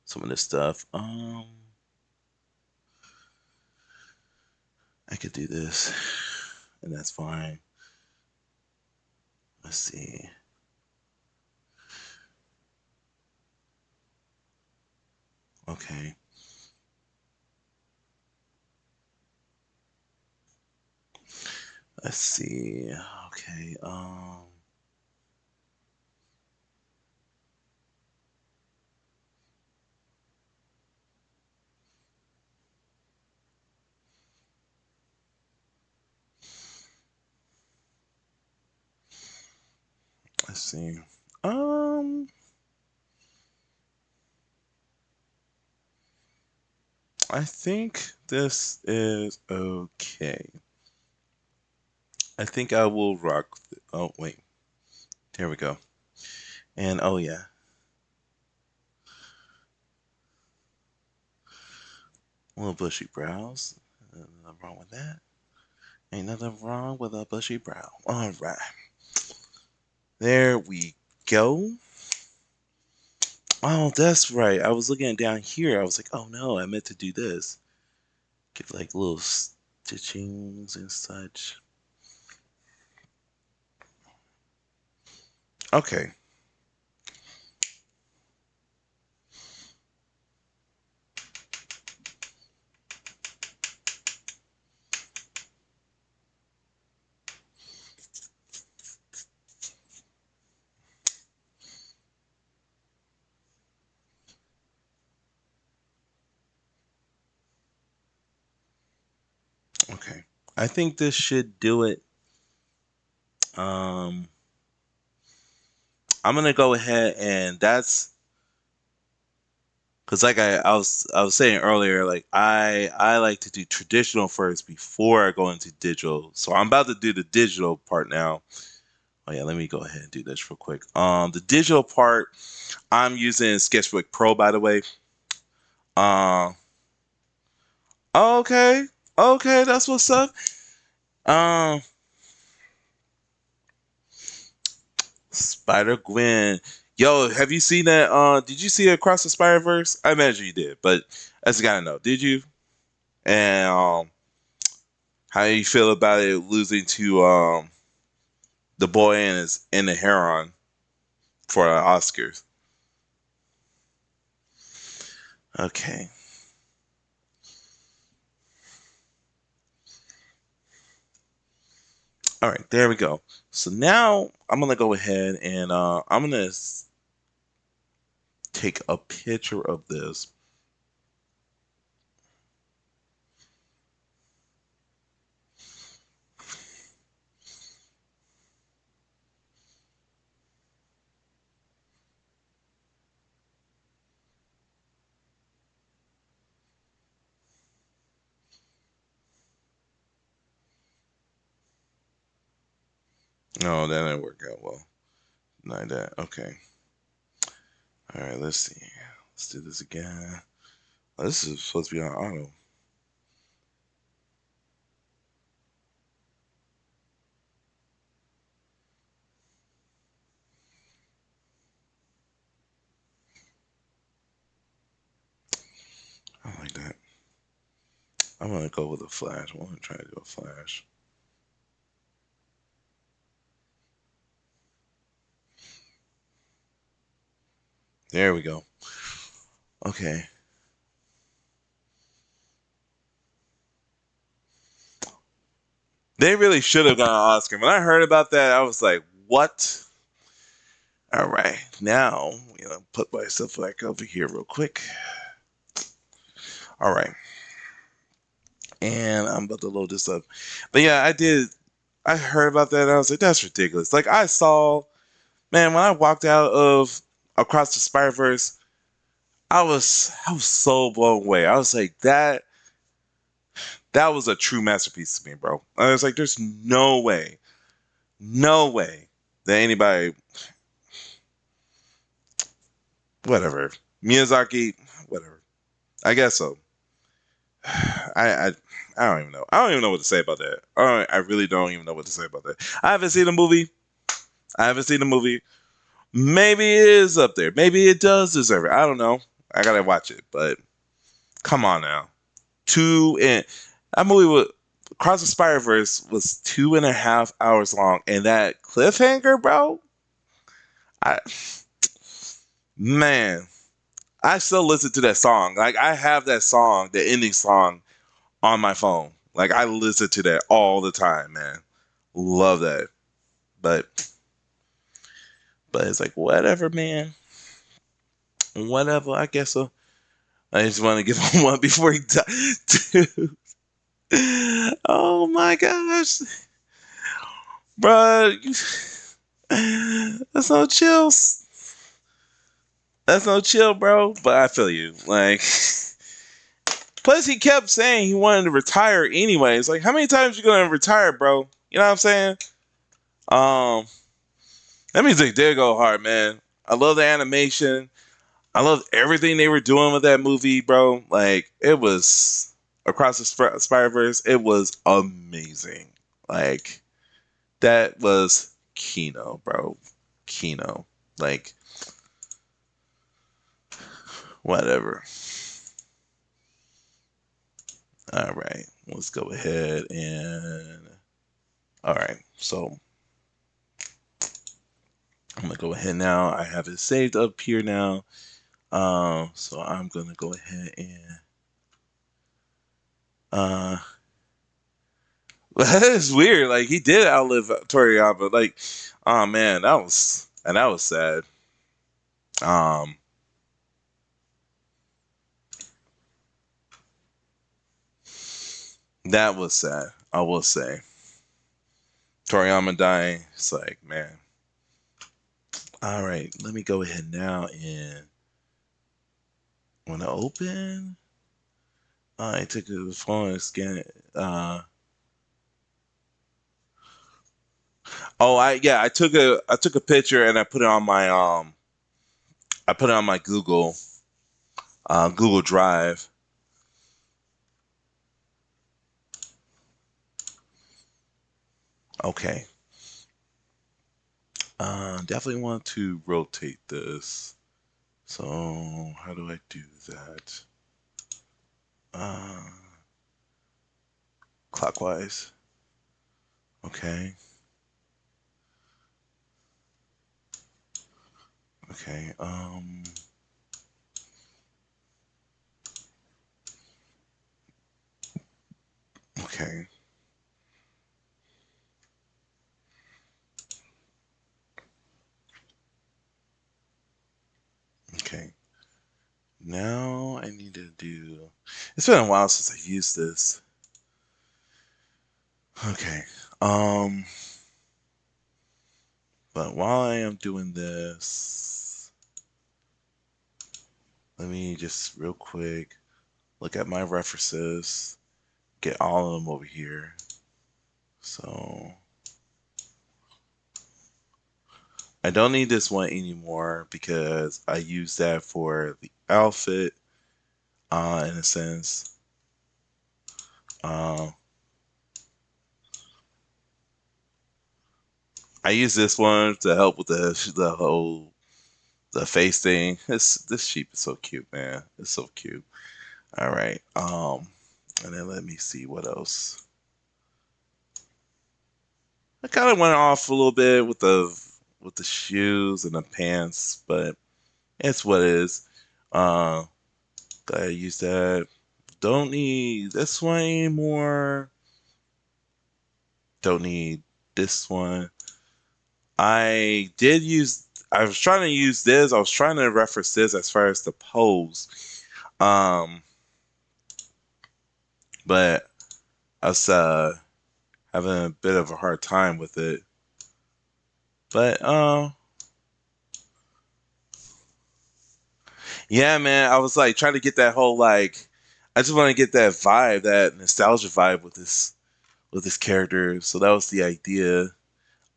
some of this stuff. I could do this, and that's fine. Let's see. Okay. Let's see. Okay. Let's see. Um, I think this is okay. I think I will rock. Oh wait, here we go. And oh yeah, little bushy brows. Nothing wrong with that. Ain't nothing wrong with a bushy brow. All right, there we go. Oh, that's right. I was looking down here. I was like, oh no, I meant to do this. Give like little stitchings and such. Okay. Okay. I think this should do it. Um, I'm gonna go ahead and that's because like I was saying earlier, like I like to do traditional first before I go into digital. So I'm about to do the digital part now. Oh yeah, let me go ahead and do this real quick. The digital part I'm using Sketchbook Pro, by the way. Uh, okay, okay, that's what's up. Um, Spider Gwen. Yo, have you seen that? Did you see Across the Spider Verse? I imagine you did, but I just gotta know. Did you? And how you feel about it losing to the boy and the heron for Oscars? Okay. All right, there we go. So now I'm gonna go ahead and I'm gonna take a picture of this. No, that didn't work out well. Not that. Okay. All right. Let's see. Let's do this again. Oh, this is supposed to be on auto. I like that. I'm gonna go with a flash. I'm gonna try to do a flash. There we go. Okay. They really should have got an Oscar. When I heard about that, I was like, "What?" All right, now put myself back over here real quick. All right, and I'm about to load this up. But yeah, I did. I heard about that. And I was like, "That's ridiculous." Like I saw, man, when I walked out of Across the Spider Verse, I was so blown away. I was like, that was a true masterpiece to me, bro. I was like, "There's no way that anybody, whatever, Miyazaki, whatever." I guess so. I don't even know. I don't even know what to say about that. I really don't even know what to say about that. I haven't seen the movie. I haven't seen the movie. Maybe it is up there. Maybe it does deserve it. I don't know. I gotta watch it. But come on now, two and that movie was Cross the Spider Verse was 2.5 hours long, and that cliffhanger, bro. I man, I still listen to that song. Like I have that song, the ending song, on my phone. Like I listen to that all the time, man. Love that. But it's like whatever, man. Whatever. I guess so. I just want to give him one before he dies. Dude. Oh my gosh, bro. That's no chills. That's no chill, bro. But I feel you. Like, plus he kept saying he wanted to retire anyways. Like, how many times you gonna retire, bro? You know what I'm saying? Um, that music did go hard, man. I love the animation. I love everything they were doing with that movie, bro. Like, it was Across the Spider Verse. It was amazing. Like, that was Kino, bro. Kino. Like, whatever. All right, let's go ahead and. All right, so I'm gonna go ahead now. I have it saved up here now. So I'm gonna go ahead and. Uh, that is weird. Like he did outlive Toriyama. Like, oh man, that was sad. Um, That was sad. I will say. Toriyama dying. It's like, man. All right, let me go ahead now and want to open. I took the phone and scan it. Oh, I took a picture and I put it on my Google Drive. Okay. Definitely want to rotate this. So how do I do that? Uh, Clockwise. Okay. Okay. Okay. Okay. Now I need to do. It's been a while since I used this. Okay. Um. But while I am doing this, let me just real quick look at my references. Get all of them over here. So I don't need this one anymore because I use that for the outfit. In a sense. Uh, I use this one to help with the whole the face thing. This sheep is so cute, man. It's so cute. All right. And then let me see what else. I kind of went off a little bit with the shoes and the pants, but it's what it is. Gotta use that. Don't need this one anymore. Don't need this one. I did use. I was trying to use this. I was trying to reference this as far as the pose, um, but I was having a bit of a hard time with it. But yeah, man, I was like trying to get that whole like. I just want to get that vibe, that nostalgia vibe with this character. So that was the idea.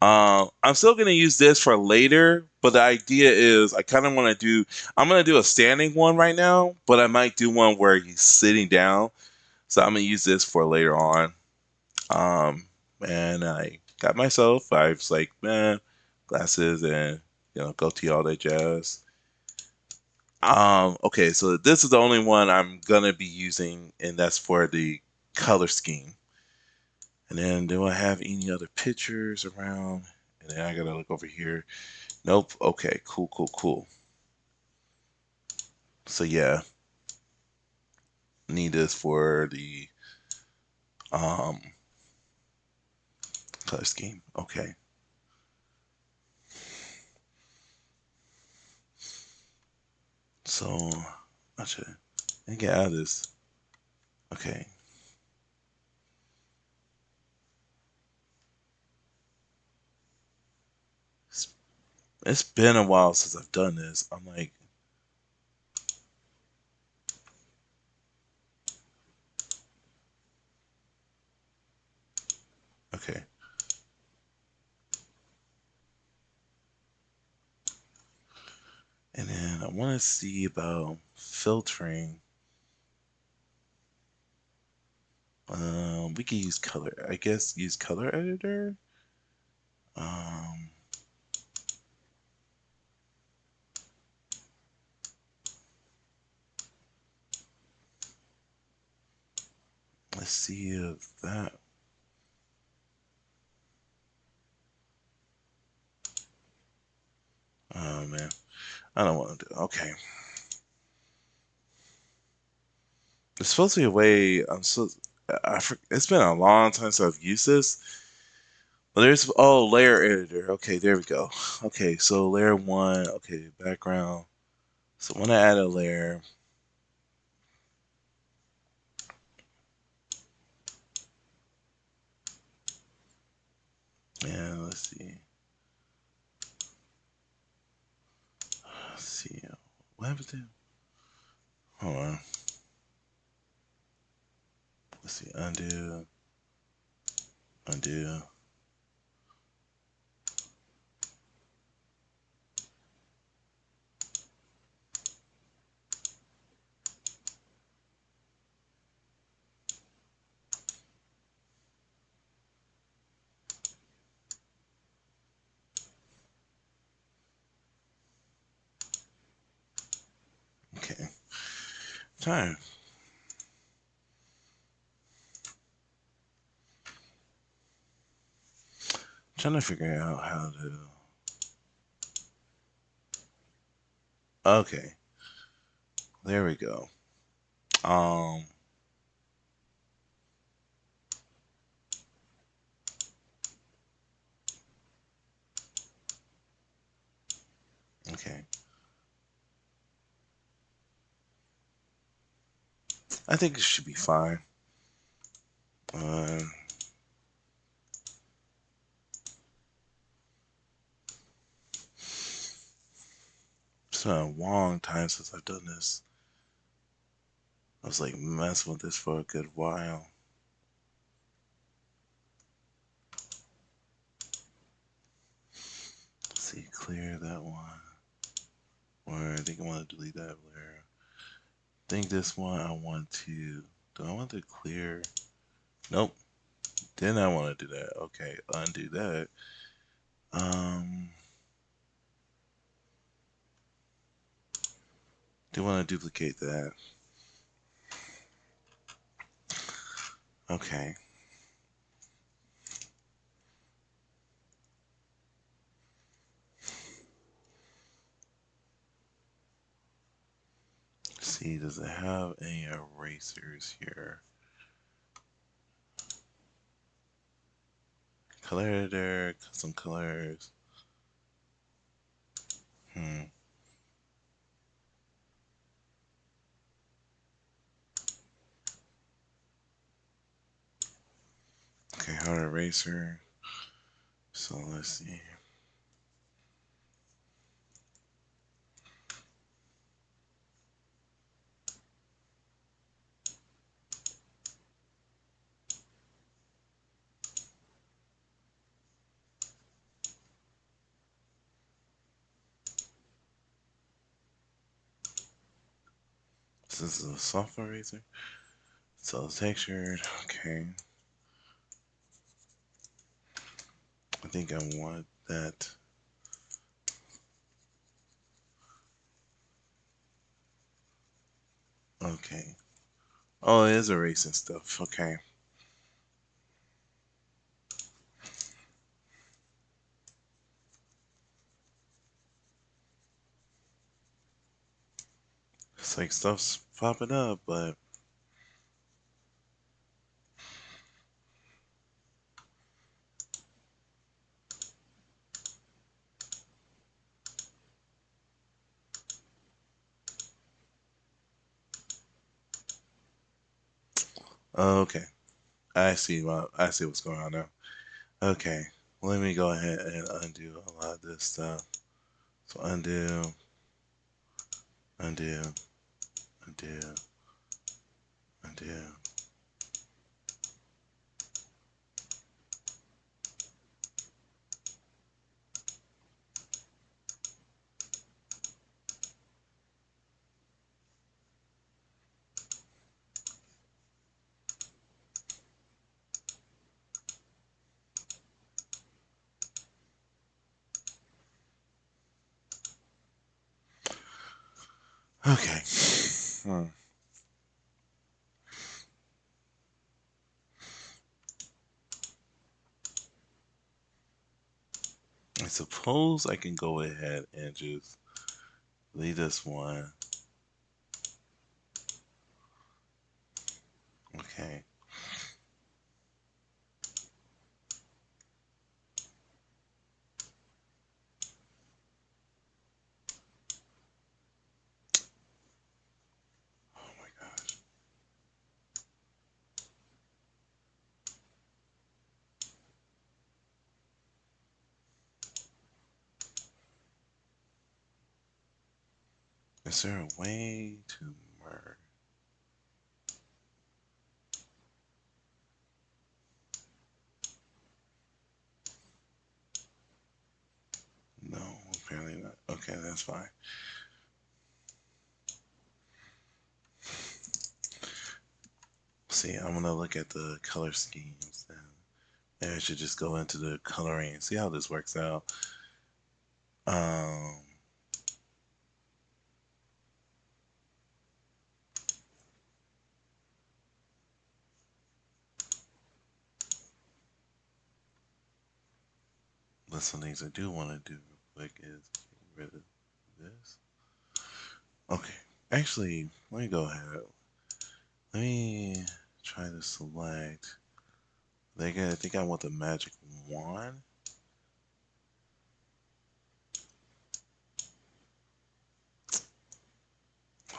I'm still gonna use this for later, but the idea is I kind of want to do. I'm gonna do a standing one right now, but I might do one where he's sitting down. So I'm gonna use this for later on. Um, and I got myself. I was like, man, glasses and goatee, all that jazz. Okay, so this is the only one I'm gonna be using, and that's for the color scheme. And then do I have any other pictures around? And then I gotta look over here. Nope. Okay. Cool. Cool. Cool. So yeah, need this for the um color scheme. Okay. So I should get out of this. Okay. It's, it's been a while since I've done this. I'm like, okay. And then I want to see about filtering. We can use color. I guess use color editor. Um, let's see if that. Oh man, I don't want to do. Okay, it's supposed to be a way. It's been a long time since I've used this. Well, there's layer editor. Okay, there we go. Okay, so layer one. Okay, background. So when I add a layer, What happened to him? Hold on. Let's see. Undo. Undo. Okay. Time. Trying to figure out how to. Okay. There we go. Um. Okay. I think it should be fine. Uh, it's been a long time since I've done this. I was like messing with this for a good while. Let's see, clear that one. Or I think I want to delete that layer. I think this one I want to. Do I want to clear? Nope. Then I want to do that. Okay, undo that. Do want to duplicate that. Okay. Let's see, does it have any erasers here? Color editor, custom colors. Hmm. Okay, hard eraser. So let's see. This is a soft eraser. So textured. Okay. I think I want that. Okay. Oh, it is erasing stuff. Okay. It's like stuff's popping up, but okay. I see what's going on now. Okay. Let me go ahead and undo a lot of this stuff. So undo, undo, undo, undo. Okay. I suppose I can go ahead and just leave this one. Okay. Oh my gosh. Is there a way to merge? No, apparently not. Okay, that's fine. See, I'm gonna look at the color schemes then. Maybe I should just go into the coloring and see how this works out. Um, but some things I do want to do real quick is get rid of this. Okay, actually, let me go ahead. Let me try to select. I think I want the magic wand. No,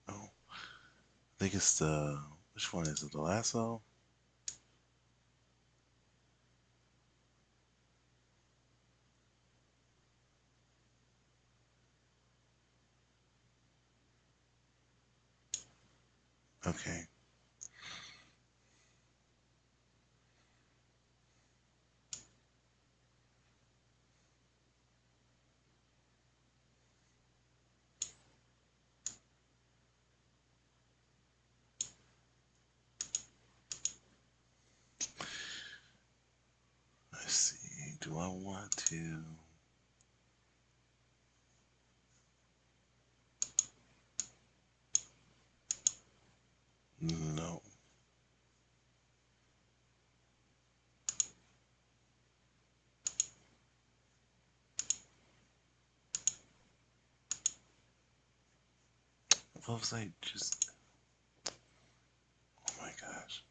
no. I think it's the. Which one is it? The lasso? Okay. Let's see. Do I want to? No. What was I just? Oh my gosh.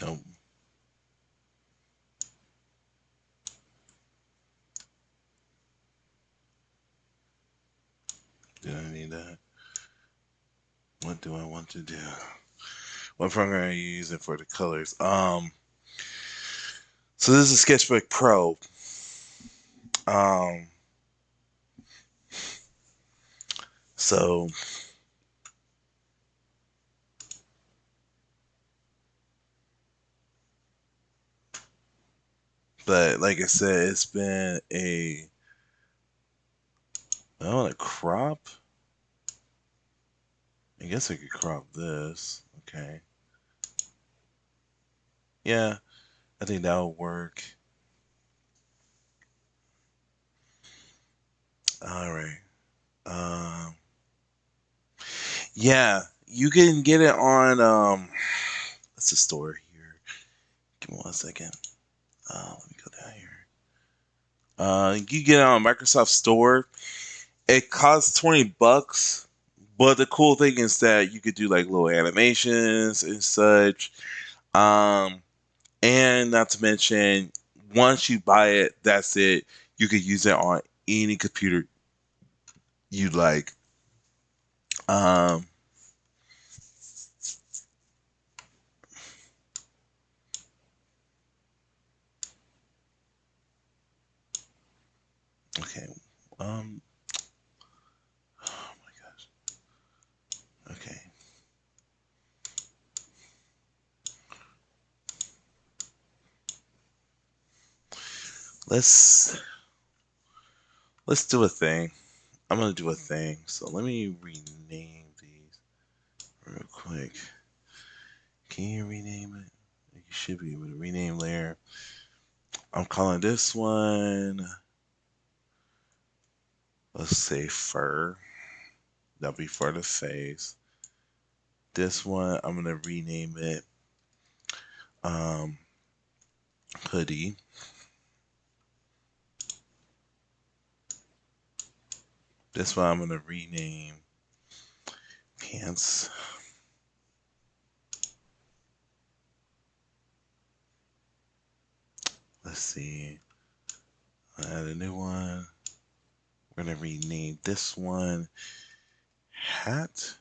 Nope. Do I need that? What do I want to do? What program are you using for the colors? So this is Sketchbook Pro. Um, so, but like I said, it's been a. I want to crop. I guess I could crop this. Okay. Yeah, I think that'll work. All right. Um, yeah, you can get it on. What's the store here? Give me 1 second. Let me go down here. You get it on Microsoft Store. It costs $20, but the cool thing is that you could do like little animations and such. Um, and not to mention, once you buy it, that's it. You could use it on any computer you like. Um, okay. Um, oh my gosh. Okay. Let's let's do a thing. I'm gonna do a thing. So let me rename these real quick. Can you rename it? You should be able to rename layer. I'm calling this one, let's say fur. That'll be for the face. This one, I'm gonna rename it um, hoodie. This one I'm gonna rename pants. Let's see. Add a new one. We're gonna rename this one hat.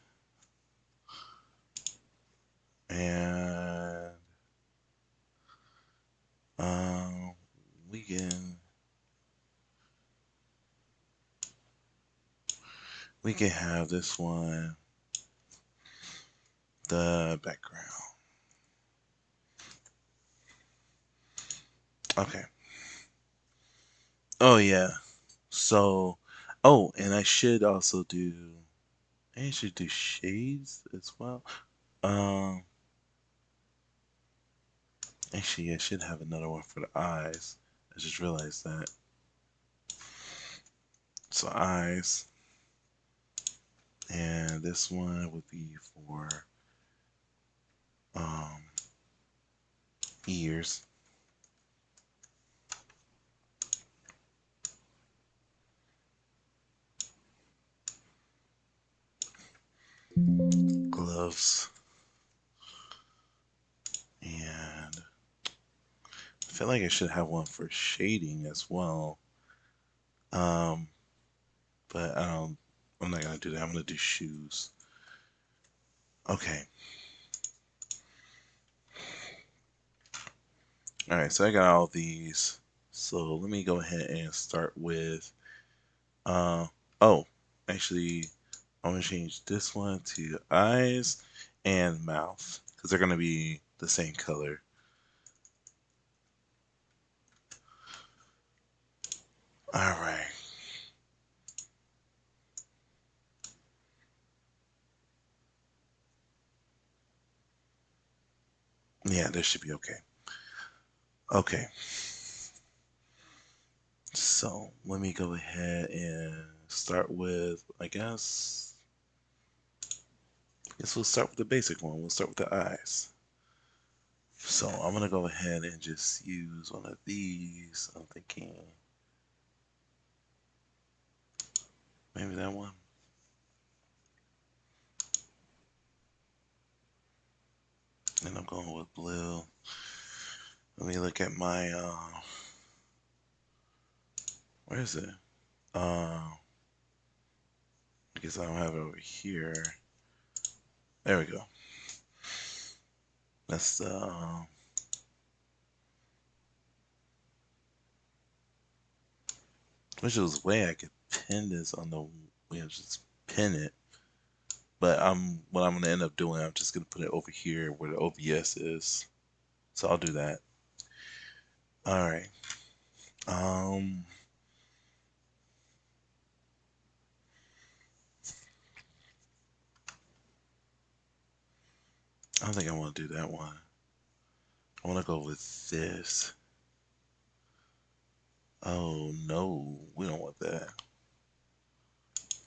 And we can have this one the background. Okay. Oh yeah. So, oh, and I should also do. I should do shades as well. Um, Actually, I should have another one for the eyes. I just realized that. So eyes, and this one would be for um ears. Gloves, and I feel like I should have one for shading as well. Um, but I'm not gonna do that. I'm gonna do shoes. Okay. All right. So I got all these. So let me go ahead and start with. Uh, oh, actually, I'm gonna change this one to eyes and mouth because they're gonna be the same color. All right. Yeah, this should be okay. Okay. So let me go ahead and start with, I guess we'll start with the basic one. We'll start with the eyes. So I'm gonna go ahead and just use one of these. I'm thinking maybe that one. And I'm going with blue. Let me look at my where is it? I guess I don't have it over here. There we go. That's the wish there was a way I could pin this on the just pin it. But what I'm gonna end up doing, I'm just gonna put it over here where the OBS is. So I'll do that. All right. Um, I don't think I want to do that one. I want to go with this. Oh no, we don't want that.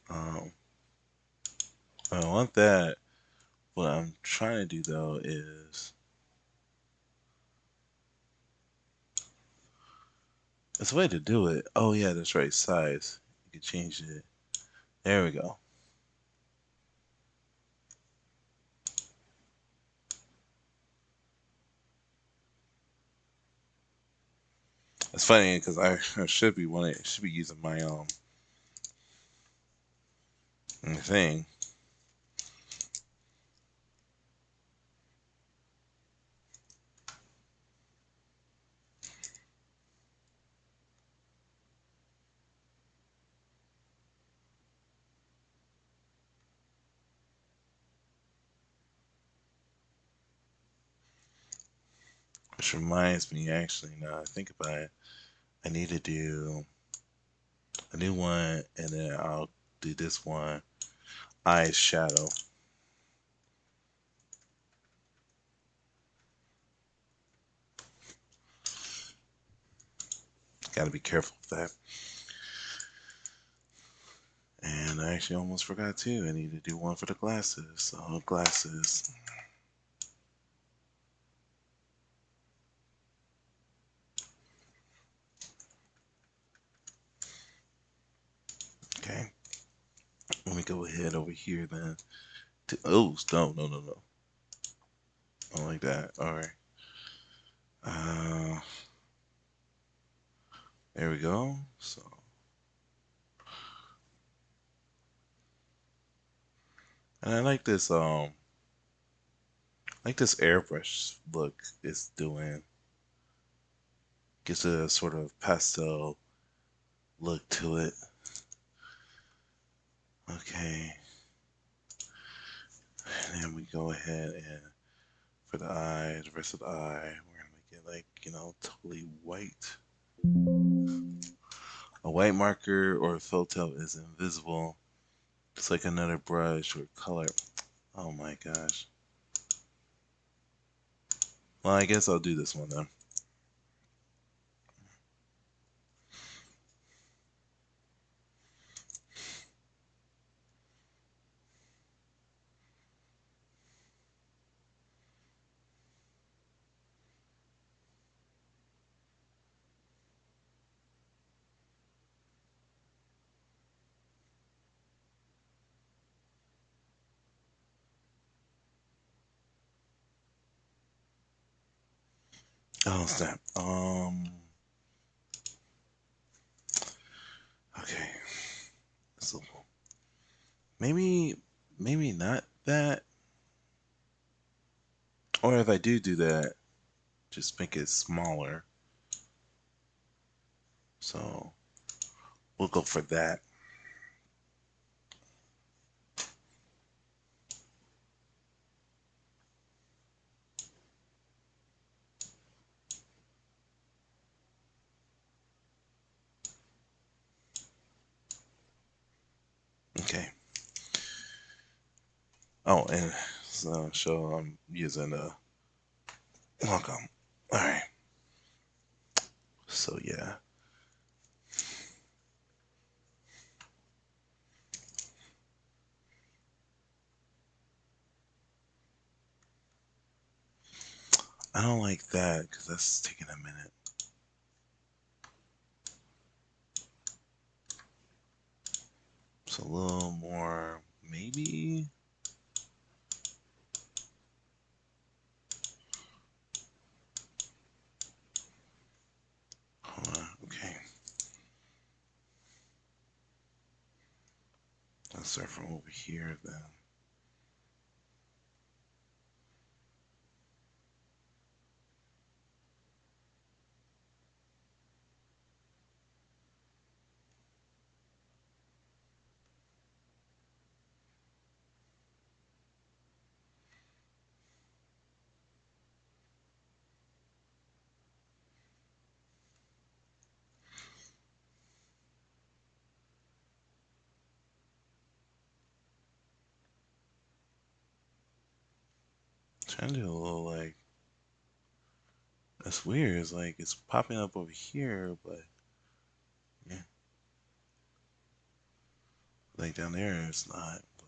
Um, I don't want that. What I'm trying to do though is there's a way to do it. Oh yeah, that's right. Size. You can change it. There we go. It's funny because I should be using my thing. Which reminds me, actually, now I think about it, I need to do a new one, and then I'll do this one, eyes shadow. Got to be careful with that. And I actually almost forgot too. I need to do one for the glasses. So glasses. Okay. Let me go ahead over here then. Oh, no, no, no, no. I don't like that. All right. Uh, there we go. So, and I like this airbrush look it's doing. Gives a sort of pastel look to it. Okay. And then we go ahead and for the eye, the rest of the eye, we're gonna make it like, totally white. A white marker or a filter is invisible. It's like another brush or color. Oh my gosh. Well, I guess I'll do this one then. Oh snap. Okay. So maybe not that. Or if I do that, just make it smaller. So we'll go for that. Okay. Oh, and so I'm using a welcome. All right. So yeah. I don't like that because that's taking a minute. So a little more, maybe. Hold on. Okay. Let's start from over here then. Trying to do a little like that's weird. It's like it's popping up over here, but yeah, like down there it's not. But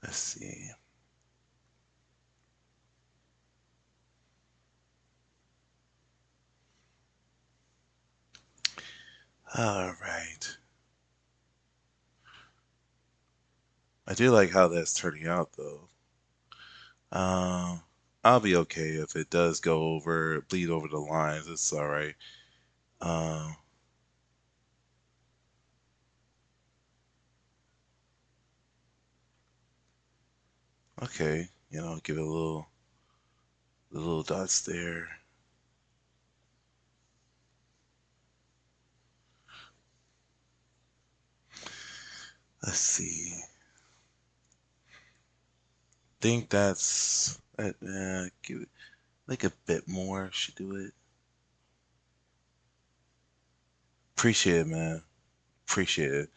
let's see. All right. I do like how that's turning out though. Um, I'll be okay if it does go over, bleed over the lines. It's all right. Um, okay. Give it the little dots there. Let's see. Think that's give it like a bit more. Should do it. Appreciate it, man. Appreciate it.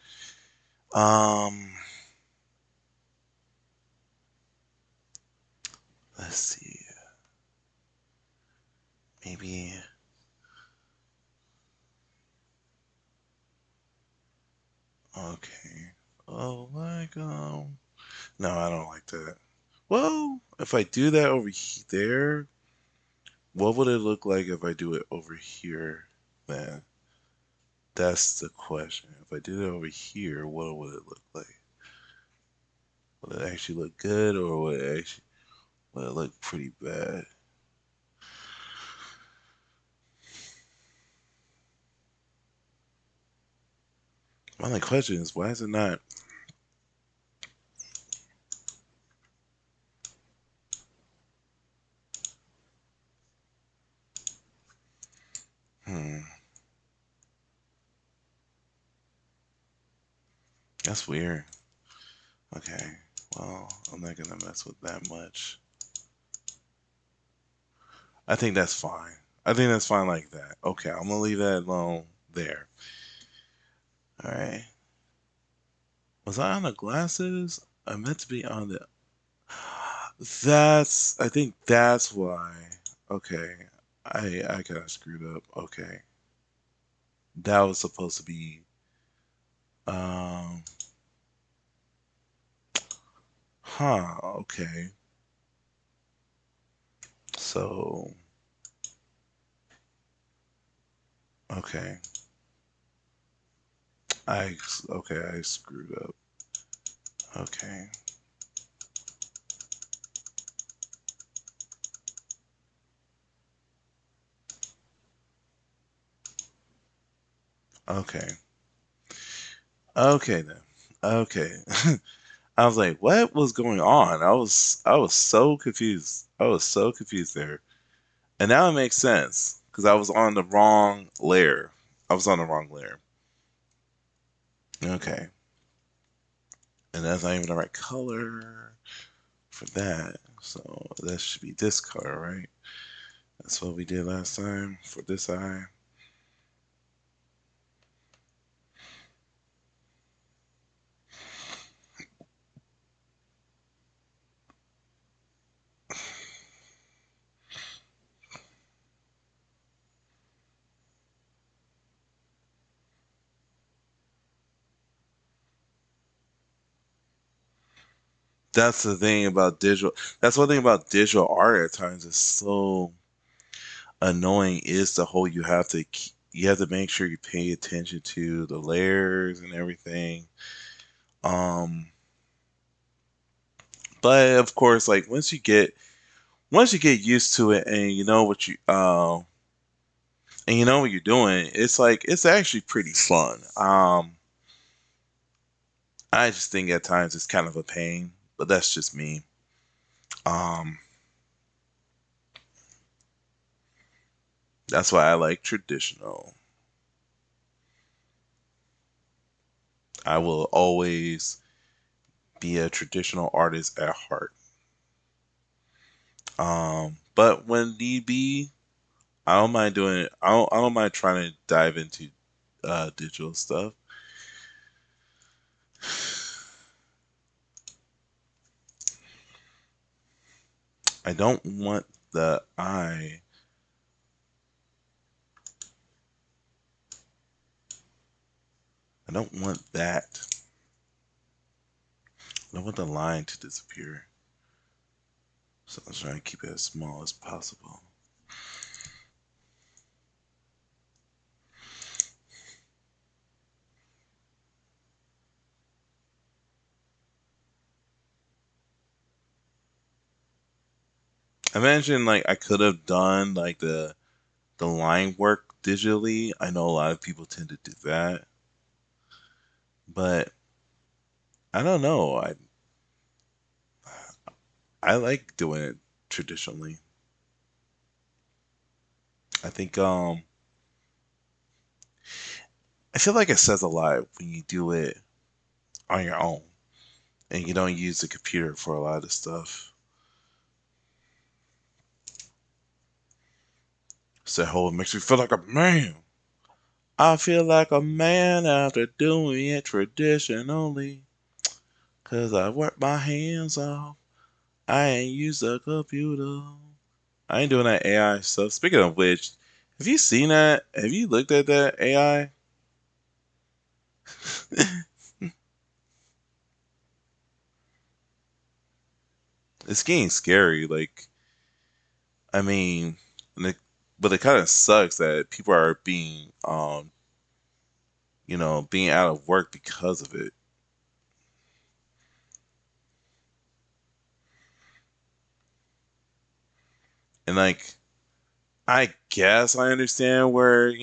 Um, let's see. Maybe okay. Oh, like no, I don't like that. Well, if I do that over there, what would it look like if I do it over here then? That's the question. If I did it over here, what would it look like? Would it actually look good, or would it look pretty bad? My only question is, why is it not? Hmm, that's weird. Okay, well, I'm not gonna mess with that much. I think that's fine. I think that's fine like that. Okay, I'm gonna leave that alone there. All right. Was I on the glasses? I meant to be on the. That's. I think that's why. Okay, I kind of screwed up. Okay, that was supposed to be. Um. Huh. Okay. So. Okay. I. Okay. I screwed up. Okay. Okay. Okay then. Okay. I was like, what was going on? I was so confused. I was so confused there. And now it makes sense because I was on the wrong layer. I was on the wrong layer. Okay. And that's not even the right color for that. So that should be this color, right? That's what we did last time for this eye. That's the thing about digital. That's one thing about digital art at times. It's so annoying is the whole you have to make sure you pay attention to the layers and everything. Um, but of course, like once you get used to it and you know what and you know what you're doing, it's like it's actually pretty fun. I just think at times it's kind of a pain, but that's just me. Um, that's why I like traditional. I will always be a traditional artist at heart. But when need be, I don't mind doing it. I don't mind trying to dive into digital stuff. I don't want the eye. I don't want that. I don't want the line to disappear. So I'm trying to keep it as small as possible. Imagine like I could have done like the line work digitally. I know a lot of people tend to do that, but I don't know. I like doing it traditionally. I think I feel like it says a lot when you do it on your own and you don't use the computer for a lot of stuff. So that whole makes me feel like a man. I feel like a man after doing it traditionally. Cause I work my hands off. I ain't use a computer. I ain't doing that AI stuff. Speaking of which, have you seen that? Have you looked at that AI? It's getting scary. Like, I mean, and it, but it kind of sucks that people are being being out of work because of it. And like, I guess I understand where,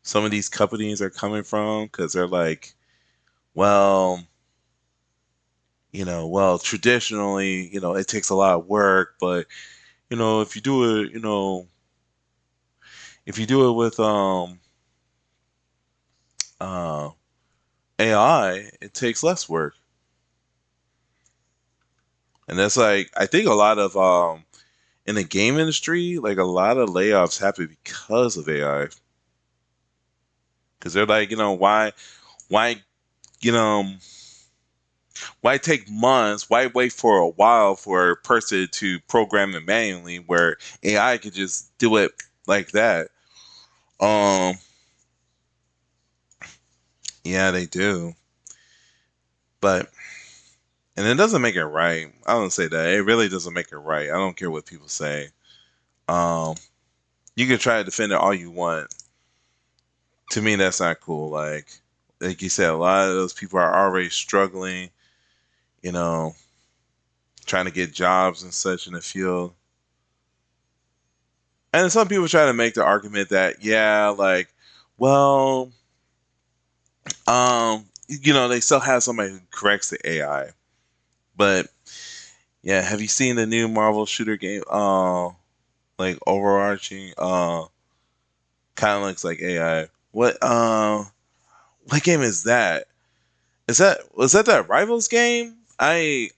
some of these companies are coming from because they're like, well, traditionally, it takes a lot of work, but if you do it, if you do it with uh AI, it takes less work. And that's like, I think a lot of in the game industry, like a lot of layoffs happen because of AI. Because they're like, why, you know, why take months? Why wait for a while for a person to program it manually where AI could just do it like that? Um, yeah, they do. But and it doesn't make it right. I don't say that. It really doesn't make it right. I don't care what people say. Um, you can try to defend it all you want. To me, that's not cool. Like you said, a lot of those people are already struggling, you know, trying to get jobs and such in the field. And some people try to make the argument that, yeah, like, well, they still have somebody who corrects the AI. But yeah, have you seen the new Marvel shooter game? Like overarching, kind of looks like AI. What game is that? Was that Rivals game? I've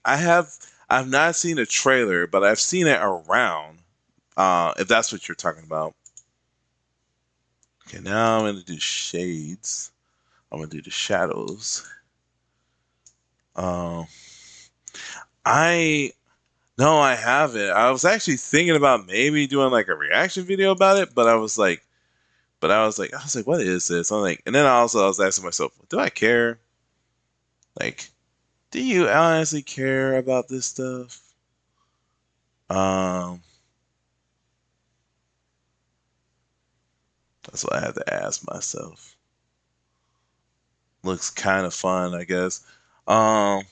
not seen a trailer, but I've seen it around. If that's what you're talking about. Okay, now I'm gonna do shades. I'm gonna do the shadows. Um, I no, I haven't. I was actually thinking about maybe doing like a reaction video about it, I was like, what is this? I'm like, and then I was asking myself, do I care? Like, do you honestly care about this stuff? Um, that's what I had to ask myself. Looks kind of fun, I guess. Um,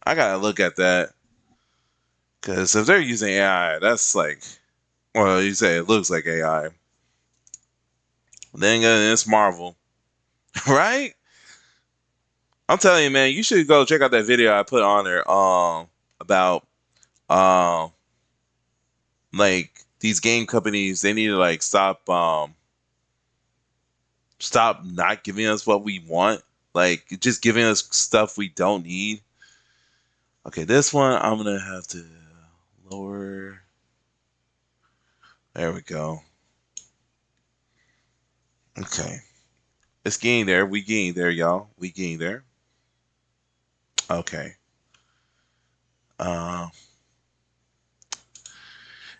I gotta look at that because if they're using AI, that's like, well, you say it looks like AI. Then again, it's Marvel, right? I'm telling you, man, you should go check out that video I put on there. About um, like these game companies, they need to like stop not giving us what we want, like just giving us stuff we don't need. Okay, this one I'm gonna have to lower. There we go. Okay, it's getting there. We getting there, y'all. We getting there. Okay. Um.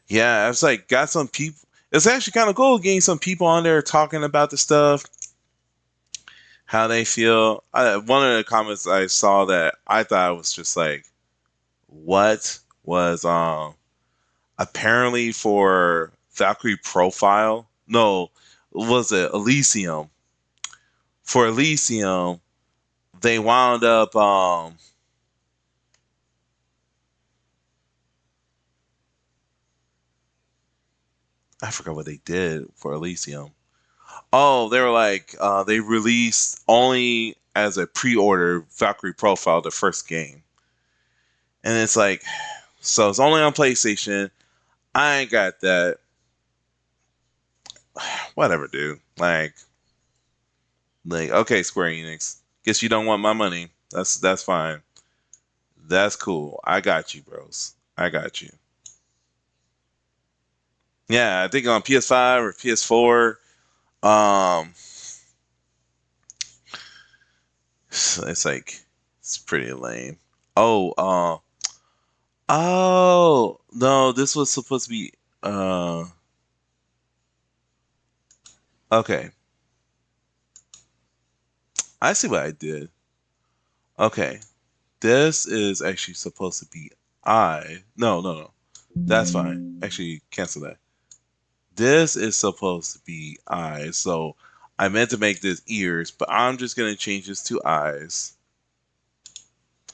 Yeah, it's like got some people. It's actually kind of cool getting some people on there talking about the stuff, how they feel. One of the comments I saw that I thought was just like, what was apparently for Valkyrie Profile? No, was it Elysium? For Elysium, they wound up I forgot what they did for Elysium. Oh, they were like they released only as a pre-order Valkyrie Profile the first game, and it's like, so it's only on PlayStation. I ain't got that. Whatever, dude. Like okay, Square Enix. Guess you don't want my money. That's fine. That's cool. I got you, bros. I got you. Yeah, I think on PS5 or PS4. Um, it's like it's pretty lame. Oh, oh no, this was supposed to be. Uh, okay, I see what I did. Okay, this is actually supposed to be I. No, no, no. That's fine. Actually, cancel that. This is supposed to be I. So I meant to make this ears, but I'm just gonna change this to eyes.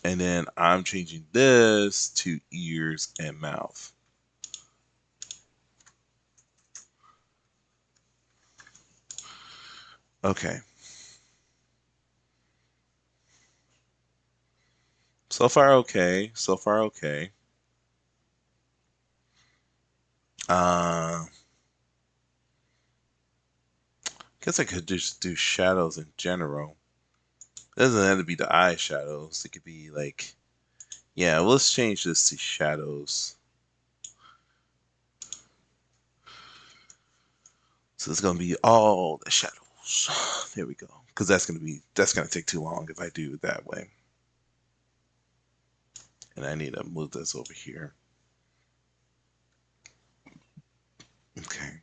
And then I'm changing this to ears and mouth. Okay. So far okay. So far okay. Uh guess I could just do shadows in general. It doesn't have to be the eye shadows. It could be like, yeah, let's change this to shadows. So it's gonna be all the shadows. There we go. Because that's gonna take too long if I do it that way. And I need to move this over here. Okay.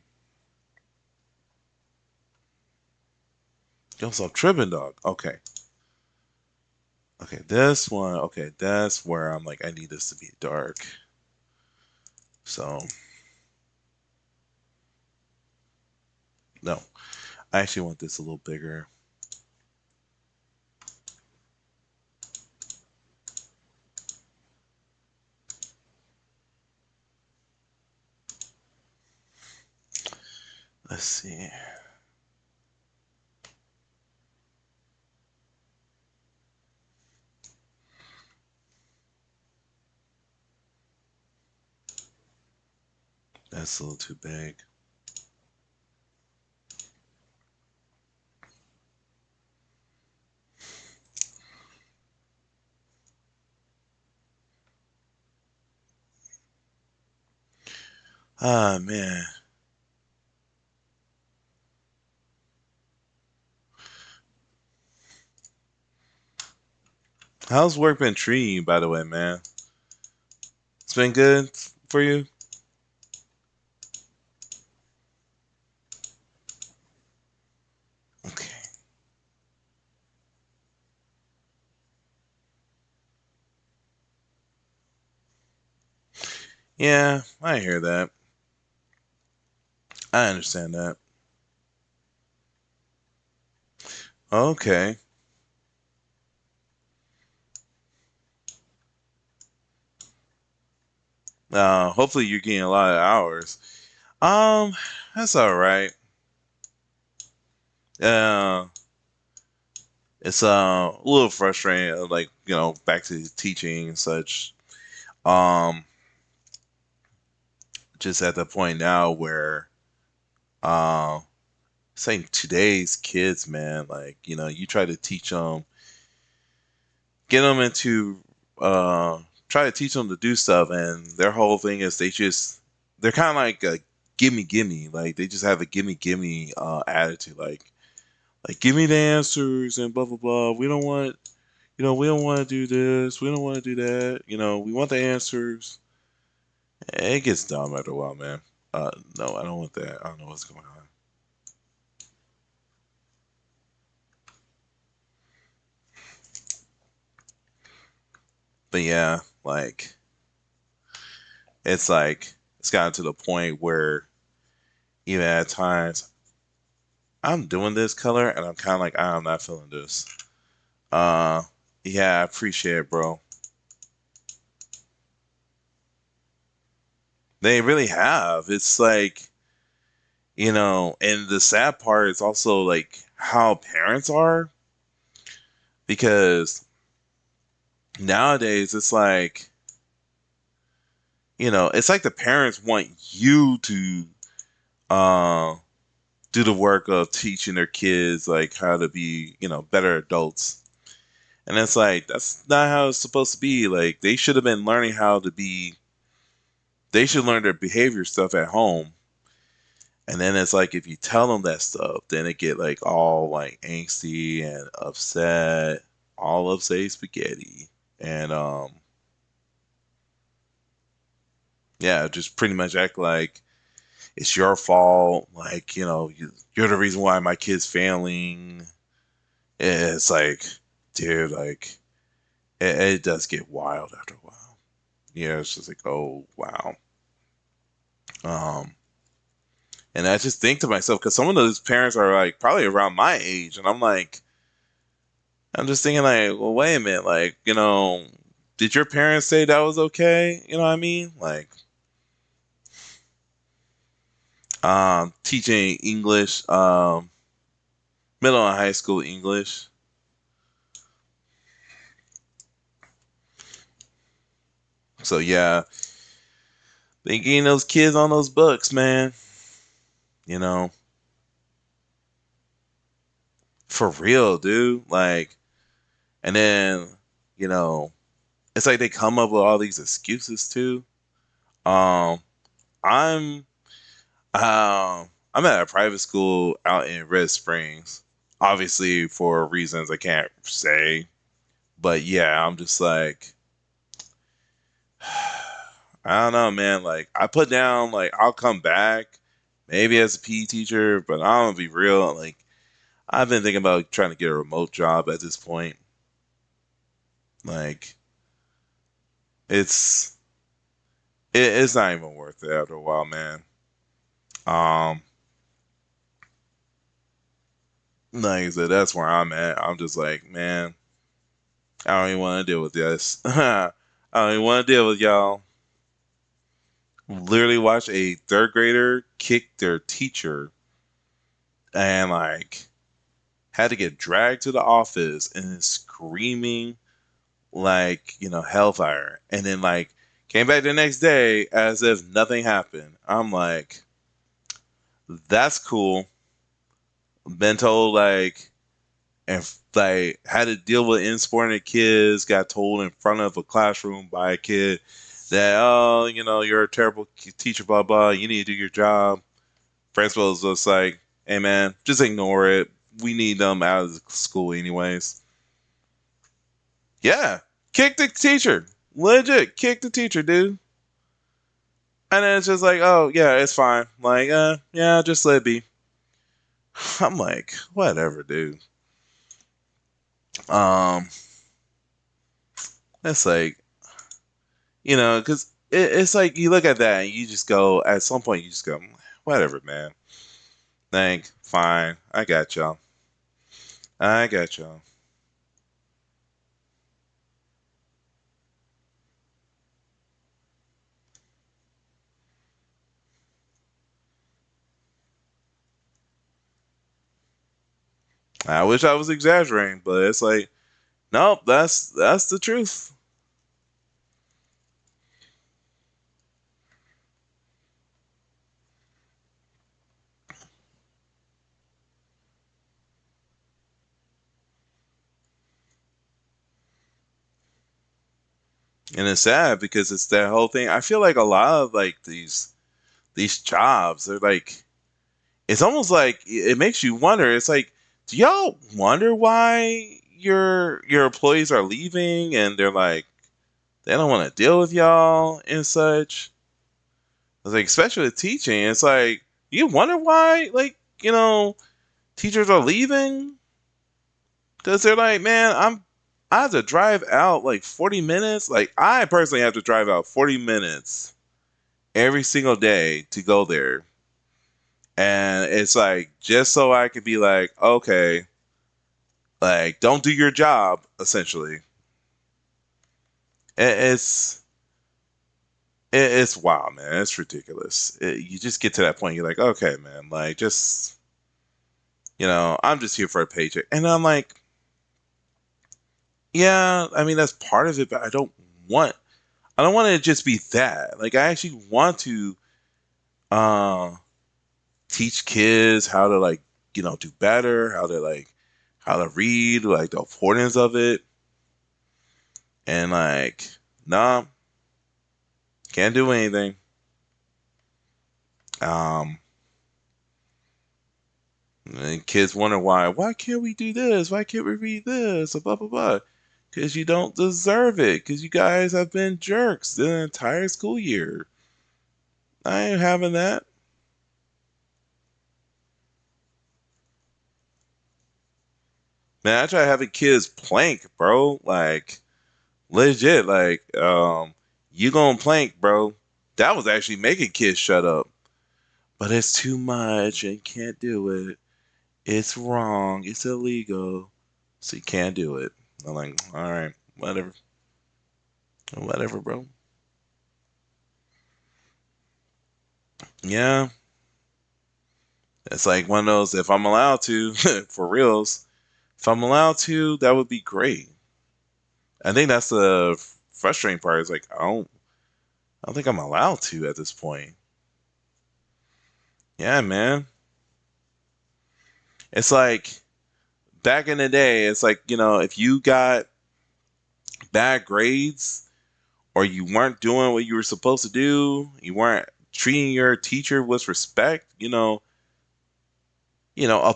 Yo, so tripping dog. Okay. Okay, this one. Okay, that's where I'm like, I need this to be dark. So no, I actually want this a little bigger. Let's see. That's a little too big. Ah man. How's work been treating you, by the way, man? It's been good for you? Okay. Yeah, I hear that. I understand that. Okay. Hopefully you're getting a lot of hours. Um, that's all right. Uh, it's a little frustrating, like back to teaching and such. Um, just at the point now where, uh, saying today's kids, man, like you try to teach them, get them into, try to teach them to do stuff, and their whole thing is they're kind of like a gimme gimme, like they just have a gimme gimme attitude, like give me the answers and blah blah blah. We don't want to do this, we don't want to do that. We want the answers. It gets dumb after a while, man. No, I don't want that. I don't know what's going on. But yeah, it's gotten to the point where even at times I'm doing this color and I'm kind of like I'm not feeling this. Uh, yeah, I appreciate it, bro. They really have. It's like and the sad part is also like how parents are, because nowadays it's like the parents want you to uh do the work of teaching their kids like how to be better adults. And it's like that's not how it's supposed to be. Like they should have been learning how to be. They should learn their behavior stuff at home. And then it's like if you tell them that stuff, then it get like all like angsty and upset, all upset spaghetti, and yeah, just pretty much act like it's your fault. Like you're the reason why my kid's failing. It's like, dude, like it does get wild after a while. Yeah, it's just like, oh wow. Um, And I just think to myself, because some of those parents are like probably around my age, and I'm like, I'm just thinking like, well, wait a minute, like, did your parents say that was okay? You know what I mean? Like, teaching English, middle and high school English. So yeah, thinking those kids on those books, man. You know, for real, dude. Like, and then, you know, it's like they come up with all these excuses too. Um, I'm I'm at a private school out in Red Springs. Obviously, for reasons I can't say, but yeah, I'm just like, I don't know, man. Like, I put down, like, I'll come back, maybe as a PE teacher, but I'm gonna be real. Like, I've been thinking about trying to get a remote job at this point. Like, it's it's not even worth it after a while, man. Um, like I said, that's where I'm at. I'm just like, man, I don't even want to deal with this. I don't even want to deal with y'all. Literally watch a third grader kick their teacher and like had to get dragged to the office and is screaming like, hellfire. And then like came back the next day as if nothing happened. I'm like, that's cool. Been told like and like had to deal with insubordinate kids, got told in front of a classroom by a kid that, oh, you're a terrible teacher, blah blah, you need to do your job. Principal was just like, hey man, just ignore it. We need them out of the school anyways. Yeah, kick the teacher. Legit, kick the teacher, dude. And then it's just like, oh yeah, it's fine. Like, yeah, just let it be. I'm like, whatever, dude. Um, it's like, because it's like you look at that and you just go, at some point, you just go, whatever, man. Thank, fine, I got y'all. I got y'all. I wish I was exaggerating, but it's like, nope, that's the truth. And it's sad because it's that whole thing. I feel like a lot of like these jobs, they're like, it's almost like it makes you wonder. It's like, do y'all wonder why your employees are leaving and they're like they don't want to deal with y'all and such? It's like, especially with teaching, it's like you wonder why, like, teachers are leaving because they're like, man, I have to drive out like 40 minutes. Like, I personally have to drive out 40 minutes every single day to go there. And it's like, just so I could be like, okay, like, don't do your job, essentially. It's it's wild, man. It's ridiculous. You just get to that point, you're like, okay, man, like, just, I'm just here for a paycheck. And I'm like, yeah, I mean, that's part of it, but want, I don't want it to just be that. Like, I actually want to, uh, teach kids how to like do better, how to read, like the importance of it, and like nah, can't do anything. Um, and kids wonder why can't we do this? Why can't we read this? Blah blah blah. Because you don't deserve it. Because you guys have been jerks the entire school year. I ain't having that. Man, I try having kids plank, bro. Like legit, you gonna plank, bro. That was actually making kids shut up. but it's too much and can't do it. It's wrong. It's illegal. So you can't do it. I'm like, all right, whatever. Whatever, bro. Yeah. It's like one of those, if I'm allowed to, for reals, if I'm allowed to, that would be great. I think that's the frustrating part. Is like, I don't think I'm allowed to at this point. Yeah, man. It's like back in the day, it's like, if you got bad grades or you weren't doing what you were supposed to do, you weren't treating your teacher with respect, a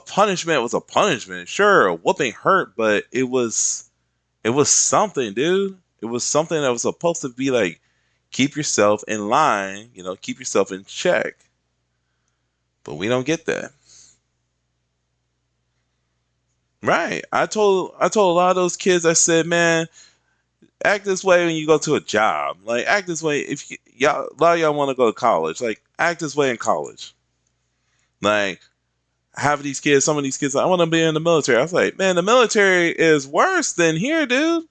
punishment was a punishment. Sure, a whooping hurt, but it was something, dude. It was something that was supposed to be like keep yourself in line, keep yourself in check. But we don't get that. Right. I told a lot of those kids, I said, man, act this way when you go to a job. Like act this way if y'all a lot of y'all want to go to college. Like act this way in college. Like have these kids, some of these kids, like, I want to be in the military. I was like, man, the military is worse than here, dude.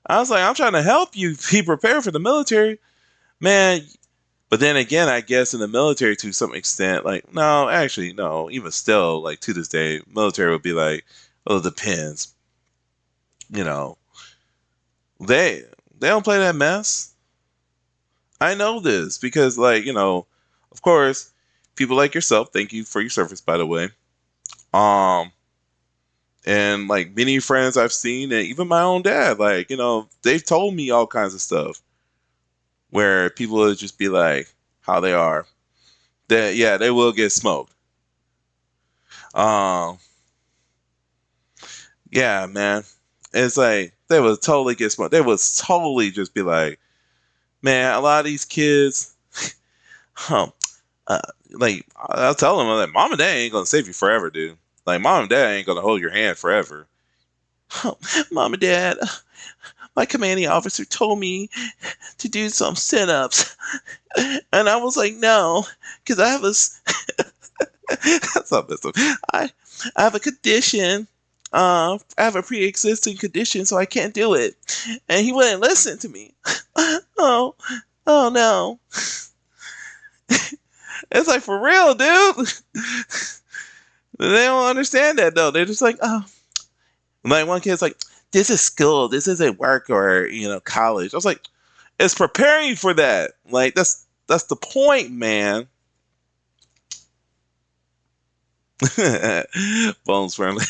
I was like, I'm trying to help you be prepared for the military, man. But then again, I guess in the military to some extent, like, no, actually, no, even still, like to this day, military would be like, well, it depends. You know, they they don't play that mess. I know this because, like, of course, people like yourself. Thank you for your service, by the way. Um, and like many friends I've seen, and even my own dad, like, they've told me all kinds of stuff where people would just be like, how they are. That yeah, they will get smoked. Um, yeah, man. It's like they would totally get smoked. They would totally just be like, man, a lot of these kids, huh, uh, like I'll tell them, I'm like, mom and dad ain't gonna save you forever, dude. Like mom and dad ain't gonna hold your hand forever. Mom and dad, my commanding officer told me to do some sit-ups, and I was like, no, because I have that's not messed up. I have a condition. I have a pre-existing condition, so I can't do it. And he wouldn't listen to me. Oh, oh no. It's like for real, dude. They don't understand that though. They're just like, oh, like one kid's like, this is school. This isn't work or college. I was like, it's preparing you for that. Like that's the point, man. Bones firmly.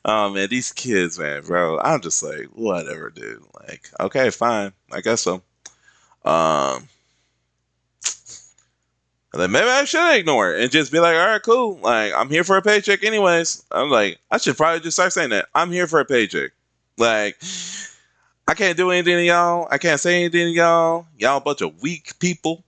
Oh man, these kids, man, bro. I'm just like, whatever, dude. Like, okay, fine. I guess so. Um, and then maybe I should ignore it and just be like, all right, cool. Like, I'm here for a paycheck, anyways. I'm like, I should probably just start saying that. I'm here for a paycheck. Like, I can't do anything to y'all. I can't say anything to y'all. Y'all a bunch of weak people.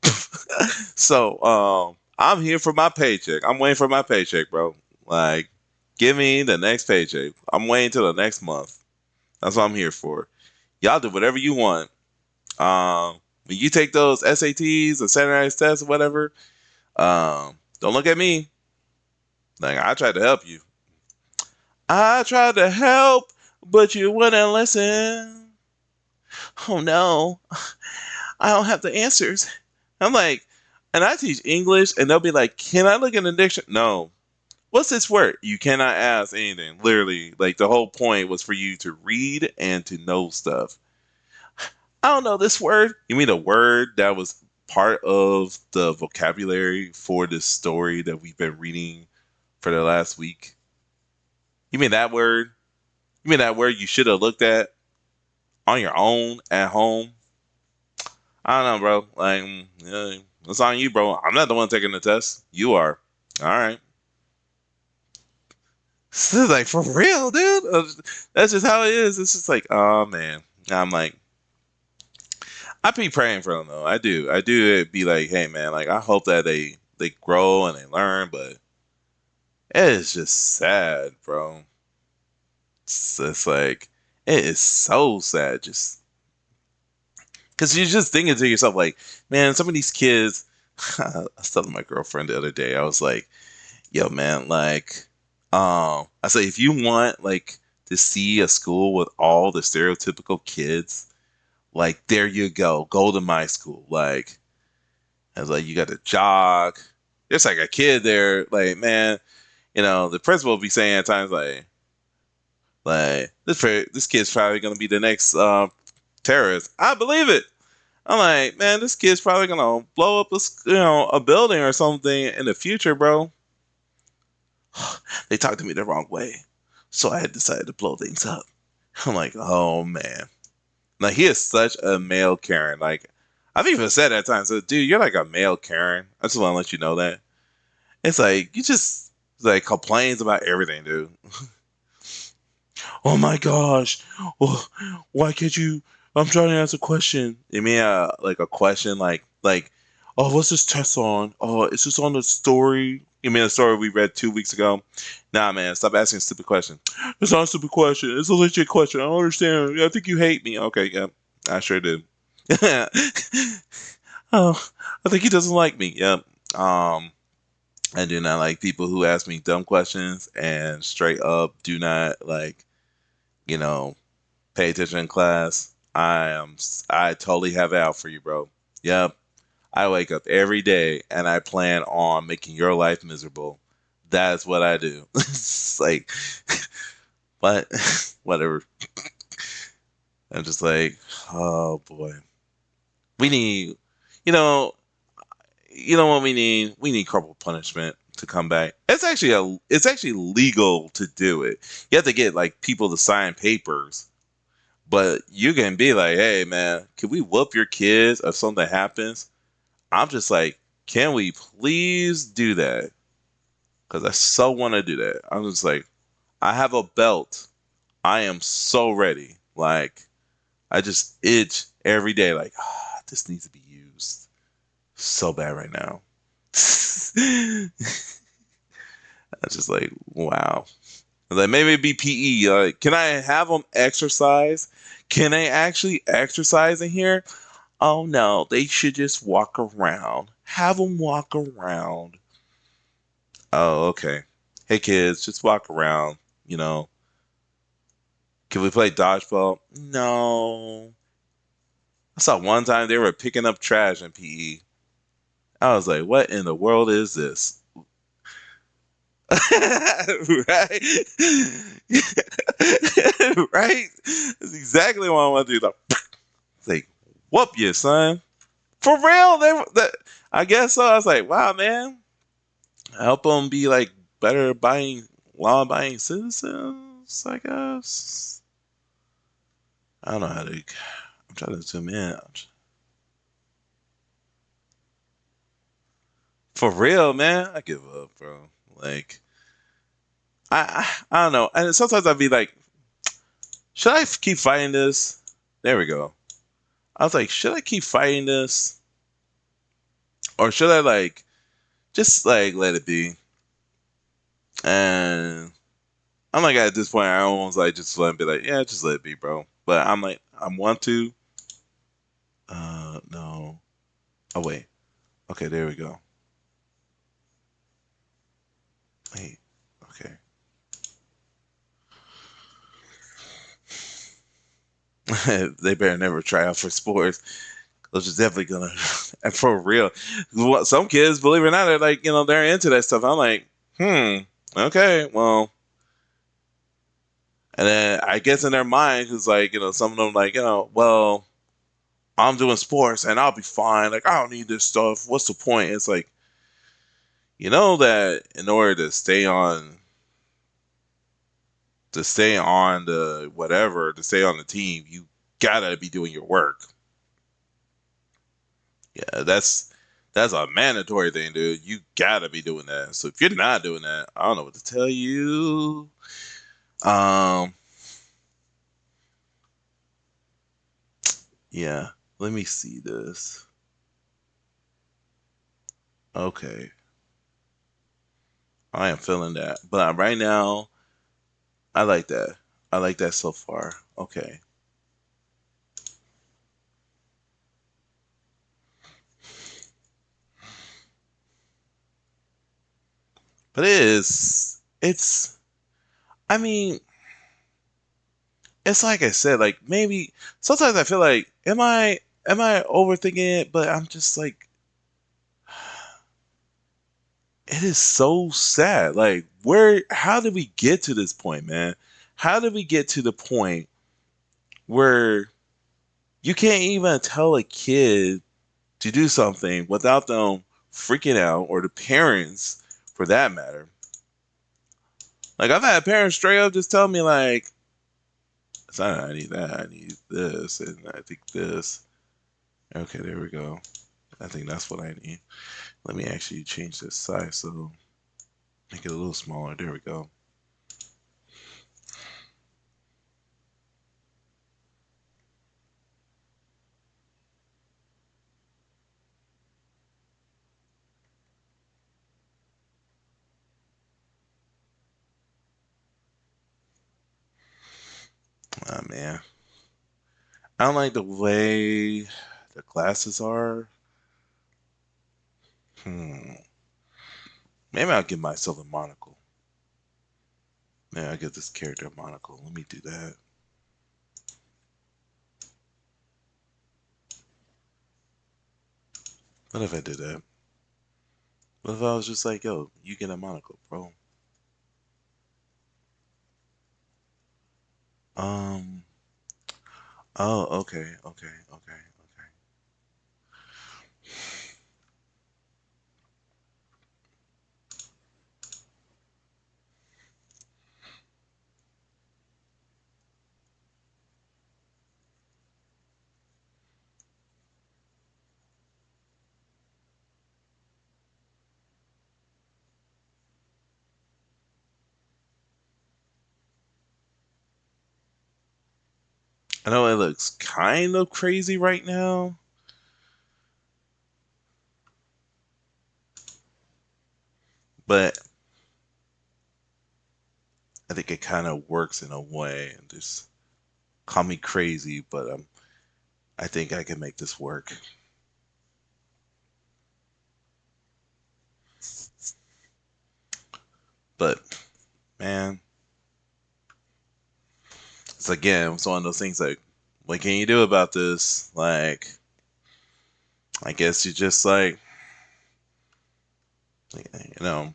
So, I'm here for my paycheck. I'm waiting for my paycheck, bro. Like, give me the next paycheck. I'm waiting till the next month. That's what I'm here for. Y'all do whatever you want. When you take those SATs or standardized tests or whatever, don't look at me. Like I tried to help you. I tried to help, but you wouldn't listen. Oh no, I don't have the answers. I'm like, and I teach English, and they'll be like, "Can I look in the dictionary?" No. What's this word? You cannot ask anything. Literally, like the whole point was for you to read and to know stuff. I don't know this word. You mean a word that was part of the vocabulary for this story that we've been reading for the last week? You mean that word? You mean that word you should have looked at on your own at home? I don't know, bro. Like, yeah, it's on you, bro. I'm not the one taking the test. You are. All right. This is like for real, dude. That's just how it is. It's just like, oh man. I'm like, I be praying for them though. I do. I do be like, hey man, like I hope that they grow and they learn, but it is just sad, bro. It's like it is so sad, just because you're just thinking to yourself, like, man, some of these kids, I was telling my girlfriend the other day, I was like, yo, man, like, I said, if you want, like, to see a school with all the stereotypical kids, like, there you go. Go to my school. Like, I was like, you got to jog. There's like a kid there, like, man, the principal will be saying at times, like this kid's probably gonna be the next terrorist. I believe it. I'm like, man, this kid's probably gonna blow up a building or something in the future, bro. They talked to me the wrong way, so I had decided to blow things up. I'm like, oh man, like he is such a male Karen. Like I've even said at times, so, dude, you're like a male Karen. I just want to let you know that. It's like you just like complains about everything, dude. Oh my gosh, oh, why can't you? I'm trying to ask a question. You mean like a question like, oh, what's this test on? Oh, is this on the story? You mean the story we read 2 weeks ago? Nah, man, stop asking stupid questions. It's not a stupid question. It's a legit question. I don't understand. I think you hate me. Okay, yeah, I sure do. Oh, I think he doesn't like me. Yep. I do not like people who ask me dumb questions and straight up do not like you know pay attention in class. I totally have it out for you, bro. Yep. I wake up every day and I plan on making your life miserable. That's what I do. It's like, but whatever. I'm just like, oh boy. We need, you know, you know what we need? We need corporal punishment to come back. It's actually legal to do it. You have to get like people to sign papers. But you can be like, hey man, can we whoop your kids if something happens? I'm just like, can we please do that? Because I so want to do that. I'm just like, I have a belt. I am so ready. Like, I just itch every day. Like, this needs to be used so bad right now. I'm just like, wow. Like maybe it'd be PE. Like, can I have them exercise? Can they actually exercise in here? Oh no, they should just walk around. Have them walk around. Oh, okay. Hey kids, just walk around. You know, can we play dodgeball? No. I saw one time they were picking up trash in PE. I was like, what in the world is this? Right? Right? That's exactly what I want to do. Like, whoop you, son. For real? I guess so. I was like, wow, man. Help them be like better buying law-abiding citizens, I guess. I don't know how to. I'm trying to zoom in. For real, man. I give up, bro. Like, I don't know. And sometimes I'd be like, should I keep fighting this? There we go. I was like, should I keep fighting this, or should I like just like let it be? And I'm like at this point, I almost like just let it be like, yeah, just let it be, bro. But I'm like, I want to. No. Oh wait. Okay, there we go. Wait. Okay. They better never try out for sports. Those are definitely gonna, and for real. Some kids, believe it or not, they're like, they're into that stuff. I'm like, okay, well. And then I guess in their mind, it's like, some of them like, well, I'm doing sports and I'll be fine. Like, I don't need this stuff. What's the point? It's like, that in order to stay on the whatever, to stay on the team, you gotta be doing your work. Yeah, that's a mandatory thing, dude. You gotta be doing that. So if you're not doing that, I don't know what to tell you. Um, yeah. Let me see this. Okay, I am feeling that, but right now, I like that. I like that so far. Okay. But it is. It's. I mean, it's like I said. Like maybe sometimes I feel like, am I overthinking it? But I'm just like, it is so sad. Like, where? How did we get to this point, man? How did we get to the point where you can't even tell a kid to do something without them freaking out, or the parents, for that matter? Like, I've had parents straight up just tell me like, "Son, I need that. I need this, and I think this." Okay, there we go. I think that's what I need. Let me actually change this size so make it a little smaller. There we go. Oh man, I don't like the way the glasses are. Hmm. Maybe I'll give myself a monocle. Maybe I'll give this character a monocle. Let me do that. What if I did that? What if I was just like, yo, you get a monocle, bro? Um. Oh, okay, okay, okay, okay. I know it looks kind of crazy right now, but I think it kind of works in a way. And just call me crazy, but I think I can make this work. But man, it's one of those things like, what can you do about this? Like, I guess you just you know,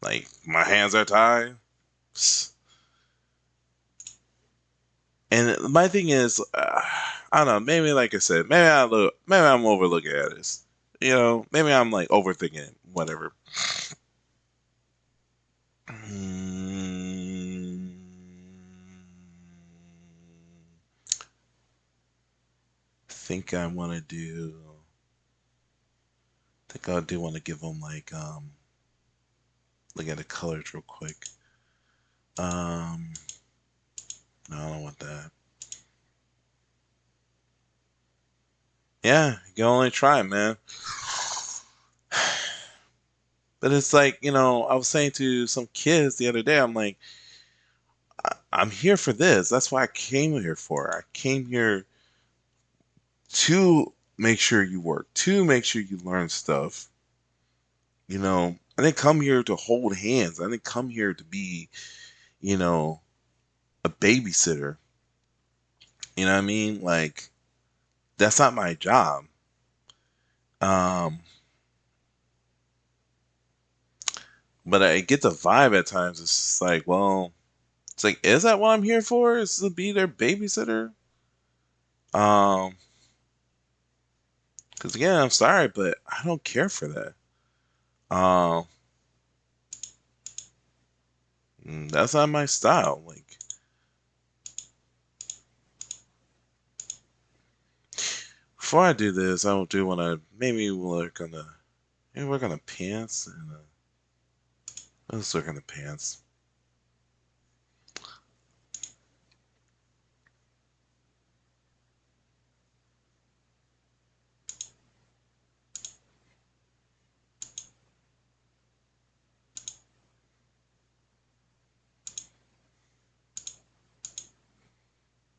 like my hands are tied. And my thing is, I don't know. Maybe like I said, maybe I'm overlooking at this. Maybe I'm like overthinking it, whatever. Mm, think I want to do. I think I do want to give them like look at the colors real quick. Um, no, I don't want that. Yeah, you can only try, man. But it's like, I was saying to some kids the other day, I'm like, I'm here for this. That's why I came here for. I came here to make sure you work, to make sure you learn stuff. I didn't come here to hold hands. I didn't come here to be, you know, a babysitter. You know what I mean? Like, that's not my job. Um, but I get the vibe at times. It's just like, well, it's like, is that what I'm here for? Is to be their babysitter? Um, because again, I'm sorry, but I don't care for that. Um, that's not my style. Like, before I do this, I do want to maybe work on the pants and let's work on the pants.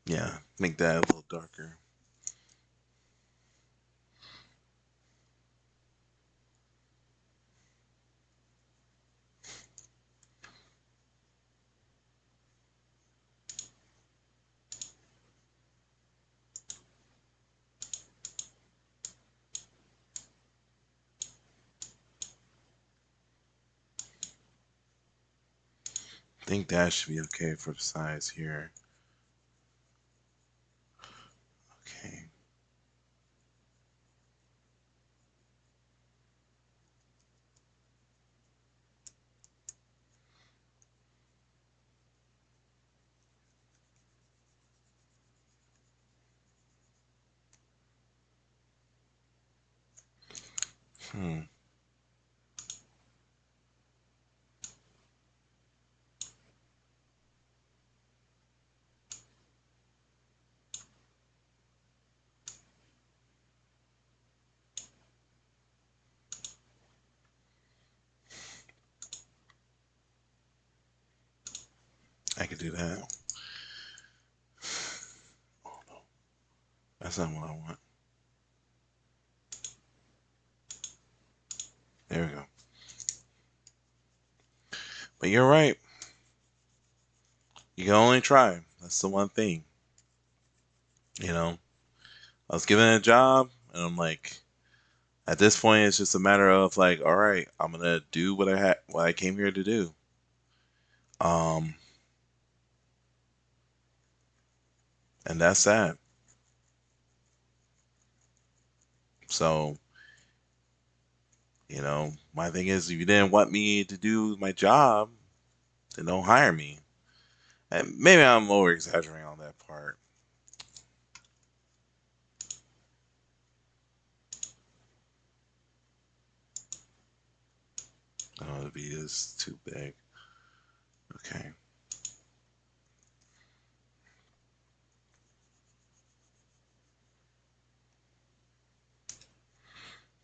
Yeah, make that a little darker. think that should be okay for the size here. Okay. Hmm. I could do that. Oh no, that's not what I want. There we go. But you're right. You can only try. That's the one thing. You know, I was given a job, and I'm like, at this point, it's just a matter of like, all right, I'm gonna do what I came here to do. Um, and that's that. So, my thing is, if you didn't want me to do my job, then don't hire me. And maybe I'm over exaggerating on that part. Oh, the V is too big. Okay.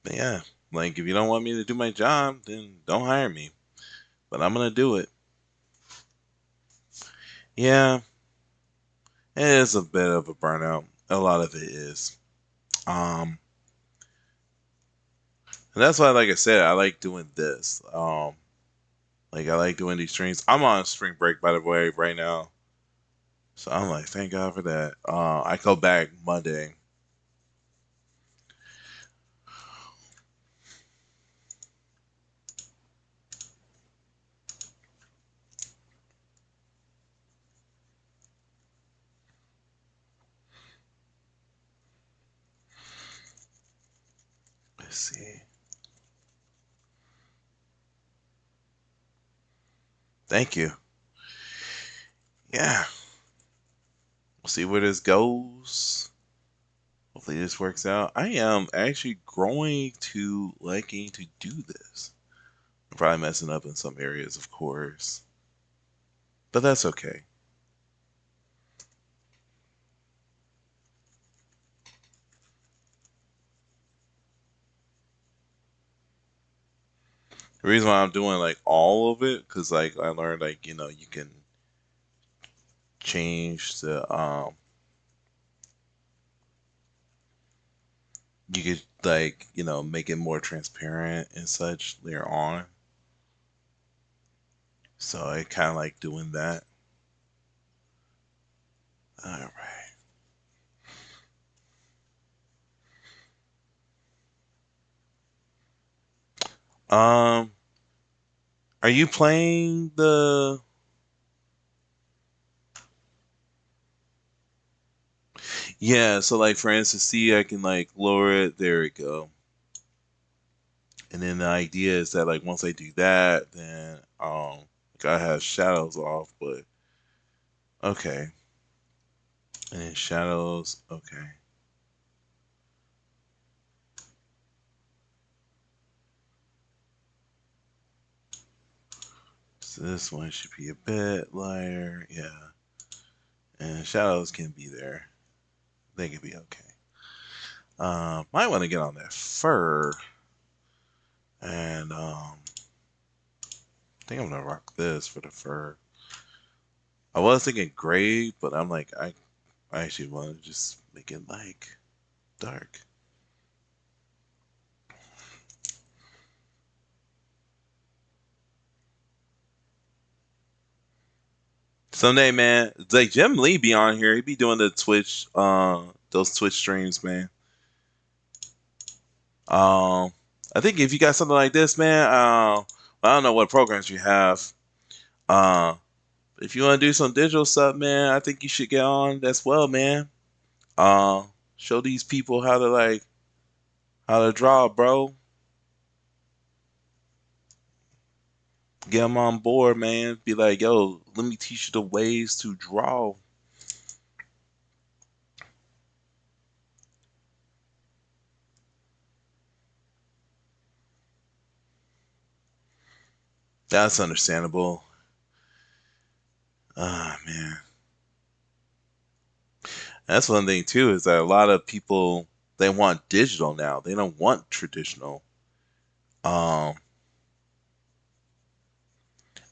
But yeah, like if you don't want me to do my job, then don't hire me. But I'm gonna do it. Yeah, it is a bit of a burnout. A lot of it is. Um, and that's why, like I said, I like doing this. Like I like doing these streams. I'm on spring break, by the way, right now. So I'm like, thank God for that. I go back Monday. Let's see. Thank you. Yeah, we'll see where this goes. Hopefully this works out. I am actually growing to liking to do this. I'm probably messing up in some areas, of course, but that's okay. The reason why I'm doing like all of it, because like I learned like you can change you could like make it more transparent and such later on. So I kind of like doing that. All right. Um, are you playing the? Yeah. So like for instance, see, I can like lower it. There we go. And then the idea is that like once I do that, then like I have shadows off, but okay. And then shadows, okay. So this one should be a bit lighter, yeah. And shadows can be there. They can be okay. Might want to get on that fur. And I think I'm gonna rock this for the fur. I was thinking gray, but I'm like I actually want to just make it like dark. Someday, man, it's like Jim Lee be on here. He be doing the Twitch, those Twitch streams, man. Um, I think if you got something like this, man, I don't know what programs you have. Uh, If you want to do some digital stuff, man, I think you should get on as well, man. Uh, Show these people how to draw, bro. Get them on board, man. Be like, yo, let me teach you the ways to draw. That's understandable. Ah, man. That's one thing too is that a lot of people they want digital now. They don't want traditional. Um,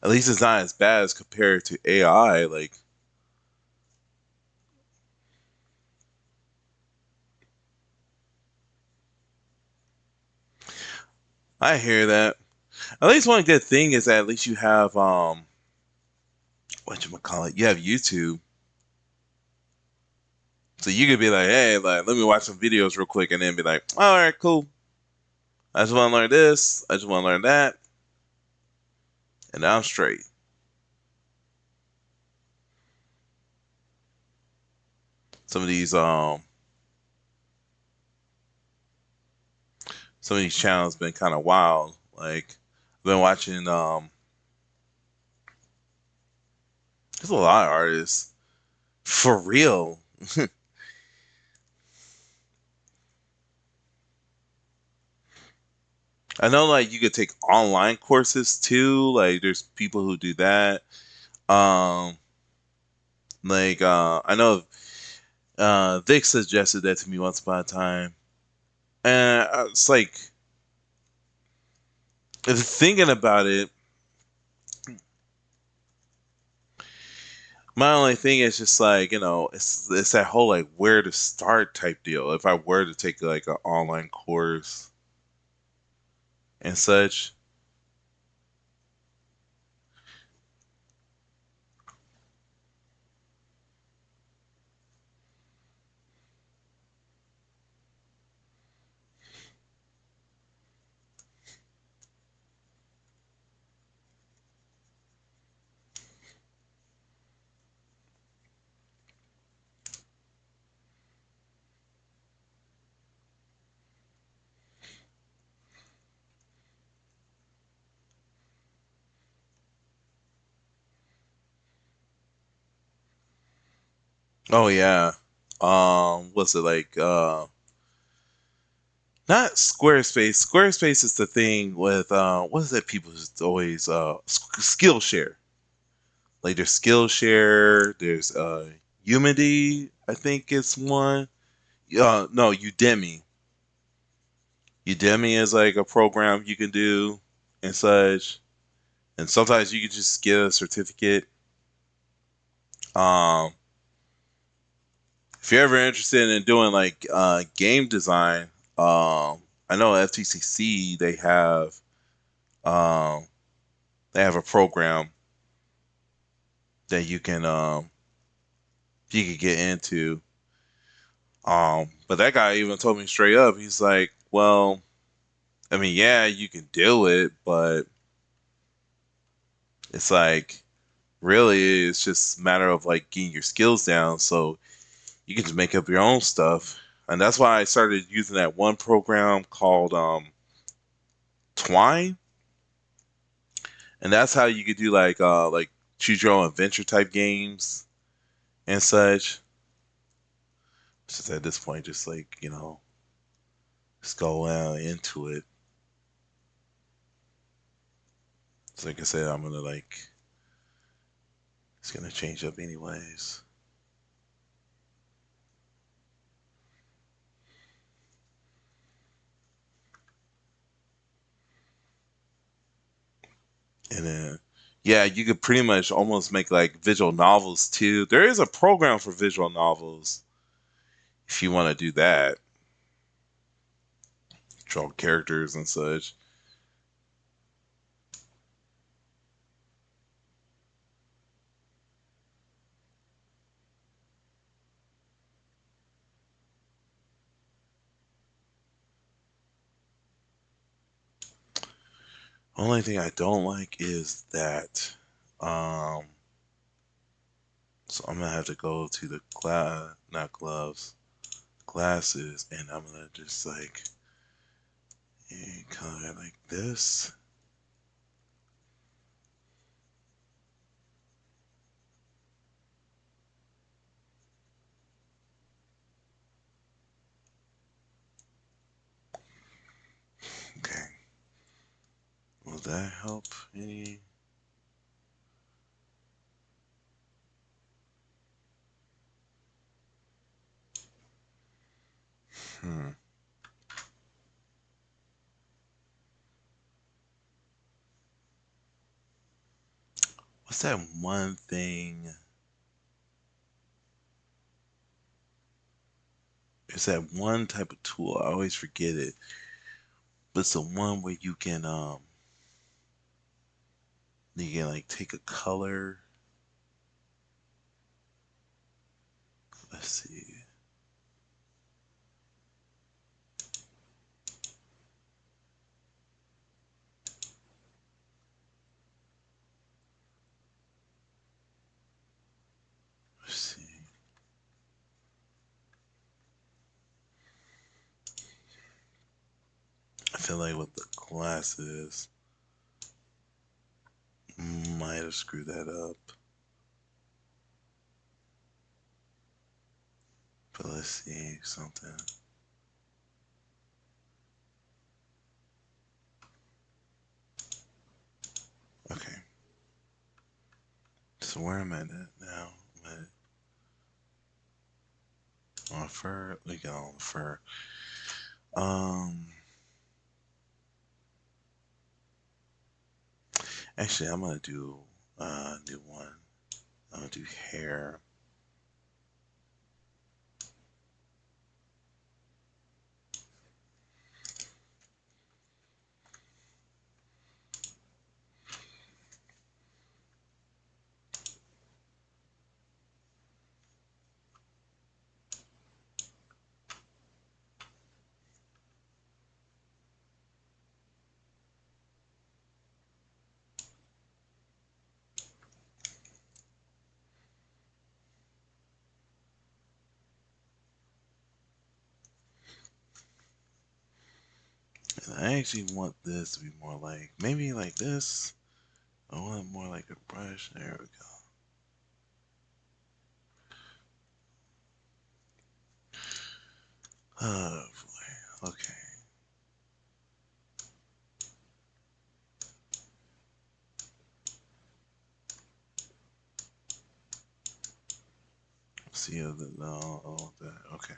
at least it's not as bad as compared to AI. Like I hear that. At least one good thing is that at least you have what you call it. You have YouTube, so you could be like, hey, like let me watch some videos real quick, and then be like, all right, cool. I just want to learn this. I just want to learn that, and now I'm straight. Some of these some of these channels been kind of wild. Like I've been watching there's a lot of artists for real. I know like you could take online courses too. Like there's people who do that. Um I know Vic suggested that to me once upon a time. And it's like if thinking about it, my only thing is just like, it's that whole like where to start type deal. If I were to take like an online course and such. Oh yeah. What's it like not Squarespace. Squarespace is the thing with what is it people just always Skillshare. Like there's Skillshare, there's Unity, I think it's one. No, Udemy. Udemy is like a program you can do and such. And sometimes you can just get a certificate. Um if you're ever interested in doing like game design, I know FTCC um they have a program that you can get into. But that guy even told me straight up. He's like, "Well, I mean, yeah, you can do it, but it's like really it's just a matter of like getting your skills down, so you can just make up your own stuff." And that's why I started using that one program called Twine, and that's how you could do like choose your own adventure type games and such. Just at this point, just like just go into it. So like I said, I'm gonna like it's gonna change up anyways. And then yeah, you could pretty much almost make like visual novels too. There is a program for visual novels if you want to do that. Draw characters and such. Only thing I don't like is that um So I'm gonna have to go to the class, not gloves, glasses, and I'm gonna just like color it like this. Okay. Will that help any? Hmm. What's that one thing? It's that one type of tool. I always forget it. But it's the one where you can like take a color. Let's see. Let's see. I feel like with the glasses, might have screwed that up. But let's see something. Okay. So where am I at now? I'm on fur. We got on fur. Um. Actually, I'm gonna do a new one. I'm gonna do hair. And I actually want this to be more like maybe like this. I want it more like a brush. There we go. Oh boy. Okay. See the no, all that. Okay.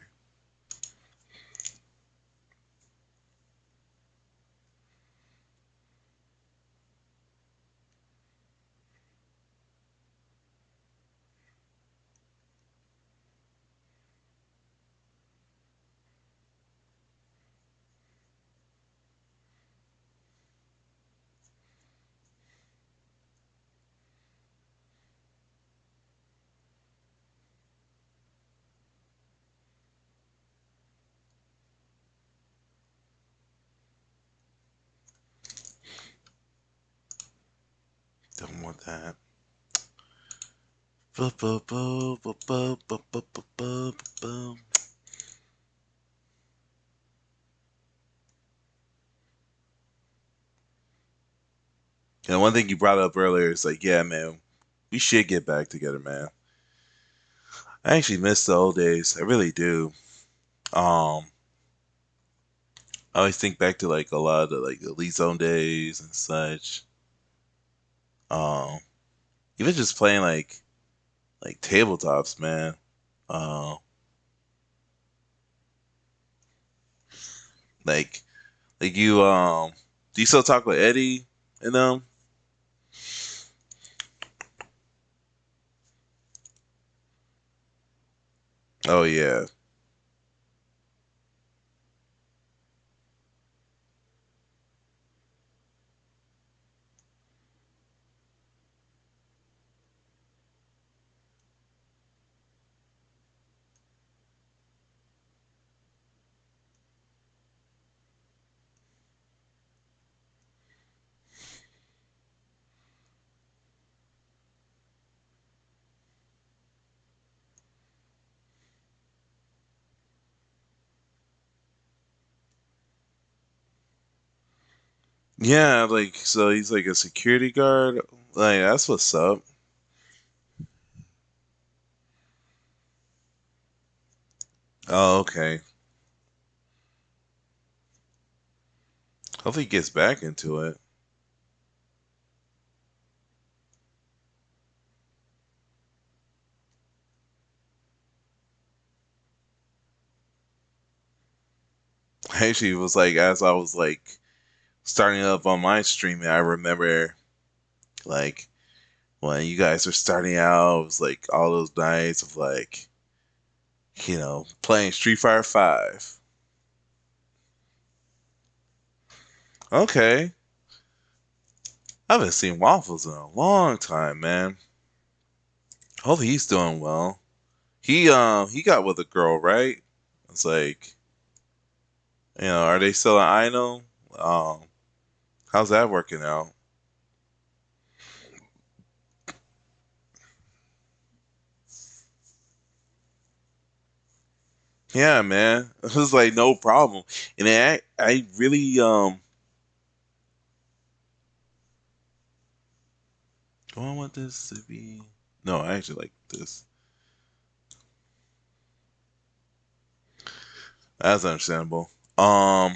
Don't want that. Bu- bu- bu- bu- bu- bu- bu- bu- bu- bu- And one thing you brought up earlier is like, yeah, man, we should get back together, man. I actually miss the old days. I really do. Um, I always think back to like a lot of the like Elite Zone days and such. Um, even just playing like tabletops, man. Uh, like like you do you still talk with Eddie and them? Oh yeah. Yeah, like so he's like a security guard. Like that's what's up. Oh, okay. Hopefully he gets back into it. Actually, it was like as I was like starting up on my streaming, I remember like when you guys were starting out, it was like all those nights of like playing Street Fighter Five. Okay, I haven't seen Waffles in a long time, man. Hopefully he's doing well. He got with a girl, right? It's like are they still an idol? Um, how's that working out? Yeah, man, it was like no problem, and I really do I want this to be? No, I actually like this. That's understandable. No,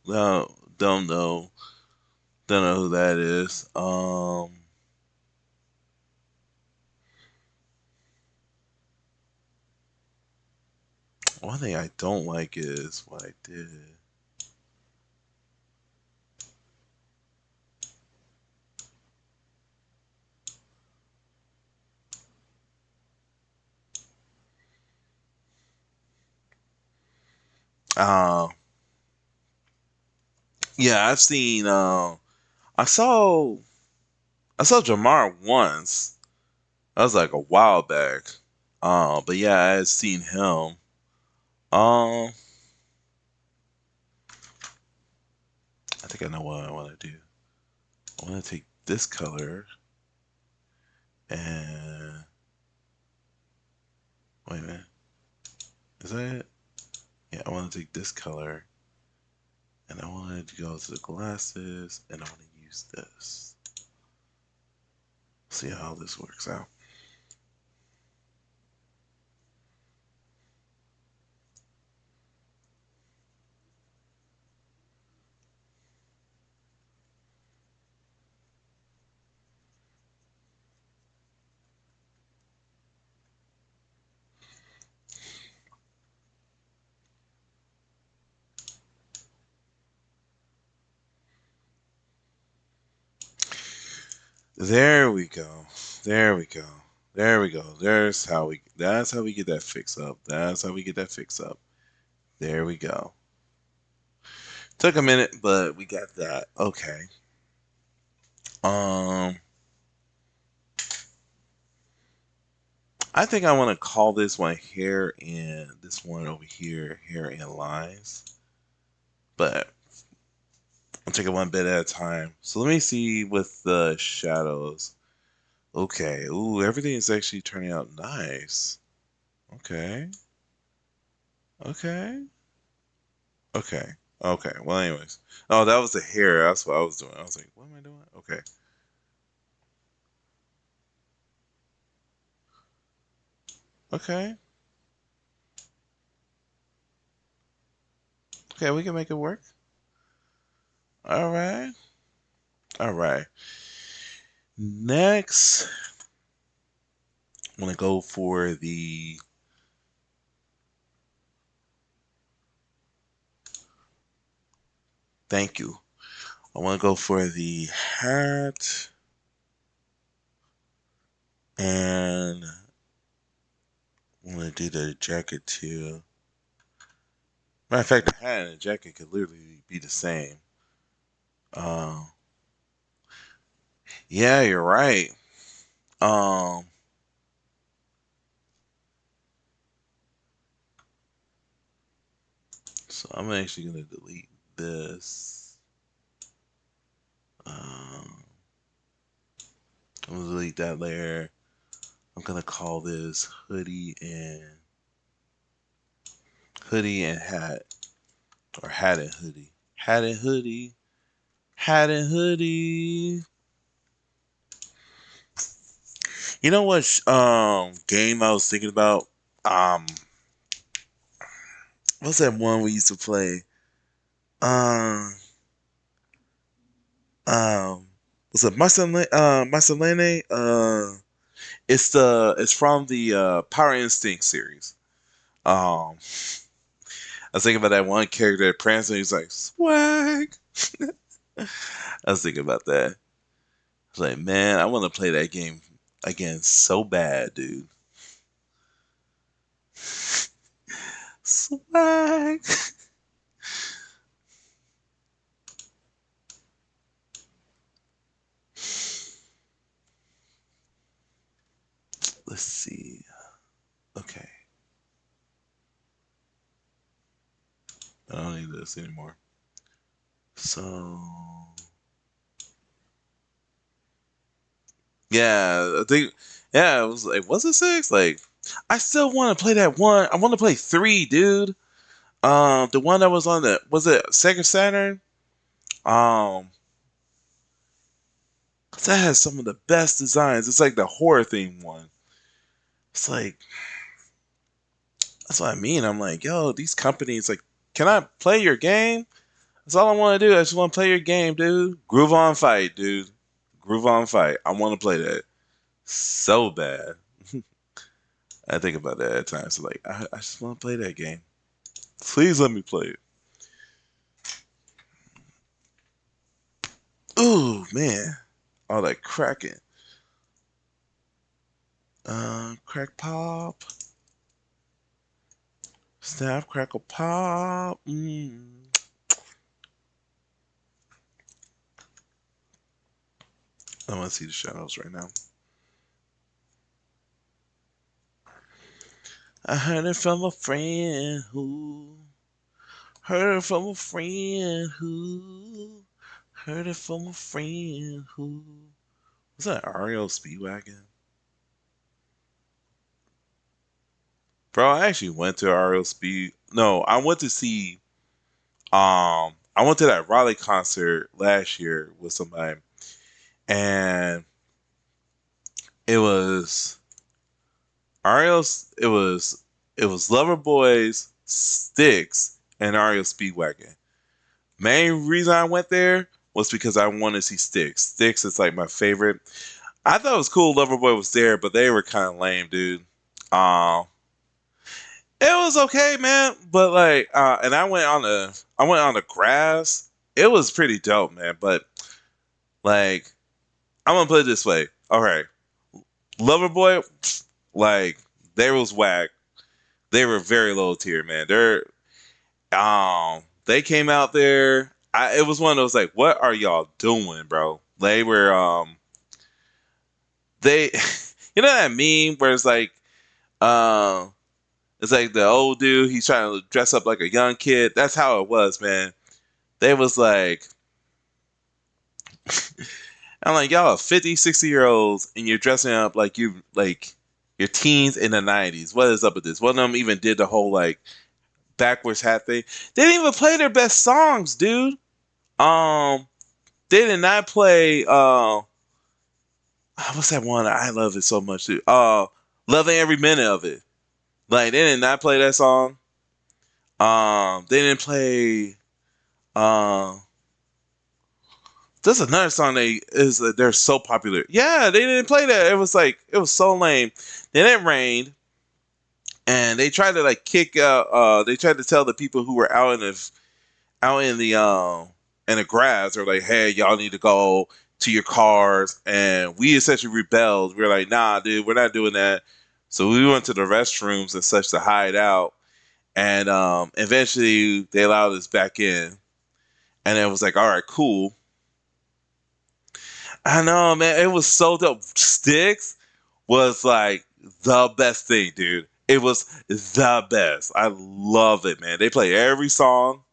no, don't know who that is. One thing I don't like is what I did. Uh, yeah, I've seen. I saw Jamar once. That was like a while back. But yeah, I had seen him. Um, I think I know what I want to do. I want to take this color and wait a minute. Is that it? Yeah, I want to take this color and I want to go to the glasses and I want to use this. See how this works out. There we go. There we go. There we go. That's how we get that fix up. That's how we get that fix up. There we go. Took a minute, but we got that. Okay. Um I think I want to call this one hair and this one over here hair and lines. But I'll take it one bit at a time. So let me see with the shadows. Okay. Ooh, everything is actually turning out nice. Okay. Okay. Okay. Okay. Well, anyways. Oh, that was the hair. That's what I was doing. I was like, what am I doing? Okay. Okay. Okay, we can make it work. All right. All right. Next, I'm going to go for the. Thank you. I want to go for the hat. And I'm going to do the jacket too. Matter of fact, the hat and the jacket could literally be the same. Um, yeah, you're right. Um, so I'm actually gonna delete this. Um, I'm gonna delete that layer. I'm gonna call this hoodie and hat, or hat and hoodie. Hat and hoodie. Hat and hoodie. You know what game I was thinking about? Um what's that one we used to play? Um um what's it? Marcelene? It's from the Power Instinct series. I was thinking about that one character that Prancer, he's like, swag. I was thinking about that. I was like, man, I want to play that game again so bad, dude. Swag. Let's see. Okay. I don't need this anymore. So yeah, I think yeah, it was like, was it 6? Like, I still want to play that one. I want to play 3, dude. The one that was on the, was it Sega Saturn? Um, 'Cause that has some of the best designs. It's like the horror theme one. It's like, that's what I mean. I'm like, yo, these companies, like, can I play your game? That's all I want to do. I just want to play your game, dude. Groove on Fight, dude. Groove on Fight. I want to play that so bad. I think about that at times. Like, I just want to play that game. Please let me play it. Ooh, man. All that cracking. Crack pop. Snap, crackle, pop. I want to see the shadows right now. I heard it from a friend who heard it from a friend who heard it from a friend who was that Ariel Speedwagon? Bro, I actually went to Ariel Speed. No, I went to see. I went to that Raleigh concert last year with somebody, and it was Ariel's. It was Loverboys, Sticks, and Ariel Speedwagon. Main reason I went there was because I wanted to see Sticks. Sticks is like my favorite. I thought it was cool Loverboy was there, but they were kind of lame, dude. Um, it was okay, man, but like, and I went on the grass. It was pretty dope, man. But like, I'm gonna put it this way. All right, Loverboy, like, they was whack. They were very low tier, man. They came out there. It was one of those like, what are y'all doing, bro? They were they you know that meme where um it's like the old dude, he's trying to dress up like a young kid. That's how it was, man. They was like, I'm like, y'all are 50, 60 year olds and you're dressing up like you like your teens in the 90s. What is up with this? One of them even did the whole like backwards hat thing. They didn't even play their best songs, dude. Um they did not play what's that one? I love it so much, dude. Loving every minute of it. Like, they did not play that song. They didn't play. Um, there's another song they're so popular. Yeah, they didn't play that. It was like, it was so lame. Then it rained, and they tried to like kick out. They tried to tell the people who were out in the grass. They're like, hey, y'all need to go to your cars, and we essentially rebelled. We were like, nah, dude, we're not doing that. So we went to the restrooms and such to hide out. And eventually they allowed us back in. And it was like, all right, cool. I know, man. It was so dope. Sticks was like the best thing, dude. It was the best. I love it, man. They play every song.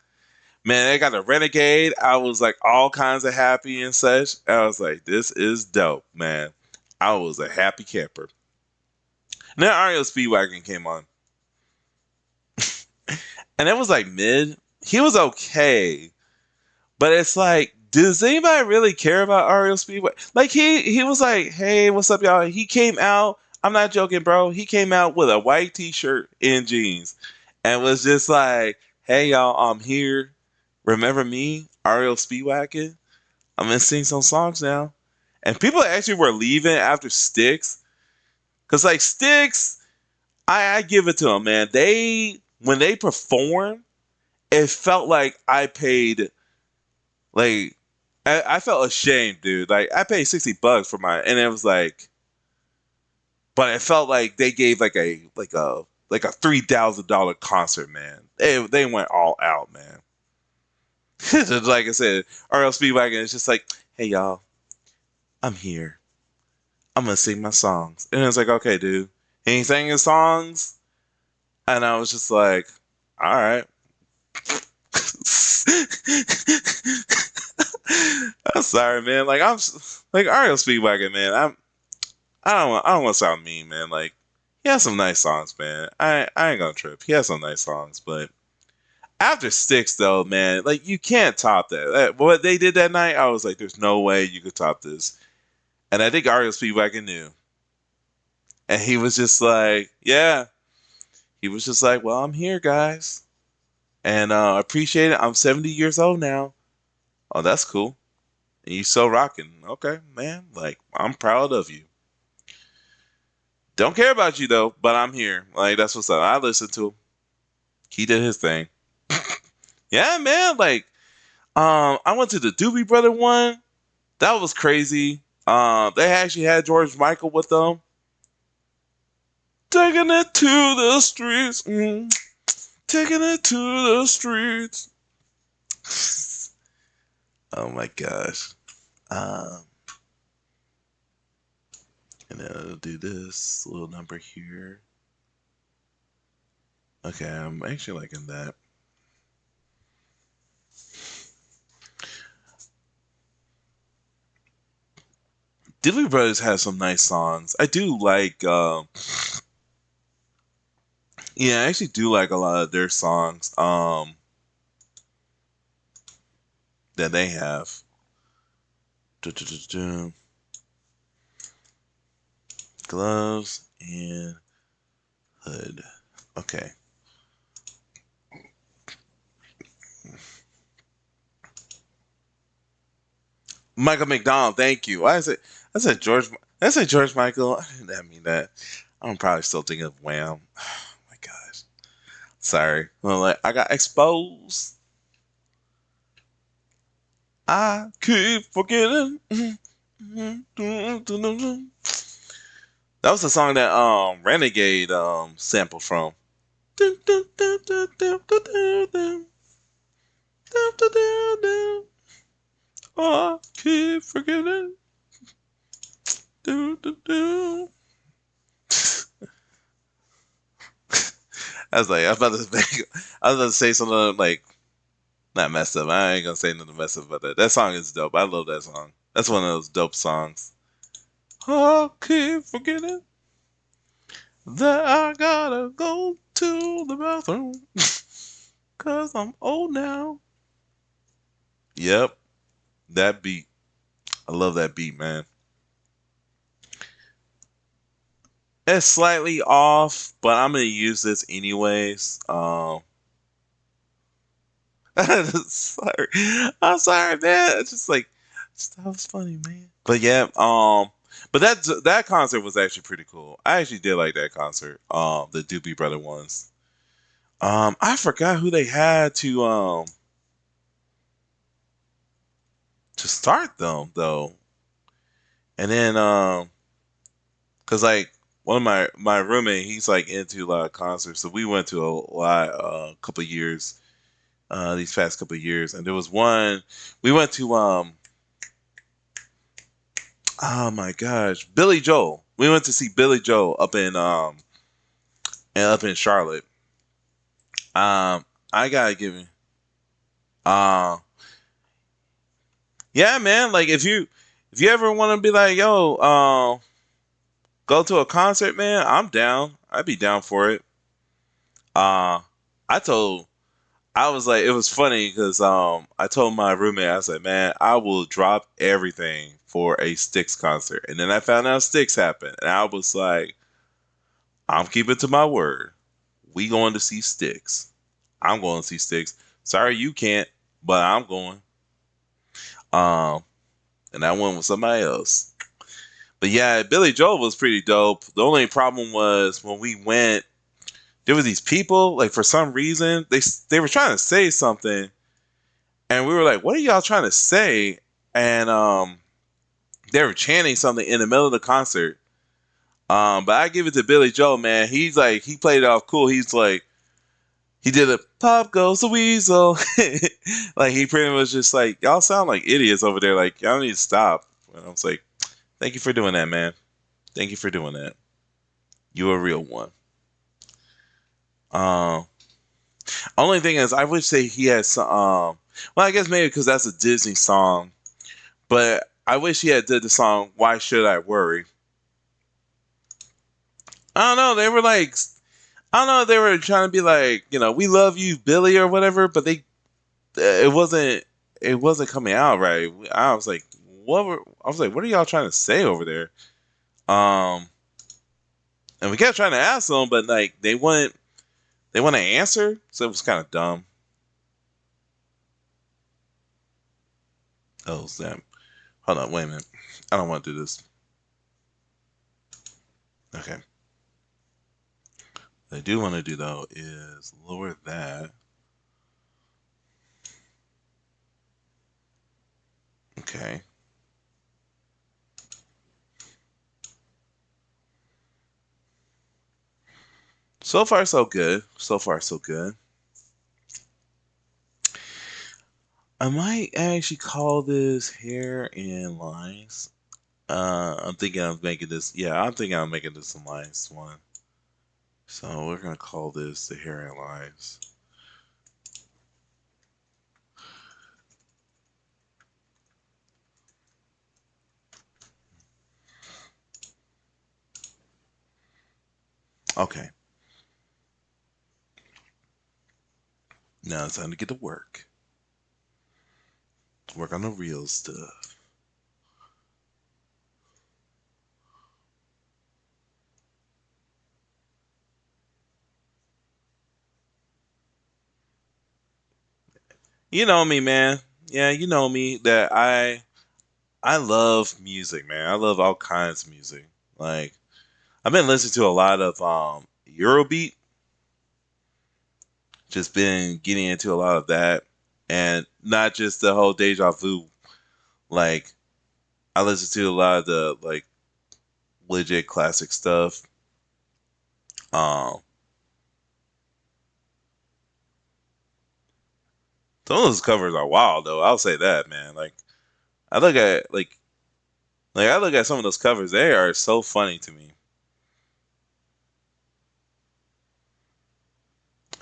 Man, they got a Renegade. I was like all kinds of happy and such. I was like, this is dope, man. I was a happy camper. And then Ariel Speedwagon came on, and it was like mid. He was okay, but it's like, does anybody really care about Ariel Speedway? Like he was like, hey, what's up, y'all? He came out. I'm not joking, bro. He came out with a white T-shirt and jeans, and was just like, hey, y'all, I'm here. Remember me, Ariel Speedwagon? I'm gonna sing some songs now. And people actually were leaving after Sticks, cause like Sticks, I give it to them, man. They when they perform, it felt like I paid like I felt ashamed, dude. Like I paid $60 for mine, and it was like, but it felt like they gave like a $3,000 concert, man. They went all out, man. Just like I said, RL Speedwagon is just like, hey y'all, I'm here. I'm gonna sing my songs, and it's like, okay, dude. He ain't singing his songs, and I was just like, all right. I'm sorry, man. Like I'm like RL Speedwagon, man. I don't want to sound mean, man. Like he has some nice songs, man. I ain't gonna trip. He has some nice songs, but after Sticks, though, man, like you can't top that. What they did that night, I was like, there's no way you could top this. And I think RL Speedwagon knew, and he was just like, yeah. He was just like, well, I'm here, guys, and appreciate it. I'm 70 years old now. Oh, that's cool. And you so rocking. Okay, man. Like I'm proud of you. Don't care about you though, but I'm here. Like that's what's up. I listened to him. He did his thing. Yeah, man. Like, I went to the Doobie Brother one. That was crazy. They actually had George Michael with them. Taking it to the streets. Taking it to the streets. Oh my gosh. Um, and then I'll do this little number here. Okay, I'm actually liking that. Doobie Brothers has some nice songs. I do like, yeah, I actually do like a lot of their songs that they have. Du-du-du-du. Gloves and hood. Okay. Michael McDonald, thank you. I said George. I said George Michael. I didn't mean that. I'm probably still thinking of Wham. Oh my gosh. Sorry. Well, like, I got exposed. I keep forgetting. That was the song that Renegade sampled from. I keep forgetting. I was like, I was about to say something like not messed up. I ain't gonna say nothing messed up about that. That song is dope. I love that song. That's one of those dope songs. I keep forgetting that I gotta go to the bathroom cause I'm old now. Yep, that beat. I love that beat, man. It's slightly off, but I'm gonna use this anyways. Sorry, I'm sorry, man. It's just like that was funny, man. But yeah, but that concert was actually pretty cool. I actually did like that concert. The Doobie Brother ones. I forgot who they had to start them though, and then cause like one of my roommate, he's like into a lot of concerts, so we went to a lot couple of years. These past couple of years, and there was one we went to. Oh my gosh, Billy Joel. We went to see Billy Joel up in Charlotte. I gotta give you. Uh, yeah, man. Like if you ever want to be like, yo, Go to a concert, man. I'm down. I'd be down for it. Uh, I told I was like, it was funny because I told my roommate, I said, man, I will drop everything for a Styx concert. And then I found out Styx happened. And I was like, I'm keeping to my word. We going to see Styx. I'm going to see Styx. Sorry you can't, but I'm going. Um, and I went with somebody else. But yeah, Billy Joel was pretty dope. The only problem was when we went, there were these people, like for some reason, they were trying to say something and we were like, "What are y'all trying to say?" And they were chanting something in the middle of the concert. But I give it to Billy Joel, man. He's like, he played it off cool. He's like, he did a "Pop Goes the Weasel," like he pretty much just like, y'all sound like idiots over there. Like y'all need to stop. And I was like, "Thank you for doing that, man. Thank you for doing that. You a real one." Um, Only thing is, I would say he had some. Well, I guess maybe because that's a Disney song. But I wish he had did the song "Why Should I Worry." I don't know. They were like, I don't know. They were trying to be like, we love you, Billy, or whatever. But it wasn't coming out right. I was like, I was like, what are y'all trying to say over there? Um, and we kept trying to ask them, but like they want to answer, so it was kind of dumb. Oh, Sam, hold on, wait a minute. I don't want to do this. Okay, what I do want to do though is lower that. Okay. So far, so good. So far, so good. I might actually call this hair and lines. I'm thinking of making this. Yeah, I'm thinking of making this a lines one. So we're gonna call this the hair and lines. Okay. Now it's time to get to work. Work on the real stuff. You know me, man. Yeah, you know me that I love music, man. I love all kinds of music. Like I've been listening to a lot of Eurobeat. Just been getting into a lot of that, and not just the whole deja vu. Like I listen to a lot of the like legit classic stuff. Um, some of those covers are wild though. I'll say that, man. Like I look at I look at some of those covers. They are so funny to me.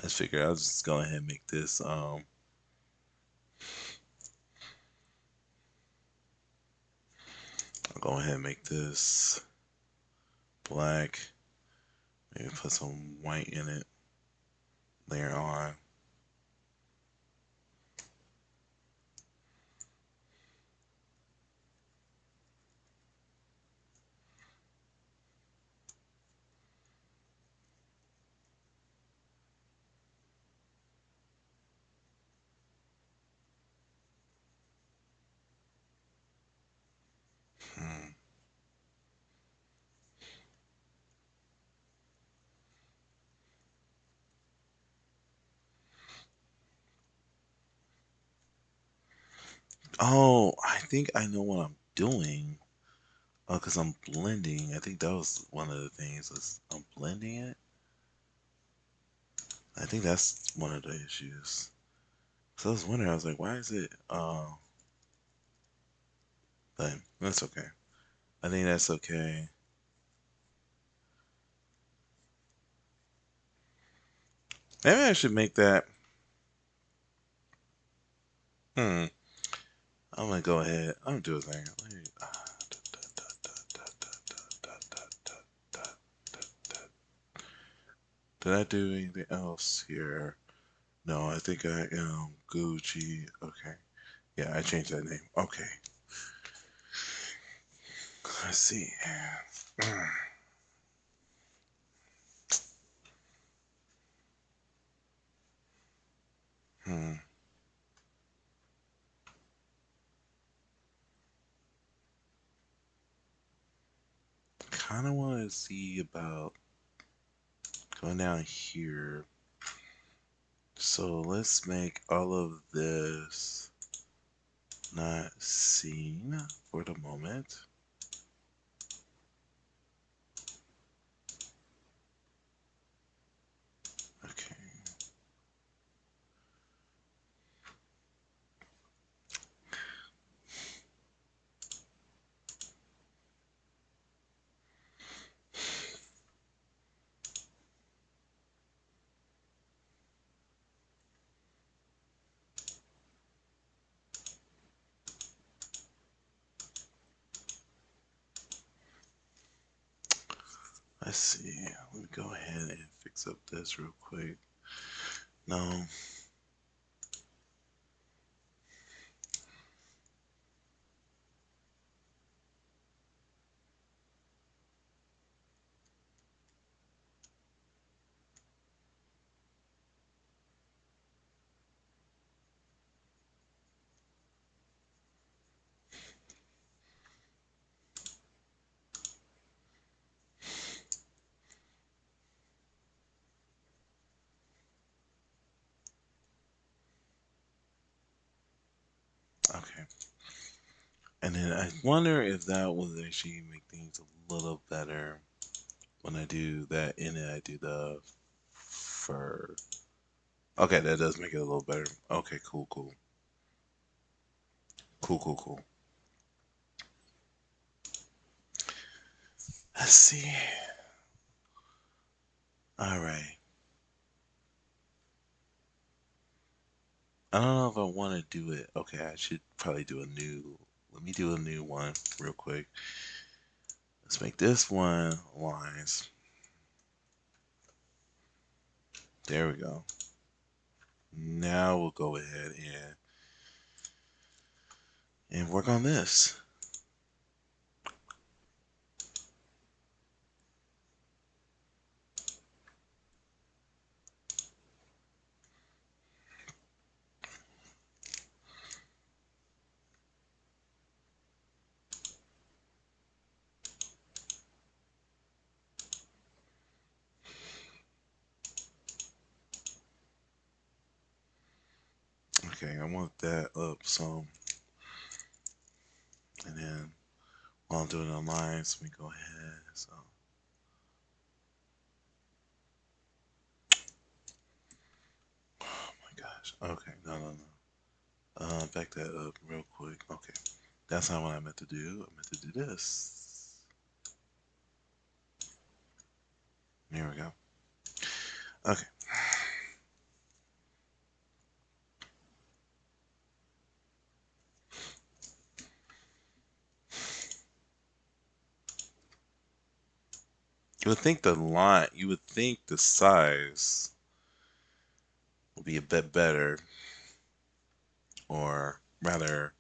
Let's figure. I'll just go ahead and make this. I'll go ahead and make this black. Maybe put some white in it later on. Hmm. Oh, I think I know what I'm doing. Oh, because I'm blending. I think that was one of the things. Is I'm blending it. I think that's one of the issues. So I was wondering. I was like, why is it? But that's okay. I think that's okay. Maybe I should make that. Hmm. I'm gonna go ahead. I'm gonna do a thing. Did I do anything else here? No, I think I am Gucci. Okay. Yeah, I changed that name. Okay. Let's see. Hmm. Kind of want to see about going down here. So let's make all of this not seen for the moment. Okay. Let's see. Let me go ahead and fix up this real quick. No. Okay. And then I wonder if that will actually make things a little better when I do that and then I do the fur. Okay, that does make it a little better. Okay, cool, cool. Cool, cool, cool. Let's see. All right. I don't know if I want to do it. Okay, I should probably do a new. Let me do a new one real quick. Let's make this one lines. There we go. Now we'll go ahead and work on this. Okay, I want that up some. And then while I'm doing the lines, let me go ahead. So, oh my gosh. Okay, no, no, no. Back that up real quick. Okay, that's not what I meant to do. I meant to do this. Here we go. Okay. You would think the size would be a bit better, or rather,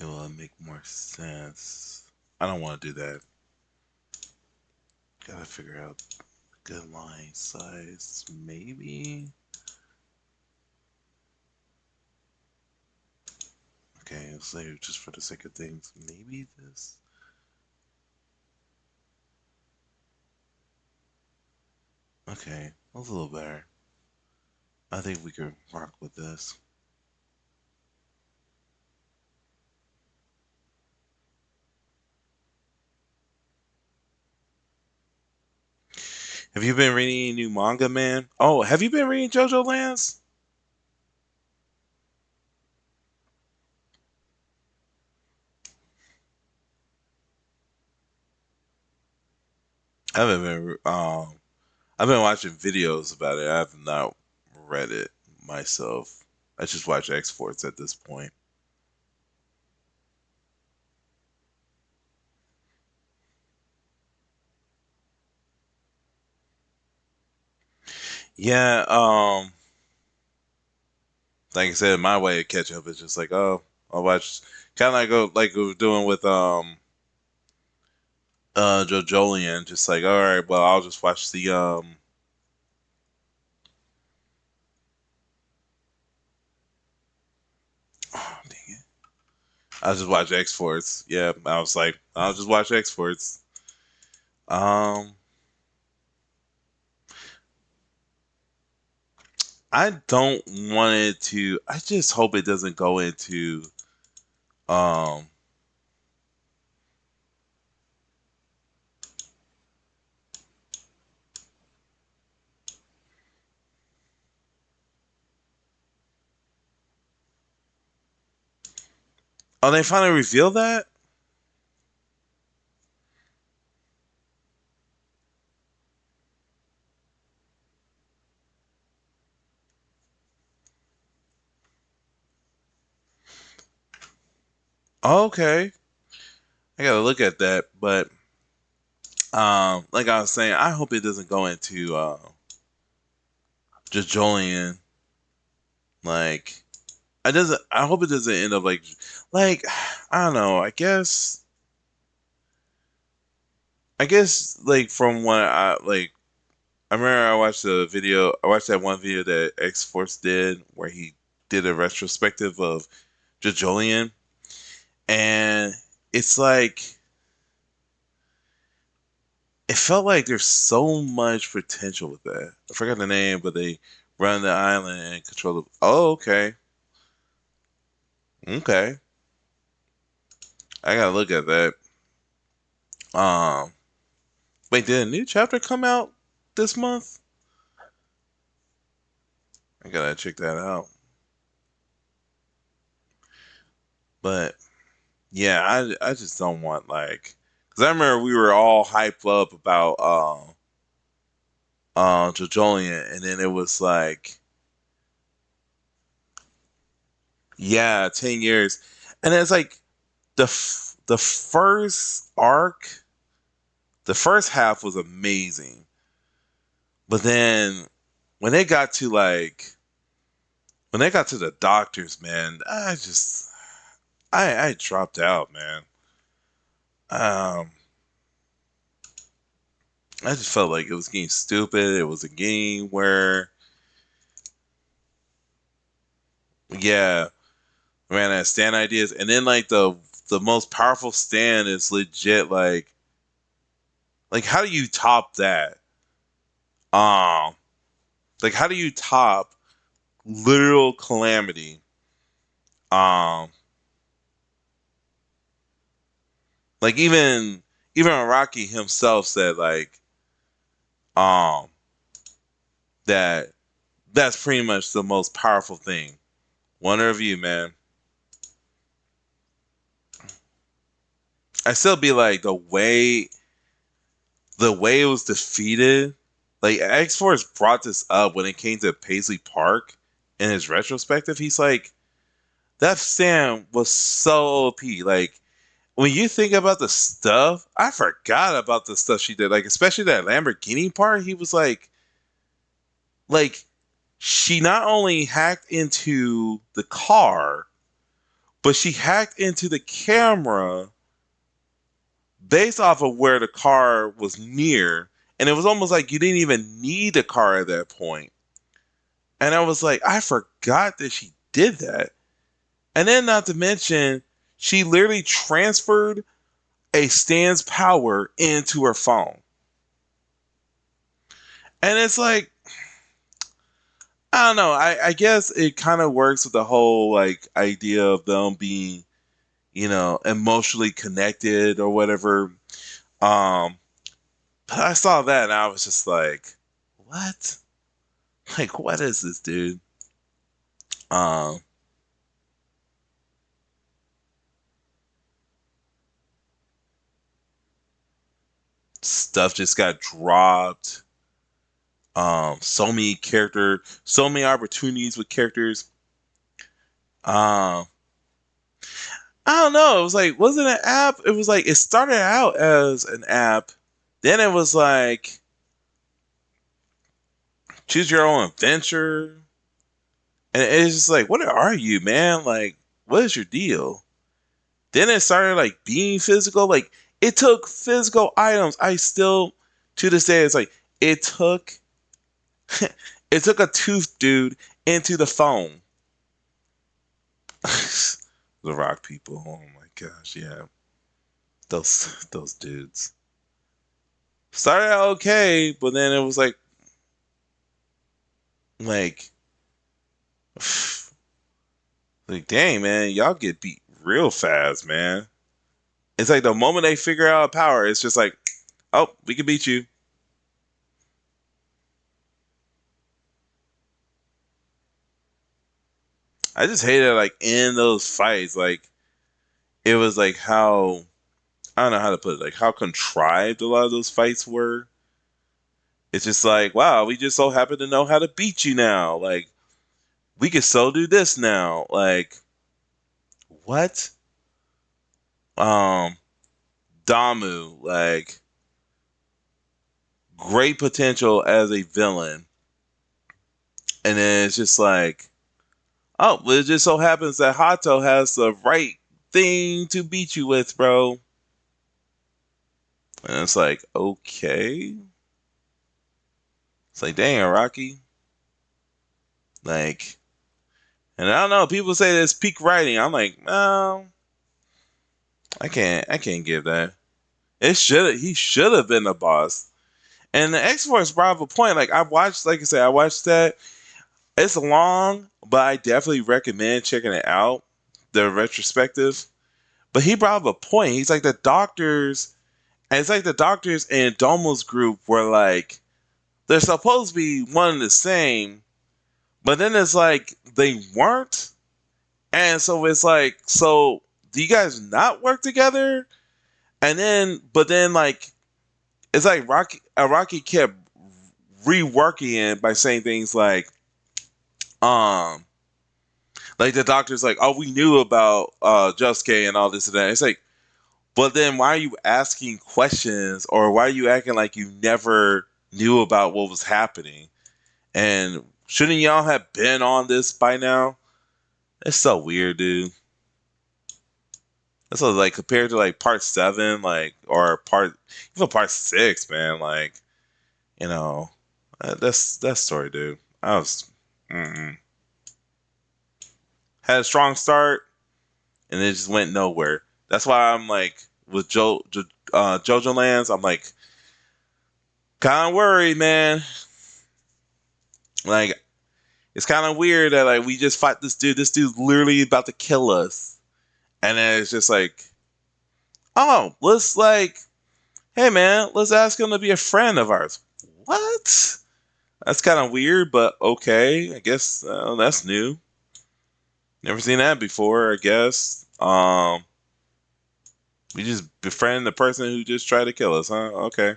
it will make more sense. I don't want to do that. Gotta figure out good line size, maybe. Okay, let's say just for the sake of things, maybe this. Okay, that's a little better. I think we can rock with this. Have you been reading any new manga, man? Oh, have you been reading JoJo Lands? I haven't been. I've been watching videos about it. I have not read it myself. I just watch exports at this point. Yeah, like I said, my way of catch up is just like, oh, I'll watch kind of like we were doing with Joe Jolian, just like, all right, well, I'll just watch the oh, dang it. I'll just watch X Force. Yeah, I was like, I'll just watch X Force. Um, I don't want it to. I just hope it doesn't go into. Um, oh, they finally revealed that. Okay, I gotta look at that. But like I was saying, I hope it doesn't go into just Jolian. Like, I doesn't. I hope it doesn't end up like I don't know. I guess like from what I remember I watched a video. I watched that one video that X Force did where he did a retrospective of Jolian, and it's like it felt like there's so much potential with that. I forgot the name, but they run the island and control the. Oh, okay, okay. I gotta look at that. Um, wait, did a new chapter come out this month? I gotta check that out. But yeah, I just don't want like because I remember we were all hyped up about Jojolian, and then it was like yeah, 10 years, and it's like the first arc, the first half was amazing, but then when they got to when they got to the doctors, man, I dropped out, man. Um, I just felt like it was getting stupid. It was a game where, yeah, ran out of stand ideas, and then like the most powerful stand is legit like how do you top that? Um, like how do you top literal calamity? Um, like even Rocky himself said um that that's pretty much the most powerful thing. Wonder of you, man. I still be like the way it was defeated. Like X Force brought this up when it came to Paisley Park in his retrospective. He's like, that Sam was so OP. Like when you think about the stuff, I forgot about the stuff she did. Like especially that Lamborghini part. He was like she not only hacked into the car, but she hacked into the camera based off of where the car was near. And it was almost like you didn't even need a car at that point. And I was like, I forgot that she did that. And then, not to mention, she literally transferred a stand's power into her phone. And it's like, I don't know. I guess it kind of works with the whole like idea of them being, emotionally connected or whatever. Um, but I saw that and I was just like, what? Like, what is this, dude? Um, Stuff just got dropped. So many opportunities with characters. Um, I don't know. It was like, was it an app? It was like it started out as an app, then it was like choose your own adventure. And it's just like, what are you, man? Like, what is your deal? Then it started like being physical. Like, it took physical items. I still, to this day, it's like, it took, it took a tooth, dude, into the phone. The rock people. Oh my gosh, yeah. Those dudes. Started out okay, but then it was like like dang man, y'all get beat real fast, man. It's like the moment they figure out power, it's just like, oh, we can beat you. I just hated like in those fights, like it was like how I don't know how to put it, like how contrived a lot of those fights were. It's just like, wow, we just so happen to know how to beat you now. Like we can so do this now. Like what? Um, Damu, like great potential as a villain, and then it's just like, oh, well, it just so happens that Hato has the right thing to beat you with, bro. And it's like, okay. It's like, dang, Rocky. Like, and I don't know. People say it's peak writing. I'm like, no, I can't give that. He should have been the boss. And the X Force brought up a point. Like I watched, like I said, I watched that. It's long, but I definitely recommend checking it out. The retrospective. But he brought up a point. He's like the doctors, and it's like the doctors and Domo's group were like they're supposed to be one and the same, but then it's like they weren't. And so it's like, so do you guys not work together? And then, but then like it's like Rocky kept reworking it by saying things um, like the doctor's like, oh, we knew about Josuke and all this and that. It's like, but then why are you asking questions or why are you acting like you never knew about what was happening? And shouldn't y'all have been on this by now? It's so weird, dude. That's like compared to like part seven, like or even part six, man. Like you know, that's that story, dude. I was had a strong start and it just went nowhere. That's why I'm like with JoJo Lands. I'm like kind of worried, man. Like it's kind of weird that like we just fight this dude. This dude's literally about to kill us, and then it's just like, oh, let's like, hey man, let's ask him to be a friend of ours. What? That's kind of weird, but okay. I guess that's new. Never seen that before. I guess. We just befriend the person who just tried to kill us, huh? Okay.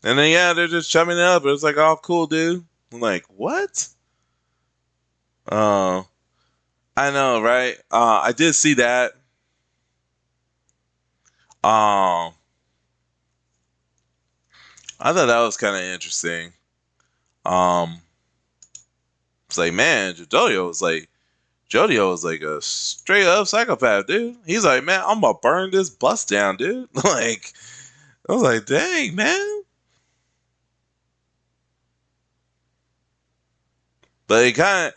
And then yeah, they're just chumming it up. It's like, oh, cool, dude. I'm like, what? Uh, I know, right? I did see that. Um, I thought that was kind of interesting. Um, it's like, man, Jodio was like a straight up psychopath, dude. He's like, man, I'm gonna burn this bus down, dude. Like, I was like, dang, man. But it kind of,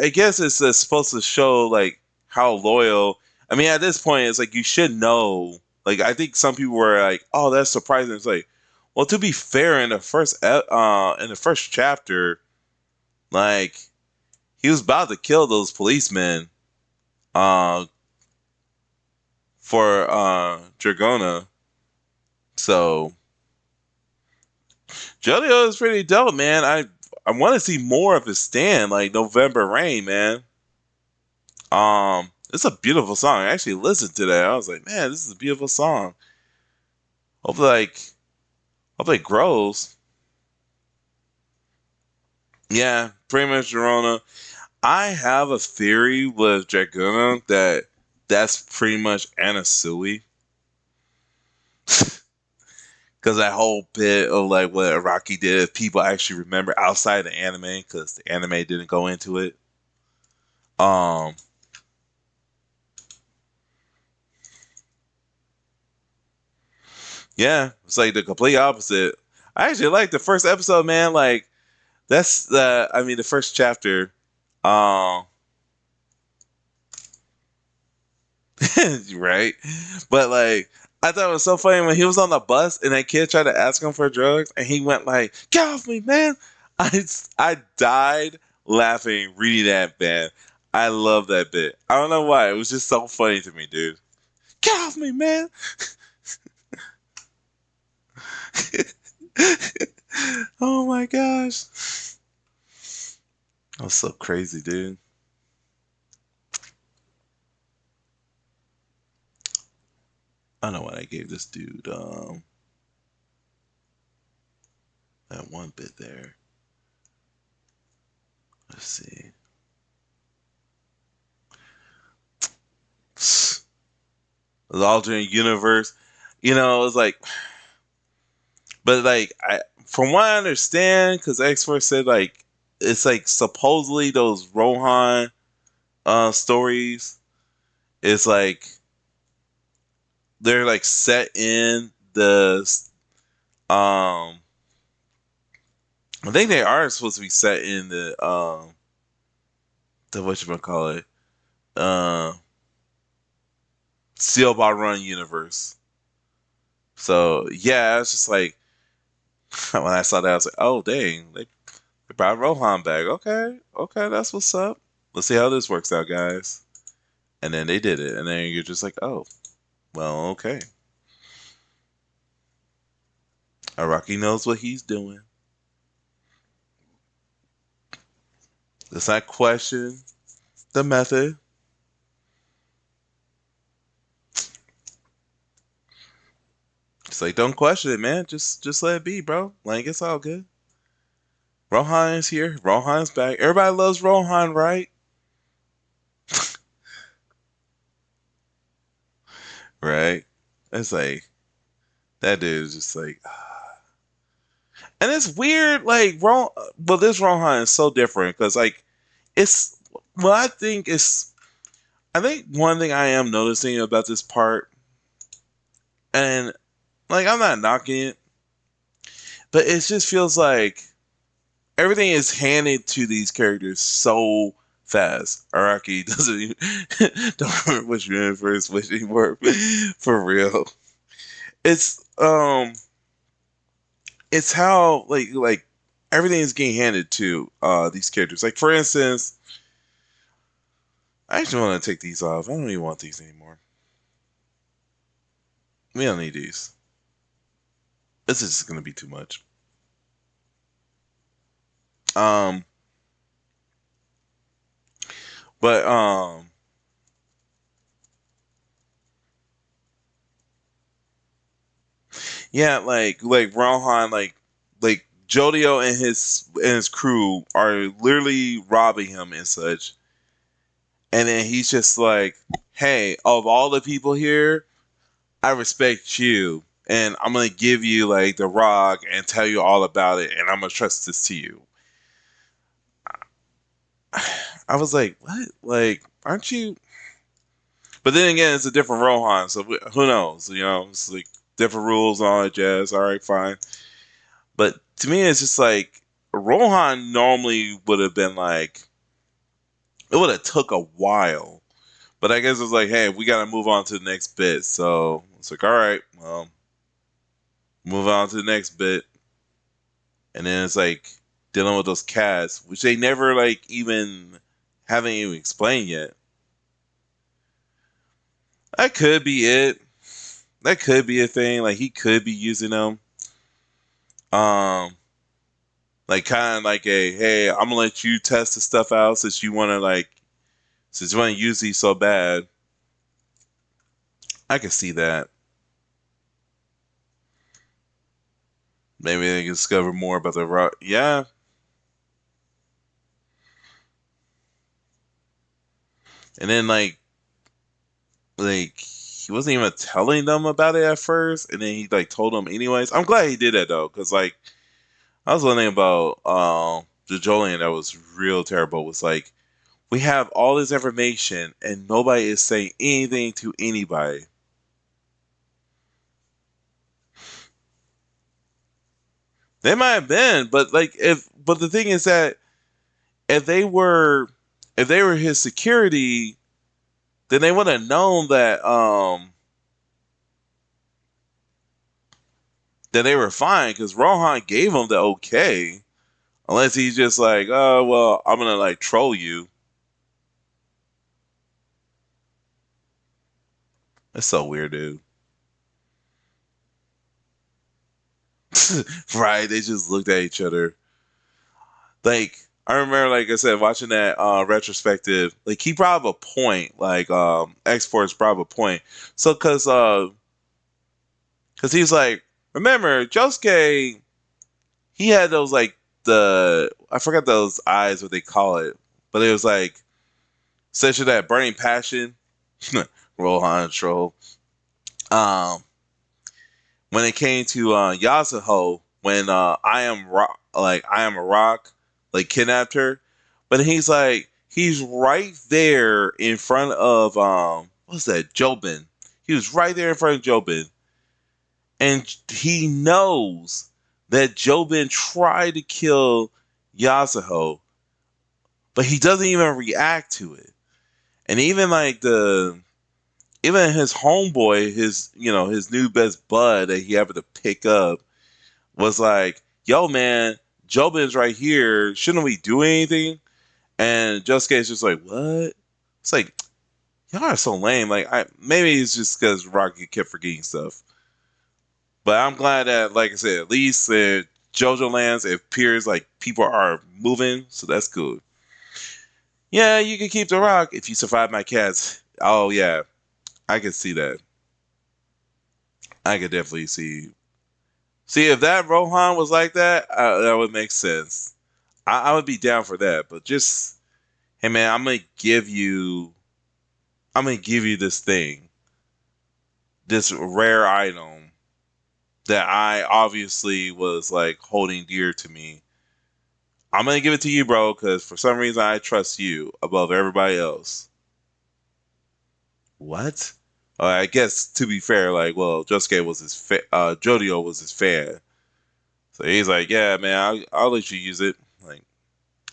I guess it's supposed to show like how loyal. I mean, at this point, it's like you should know. Like, I think some people were like, "Oh, that's surprising." It's like, well, to be fair, in the first chapter, like he was about to kill those policemen, uh, for Dragona. So Jolio is pretty dope, man. I want to see more of his stand, like November Rain, man. It's a beautiful song. I actually listened to that. I was like, man, this is a beautiful song. Hopefully, hopefully it grows. Yeah, pretty much Verona. I have a theory with Draguna that that's pretty much Anasui. Because that whole bit of like what Araki did, if people actually remember outside the anime, because the anime didn't go into it. Um, yeah, it's like the complete opposite. I actually like the first episode, man. Like that's the, I mean, the first chapter. Um, right? But like, I thought it was so funny when he was on the bus and that kid tried to ask him for drugs, and he went like, "Get off me, man!" I died laughing reading that, man. I love that bit. I don't know why. It was just so funny to me, dude. Get off me, man! Oh my gosh, that was so crazy, dude. I don't know what I gave this dude. That one bit there. Let's see. The alternate universe. You know, it was like, but like, from what I understand, because X Force said like it's like supposedly those Rohan stories is like they're like set in the I think they are supposed to be set in the what you gonna call it uh Steel Ball Run universe. So yeah, it's just like when I saw that, I was like, oh dang, they brought Rohan back. Okay, okay, that's what's up. Let's see how this works out, guys. And then they did it, and then you're just like, oh, well, okay. Araki knows what he's doing. Let's not question the method. It's like, don't question it, man. Just let it be, bro. Like, it's all good. Rohan is here. Rohan's back. Everybody loves Rohan, right? Right? It's like that dude is just like, and it's weird. Like, but this Rohan is so different because like it's. Well, I think one thing I am noticing about this part, and like I'm not knocking it, but it just feels like everything is handed to these characters so fast. Araki doesn't even don't remember which universe which anymore. For real. It's it's how like everything is getting handed to these characters. Like for instance, I actually want to take these off. I don't even want these anymore. We don't need these. This is just gonna be too much. Um but yeah, like Rohan, like Jodio and his crew are literally robbing him and such. And then he's just like, "Hey, of all the people here, I respect you, and I'm gonna give you like the rock and tell you all about it, and I'm gonna trust this to you." I was like, "What? Like, aren't you?" But then again, it's a different Rohan, so who knows? You know, it's like different rules and all that jazz. All right, fine. But to me, it's just like Rohan normally would have been like it would have took a while. But I guess it's like, hey, we got to move on to the next bit. So it's like, all right, well, move on to the next bit. And then it's like dealing with those cats, which they never like even haven't even explained yet. That could be it. That could be a thing. Like he could be using them. Um, like kind of like a hey, I'm gonna let you test the stuff out since you want to since you want to use these so bad. I can see that. Maybe they can discover more about the rock. Yeah, and then like he wasn't even telling them about it at first, and then he like told them anyways. I'm glad he did that though, because like I was learning about the Jolien that was real terrible. Was like we have all this information and nobody is saying anything to anybody. They might have been, but like but the thing is that if they were if they were his security, then they would have known that they were fine because Rohan gave them the okay. Unless he's just like, oh well, I'm gonna like troll you. That's so weird, dude. Right? They just looked at each other. Like I remember, like I said, watching that retrospective. Like he brought up a point. Like X Force brought up a point. So because he's like, remember Josuke? He had those like the I forgot those eyes what they call it, but it was like such that burning passion. Rohan troll. Um, when it came to Yasuho, when I am a rock, like kidnapped her, but he's right there in front of what's that Jobin? He was right there in front of Jobin, and he knows that Jobin tried to kill Yasuho, but he doesn't even react to it, and even his homeboy, his new best bud that he happened to pick up was like, "Yo, man, Jobin's right here. Shouldn't we do anything?" And Josuke's just like, "What?" It's like y'all are so lame. Like, maybe it's just because Rocky kept forgetting stuff. But I'm glad that, like I said, at least JoJo lands it appears like people are moving, so that's good. Yeah, you can keep the rock if you survive my cats. Oh yeah, I can see that. I could definitely see. See, if that Rohan was like that, that would make sense. I would be down for that. But just, hey man, I'm gonna give you this thing, this rare item that I obviously was like holding dear to me. I'm gonna give it to you, bro, because for some reason I trust you above everybody else. What? I guess to be fair, like, well, Josuke was Jodio was his fan, so he's like, yeah, man, I'll let you use it. Like,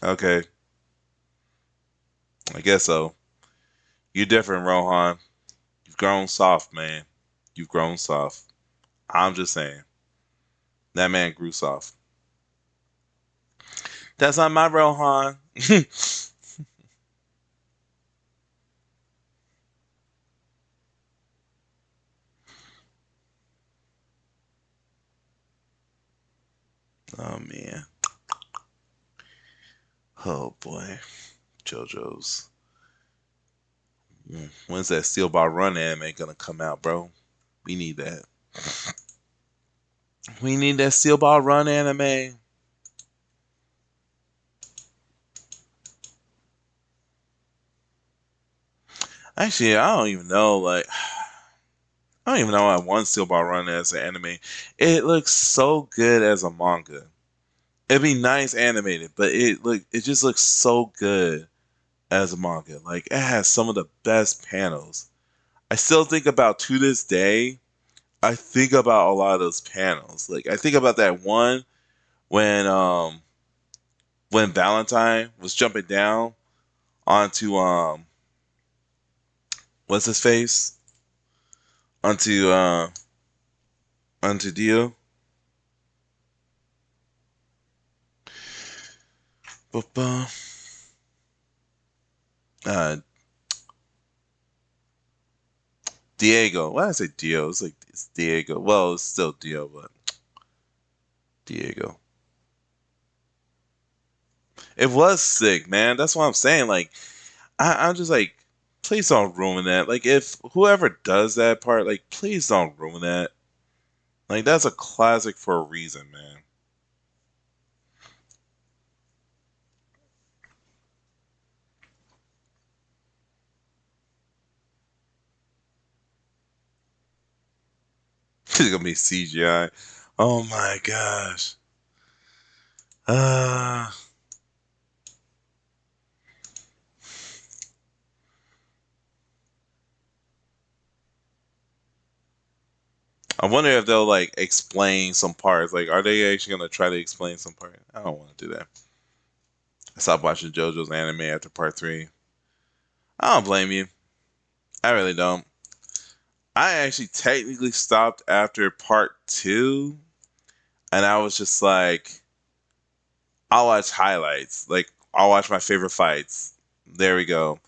okay, I guess so. You're different, Rohan. You've grown soft, man. You've grown soft. I'm just saying. That man grew soft. That's not my Rohan. Oh man. Oh boy. JoJo's. When's that Steel Ball Run anime gonna come out, bro? We need that. We need that Steel Ball Run anime. Actually, I don't even know. Like, I don't even know why one Steel Ball Run as an anime. It looks so good as a manga. It'd be nice animated, but it just looks so good as a manga. Like it has some of the best panels. I still think about to this day. I think about a lot of those panels. Like I think about that one when when Valentine was jumping down onto what's his face onto onto Dio. Ba-ba. Uh, Diego. Why did I say Dio? It's Diego. Well, it's still Dio, but Diego. It was sick, man. That's what I'm saying. Like I'm just like, please don't ruin that. Like if whoever does that part, like please don't ruin that. Like that's a classic for a reason, man. It's gonna be CGI. Oh my gosh. Uh, I wonder if they'll like explain some parts. Like, are they actually gonna try to explain some part? I don't want to do that. I stopped watching JoJo's anime after part three. I don't blame you. I really don't. I actually technically stopped after part two, and I was just like, I'll watch highlights. Like, I'll watch my favorite fights. There we go.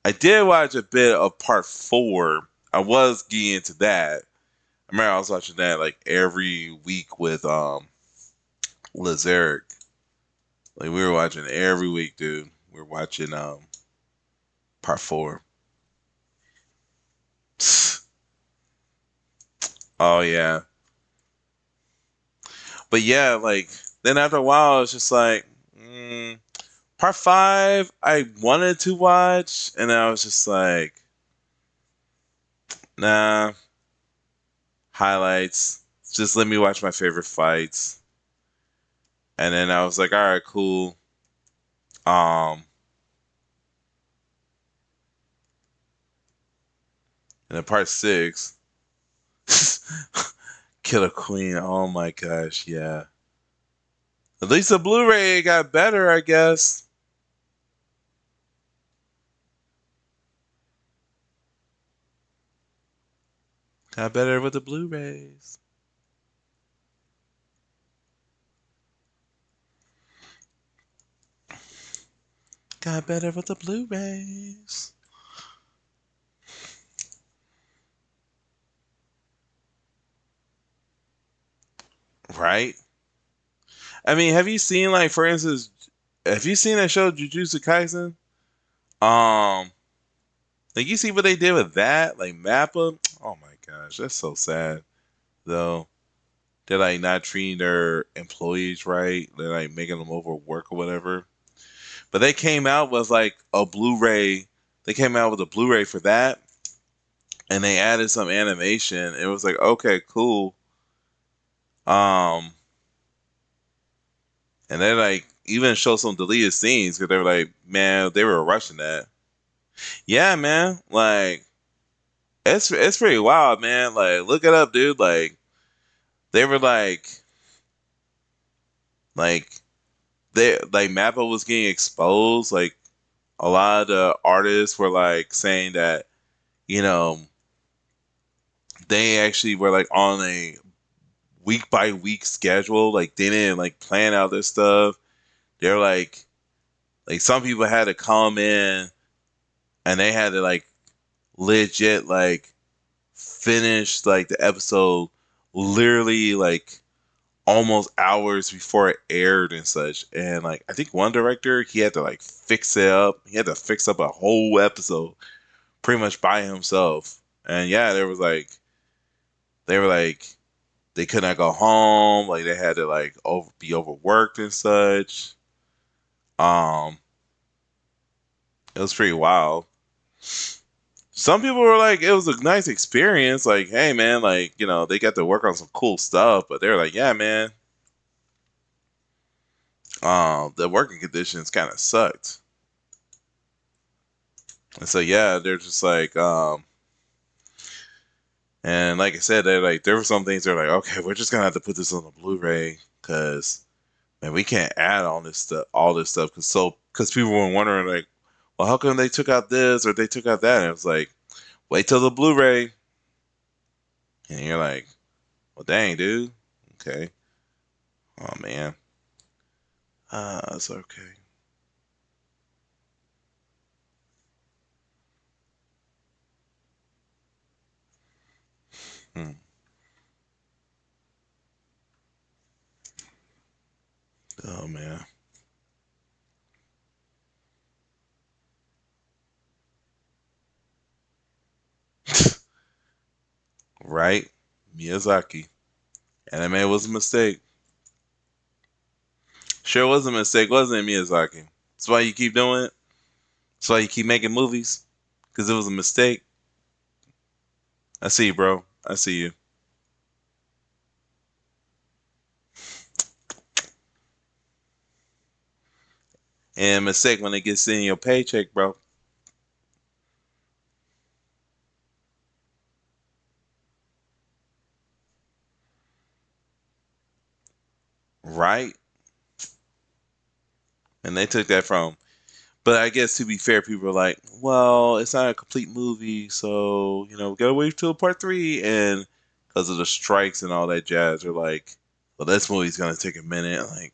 I did watch a bit of part four. I was getting into that. I remember I was watching that like every week with Lazeric. Like we were watching every week, dude. We were watching part four. Oh yeah. But yeah, like then after a while it's just like part five I wanted to watch and I was just like nah, highlights. Just let me watch my favorite fights. And then I was like, all right, cool. Um and then part six Killer Queen. Oh my gosh, yeah. At least the Blu-ray got better, I guess. Got better with the Blu-rays. Got better with the Blu-rays. Right? I mean, have you seen like for instance, have you seen that show Jujutsu Kaisen? Um, like you see what they did with that, like Mappa. Oh my gosh, that's so sad. Though they're like not treating their employees right. They're like making them overwork or whatever. But they came out with like a Blu-ray. They came out with a Blu-ray for that, and they added some animation. It was like okay, cool. Um, and they like even show some deleted scenes because they were like, man, they were rushing that. Yeah, man, like it's pretty wild, man. Like look it up, dude. They were like they like Mappa was getting exposed. Like a lot of the artists were like saying that you know they actually were like on a week by week schedule. Like they didn't like plan out their stuff. They're like some people had to come in and they had to like legit like finish like the episode literally like almost hours before it aired and such. And like I think one director he had to like fix it up. He had to fix up a whole episode pretty much by himself. And yeah, there was like they were like they could not go home. Like they had to like be overworked and such. Um, it was pretty wild. Some people were like, it was a nice experience. Like, hey man, like they got to work on some cool stuff. But they're like, yeah man, the working conditions kind of sucked. And so yeah, they're just like, and like I said, they're like, there were some things they're like, okay, we're just gonna have to put this on the Blu-ray because man, we can't add all this stuff, because people were wondering like, well, how come they took out this or they took out that? And it was like, wait till the Blu-ray, and you're like, well, dang, dude, okay, oh man, it's okay. Hmm. Oh man, right? Miyazaki, anime was a mistake. Sure was a mistake, wasn't it, Miyazaki? That's why you keep doing it. That's why you keep making movies, because it was a mistake. I see you, bro. I see you. And mistake when it gets in your paycheck, bro. Right? And they took that from. But I guess to be fair, people are like, well, it's not a complete movie, so we gotta wait till part three. And because of the strikes and all that jazz, they're like, well, this movie's gonna take a minute. Like,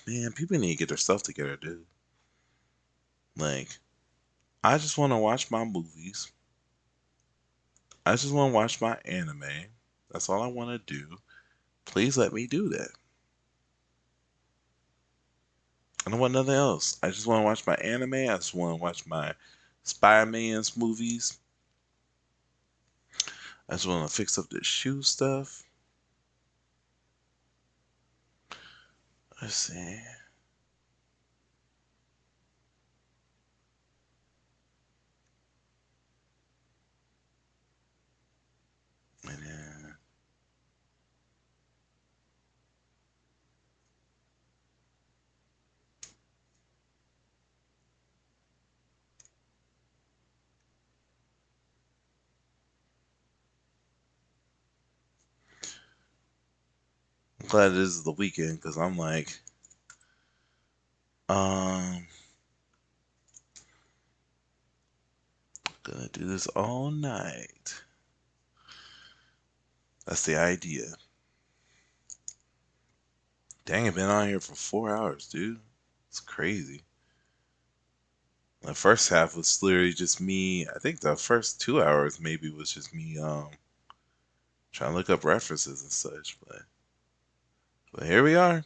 man, people need to get their stuff together, dude. Like, I just want to watch my movies. I just want to watch my anime. That's all I want to do. Please let me do that. I don't want nothing else. I just want to watch my anime. I just want to watch my Spider-Man's movies. I just want to fix up this shoe stuff. Let's see. And then, I'm glad this is the weekend because I'm like, um, gonna do this all night. That's the idea. Dang, I've been on here for 4 hours, dude. It's crazy. The first half was literally just me. I think the first 2 hours maybe was just me trying to look up references and such. But here we are,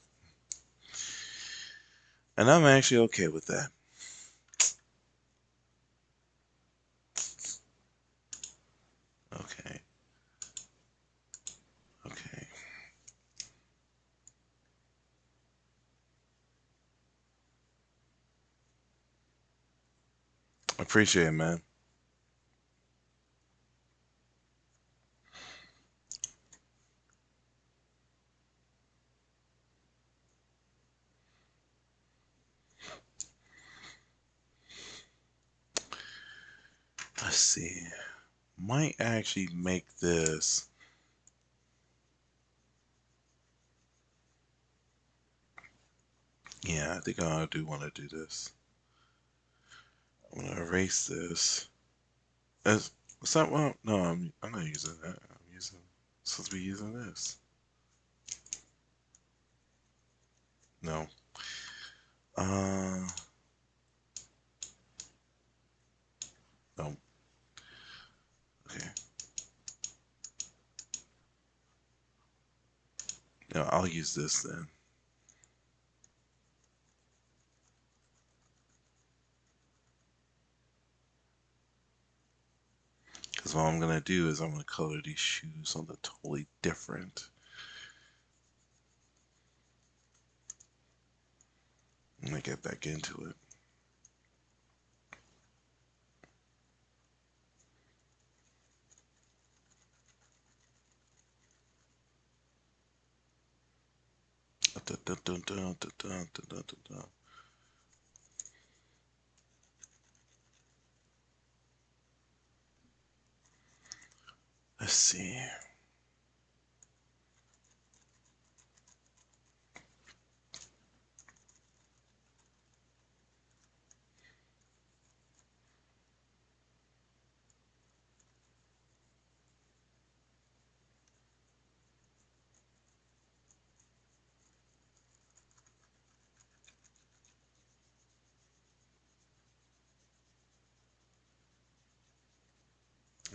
and I'm actually okay with that. Okay, okay. Appreciate it, man. Let's see. Might actually make this. Yeah, I think I do want to do this. I'm gonna erase this. As, what's that one? No, I'm not using that. I'm using. Supposed to be using this. No. Uh, no. Okay. No, I'll use this then. Because what I'm gonna do is I'm gonna color these shoes something totally different. I'm gonna get back into it. Let's see.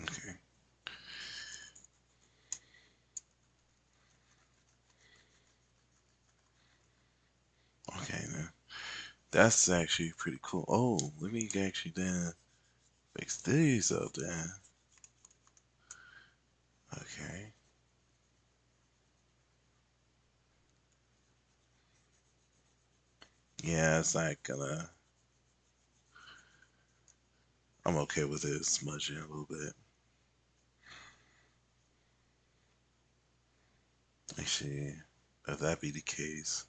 Okay. Okay then. That's actually pretty cool. Oh, let me actually then fix these up then. Okay. Yeah, it's not gonna. I'm okay with it smudging a little bit. Actually, if that be the case,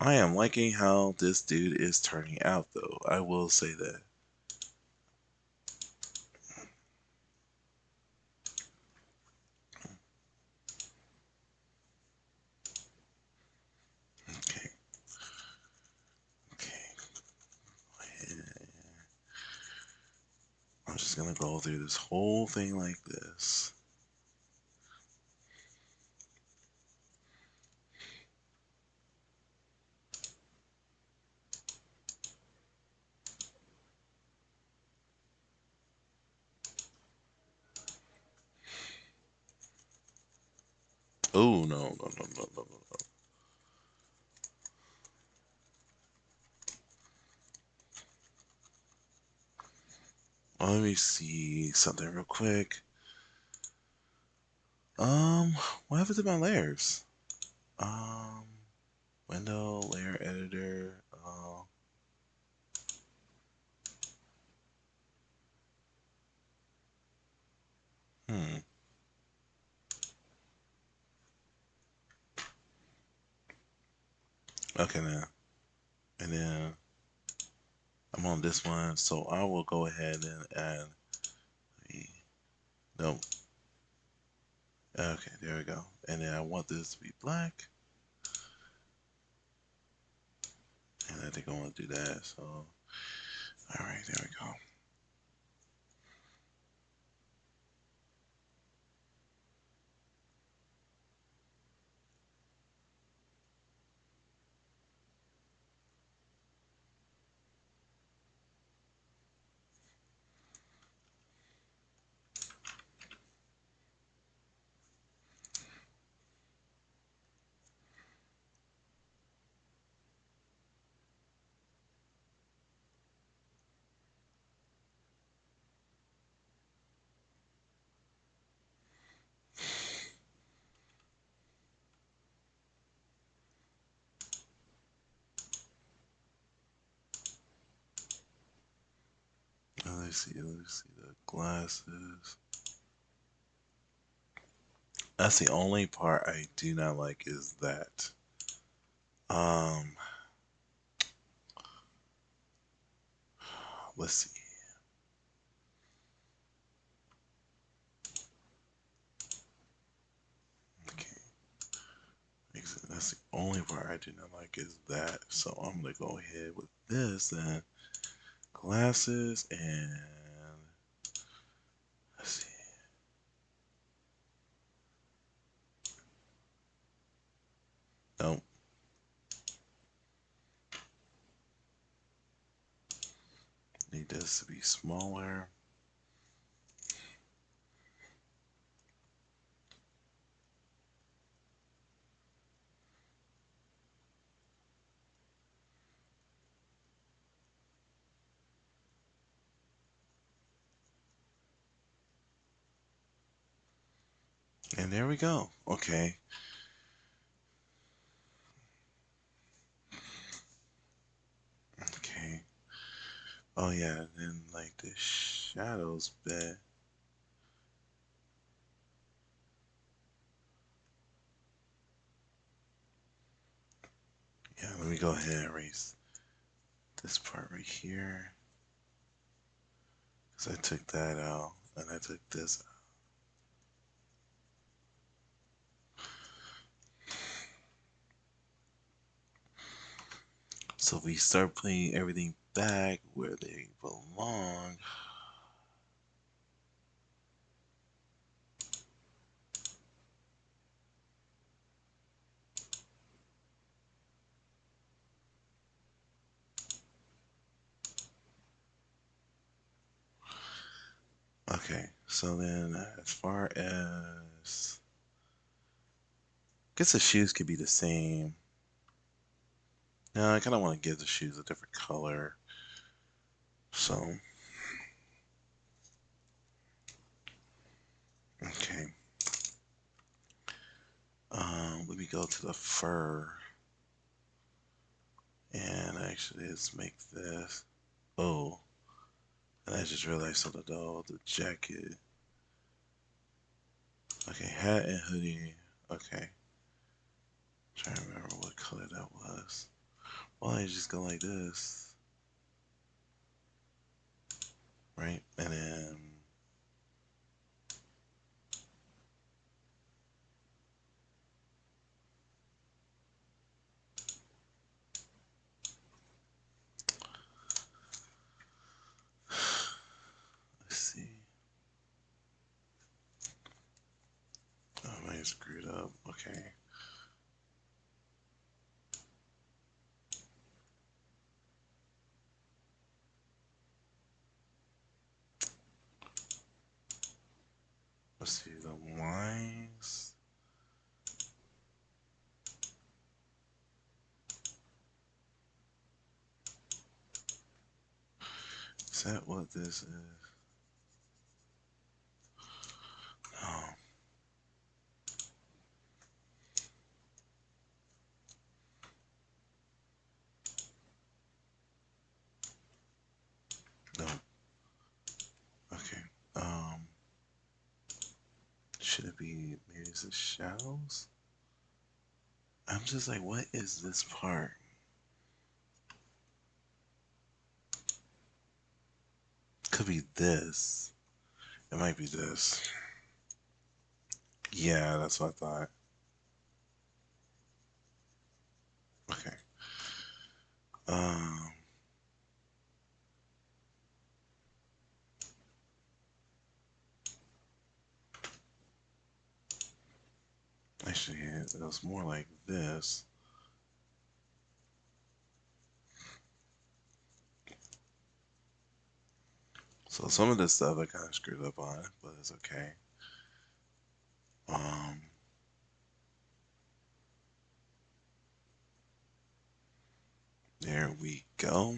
I am liking how this dude is turning out, though. I will say that. Okay, okay. I'm just gonna go through this whole thing like this. Oh, no, no, no, no, no, no. Let me see something real quick. What happened to my layers? Um, Window, layer editor. Hmm. Okay, now. And then I'm on this one, so I will go ahead and add no. Okay, there we go. And then I want this to be black. And I think I want to do that. So, all right, there we go. Let's see the glasses. That's the only part I do not like is that. Um, let's see. Okay, that's the only part I do not like is that. So I'm gonna go ahead with this and glasses and let's see. Nope. Need this to be smaller. And there we go. Okay. Okay. Oh yeah, and then like the shadows bit. Yeah, let me go ahead and erase this part right here. Because I took that out and I took this out. So we start putting everything back where they belong. Okay, so then as far as I guess the shoes could be the same. No, I kind of want to give the shoes a different color. So, okay. Let me go to the fur. And actually, let's make this. Oh, and I just realized something though. The jacket. Okay, hat and hoodie. Okay. Trying to remember what color that was. Well, I just go like this, right? And then let's see. Oh, I screwed up. Okay. Let's see the lines. Is that what this is? No. No. Okay. Should it be maybe it's the shadows? I'm just like, what is this part? Could be this. It might be this. Yeah, that's what I thought. Okay. Um, Actually, it was more like this. So some of this stuff I kind of screwed up on, but it's okay. Um, there we go.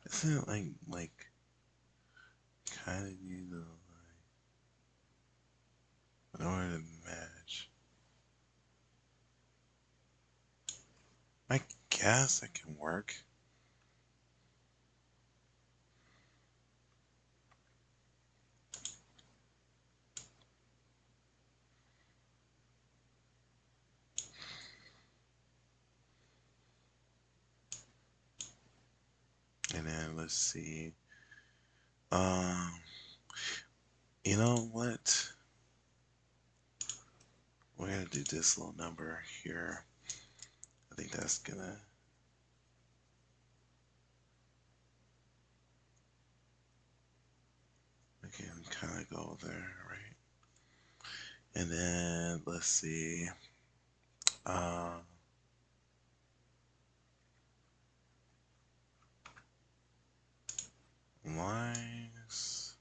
Isn't it like kind of need to like in order to match? I guess it can work. And then let's see. Um, you know what? We're gonna do this little number here. I think that's gonna again kind of go there, right? And then let's see. Uh, lines.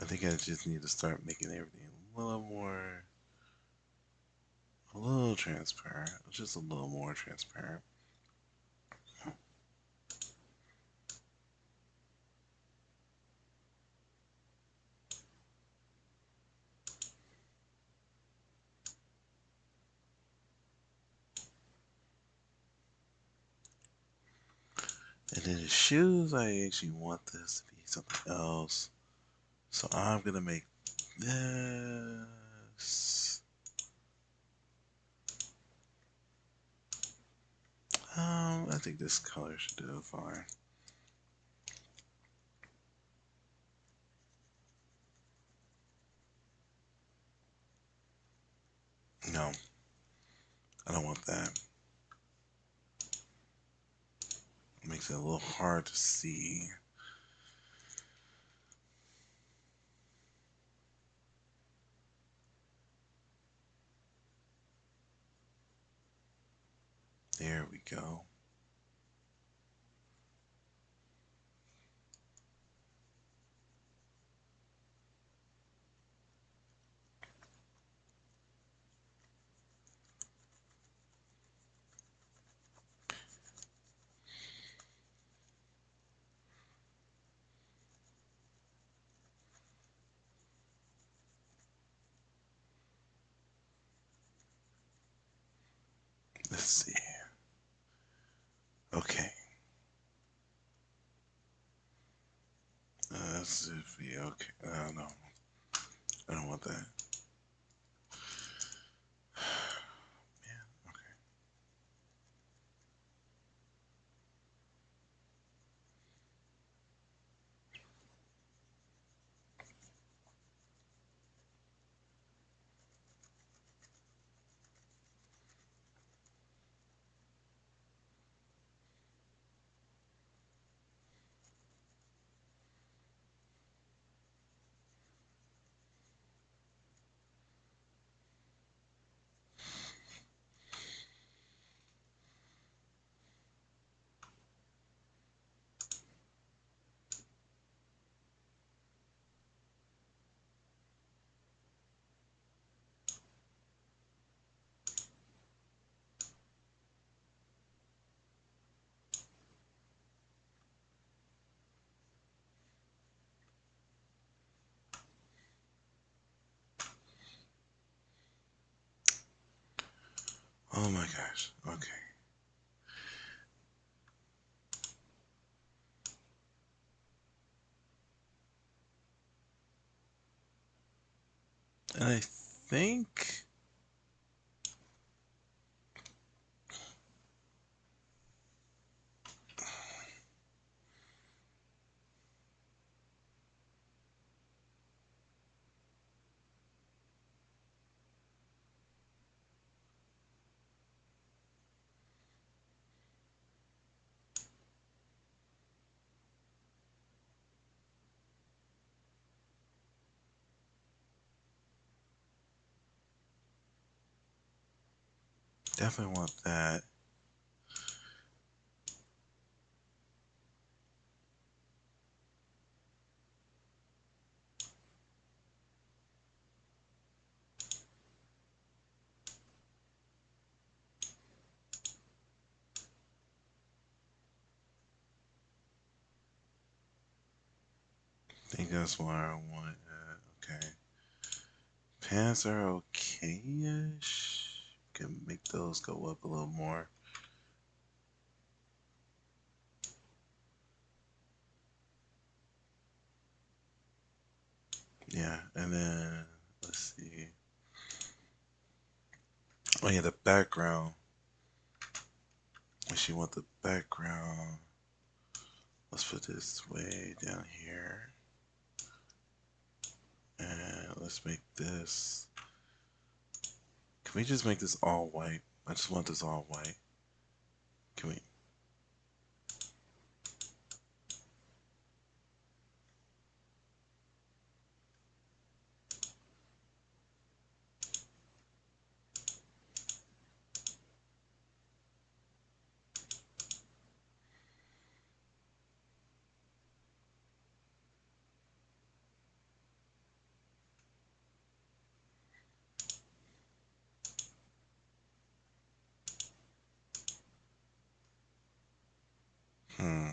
I think I just need to start making everything a little more, a little transparent, just a little more transparent. And then the shoes, I actually want this to be something else. So I'm gonna make this. I think this color should do fine. No, I don't want that. It makes it a little hard to see. There we go. Let's see. Okay. This is okay. No, I don't want that. Yeah, okay. Oh my gosh. Okay. And I think definitely want that. I think that's what I want. Okay. Pants are okay-ish. Can make those go up a little more. Yeah, and then let's see. Oh yeah, the background. If you want the background, let's put this way down here. And let's make this. Can we just make this all white? I just want this all white. Can we? Hmm.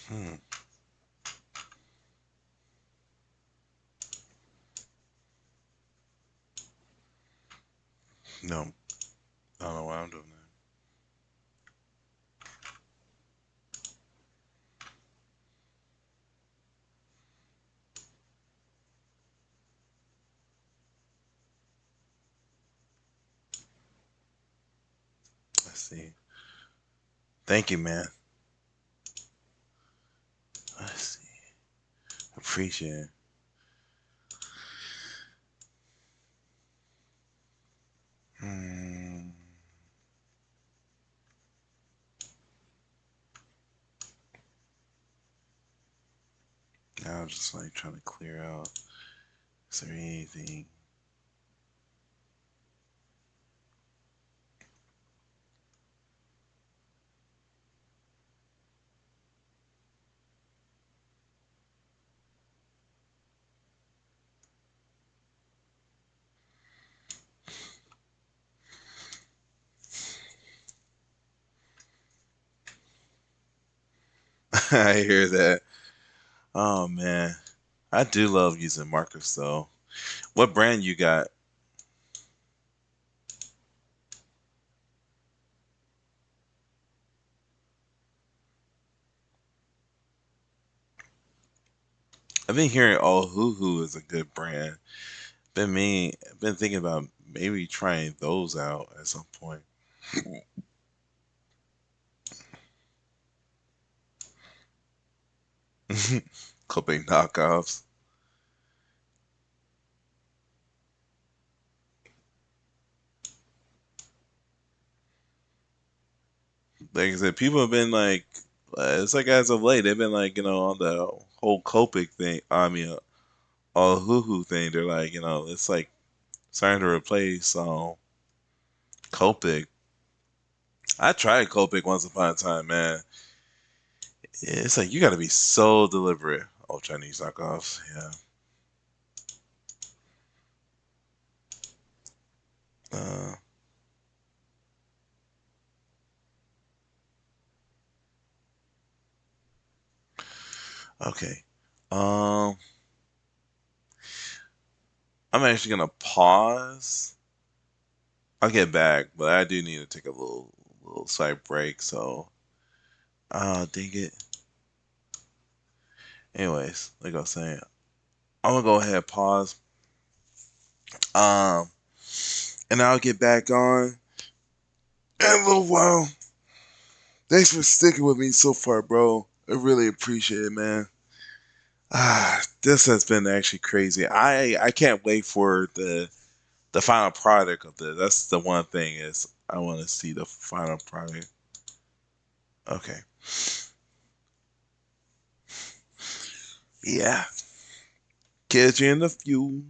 Hmm. No, I don't know why I'm doing that. Let's see. Thank you, man. Let's see. Appreciate it. Hmm. Now I'm just like trying to clear out. Is there anything? I hear that. Oh man, I do love using markers though. What brand you got? I've been hearing Oh Hoo Hoo is a good brand. Been thinking about maybe trying those out at some point. Coping knockoffs. Like I said, people have been like, it's like as of late, they've been like, on the whole Copic thing. I mean, all Hoo Hoo thing. They're like, it's like starting to replace Copic. I tried Copic once upon a time, man. It's like you got to be so deliberate. Oh, Chinese knockoffs. Yeah. Uh, okay. Um, I'm actually gonna pause. I'll get back, but I do need to take a little side break. So, dang it. Anyways, like I was saying, I'm gonna go ahead and pause. Um, and I'll get back on in a little while. Thanks for sticking with me so far, bro. I really appreciate it, man. This has been actually crazy. I can't wait for the final product of this. That's the one thing is I want to see the final product. Okay. Yeah. Catch you in the few.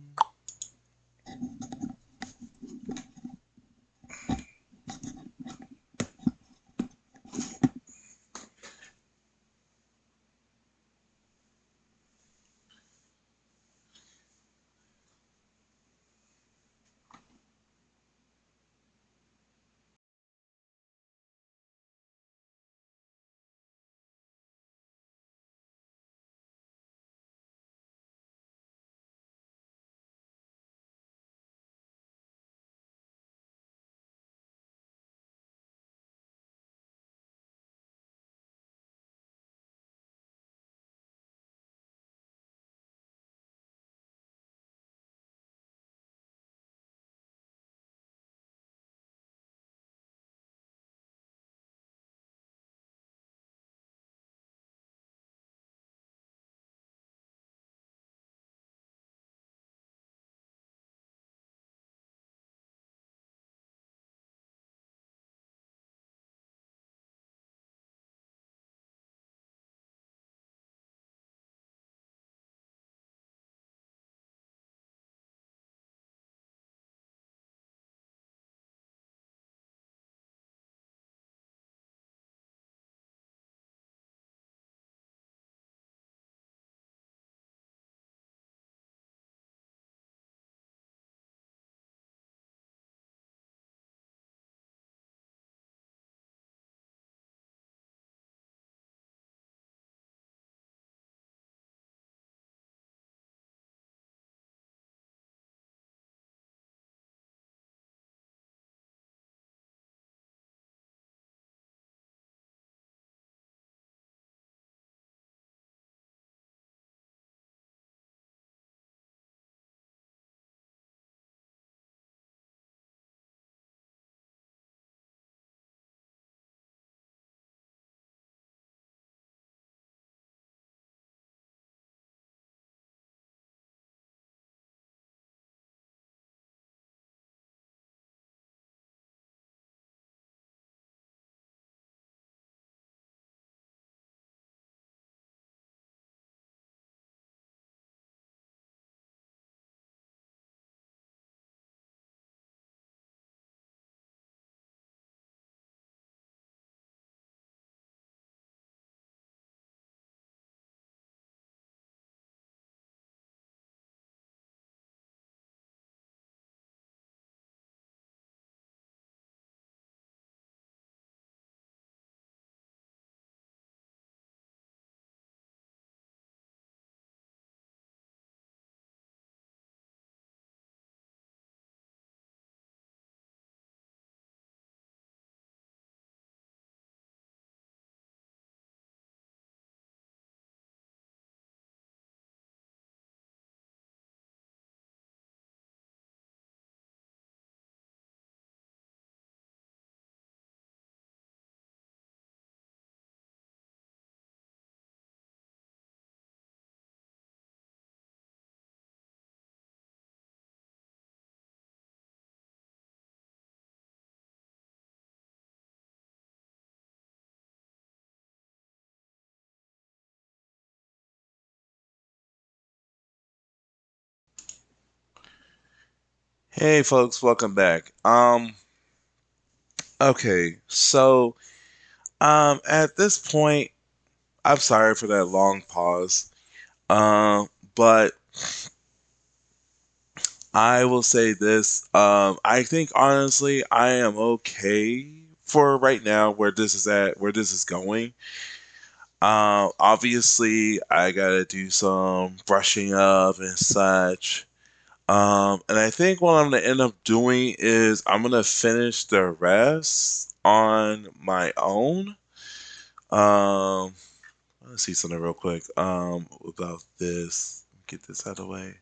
Hey folks, welcome back. Okay, so at this point, I'm sorry for that long pause. But I will say this. I think honestly, I am okay for right now where this is at, where this is going. Obviously, I gotta do some brushing up and such. And I think what I'm gonna end up doing is I'm gonna finish the rest on my own. Um, let's see something real quick. About this, get this out of the way.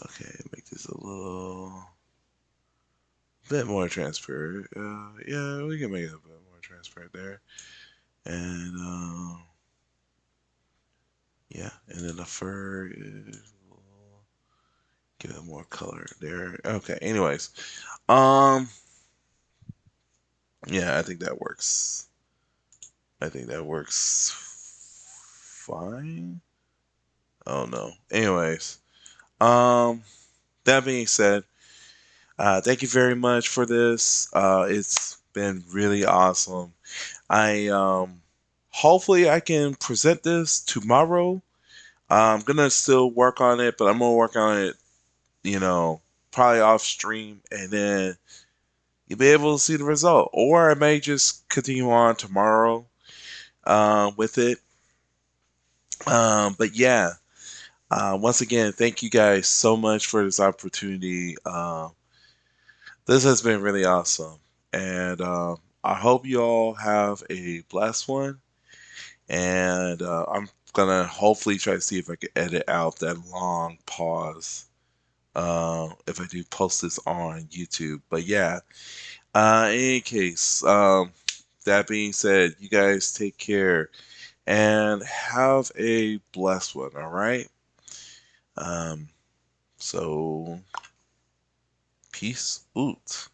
Okay, make this a little bit more transparent. Yeah, we can make it a bit more transparent there. And yeah, and then the fur is give it more color there. Okay, anyways, um, yeah, I think that works. I think that works fine. Oh no. Anyways, um, that being said, thank you very much for this. It's been really awesome. I hopefully I can present this tomorrow. I'm gonna still work on it, but I'm gonna work on it, you know, probably off stream, and then you'll be able to see the result. Or I may just continue on tomorrow with it. But yeah, once again, thank you guys so much for this opportunity. This has been really awesome, and I hope you all have a blessed one. And I'm gonna hopefully try to see if I can edit out that long pause if I do post this on YouTube. But yeah, in any case, that being said, you guys take care and have a blessed one. All right. Um, so peace out.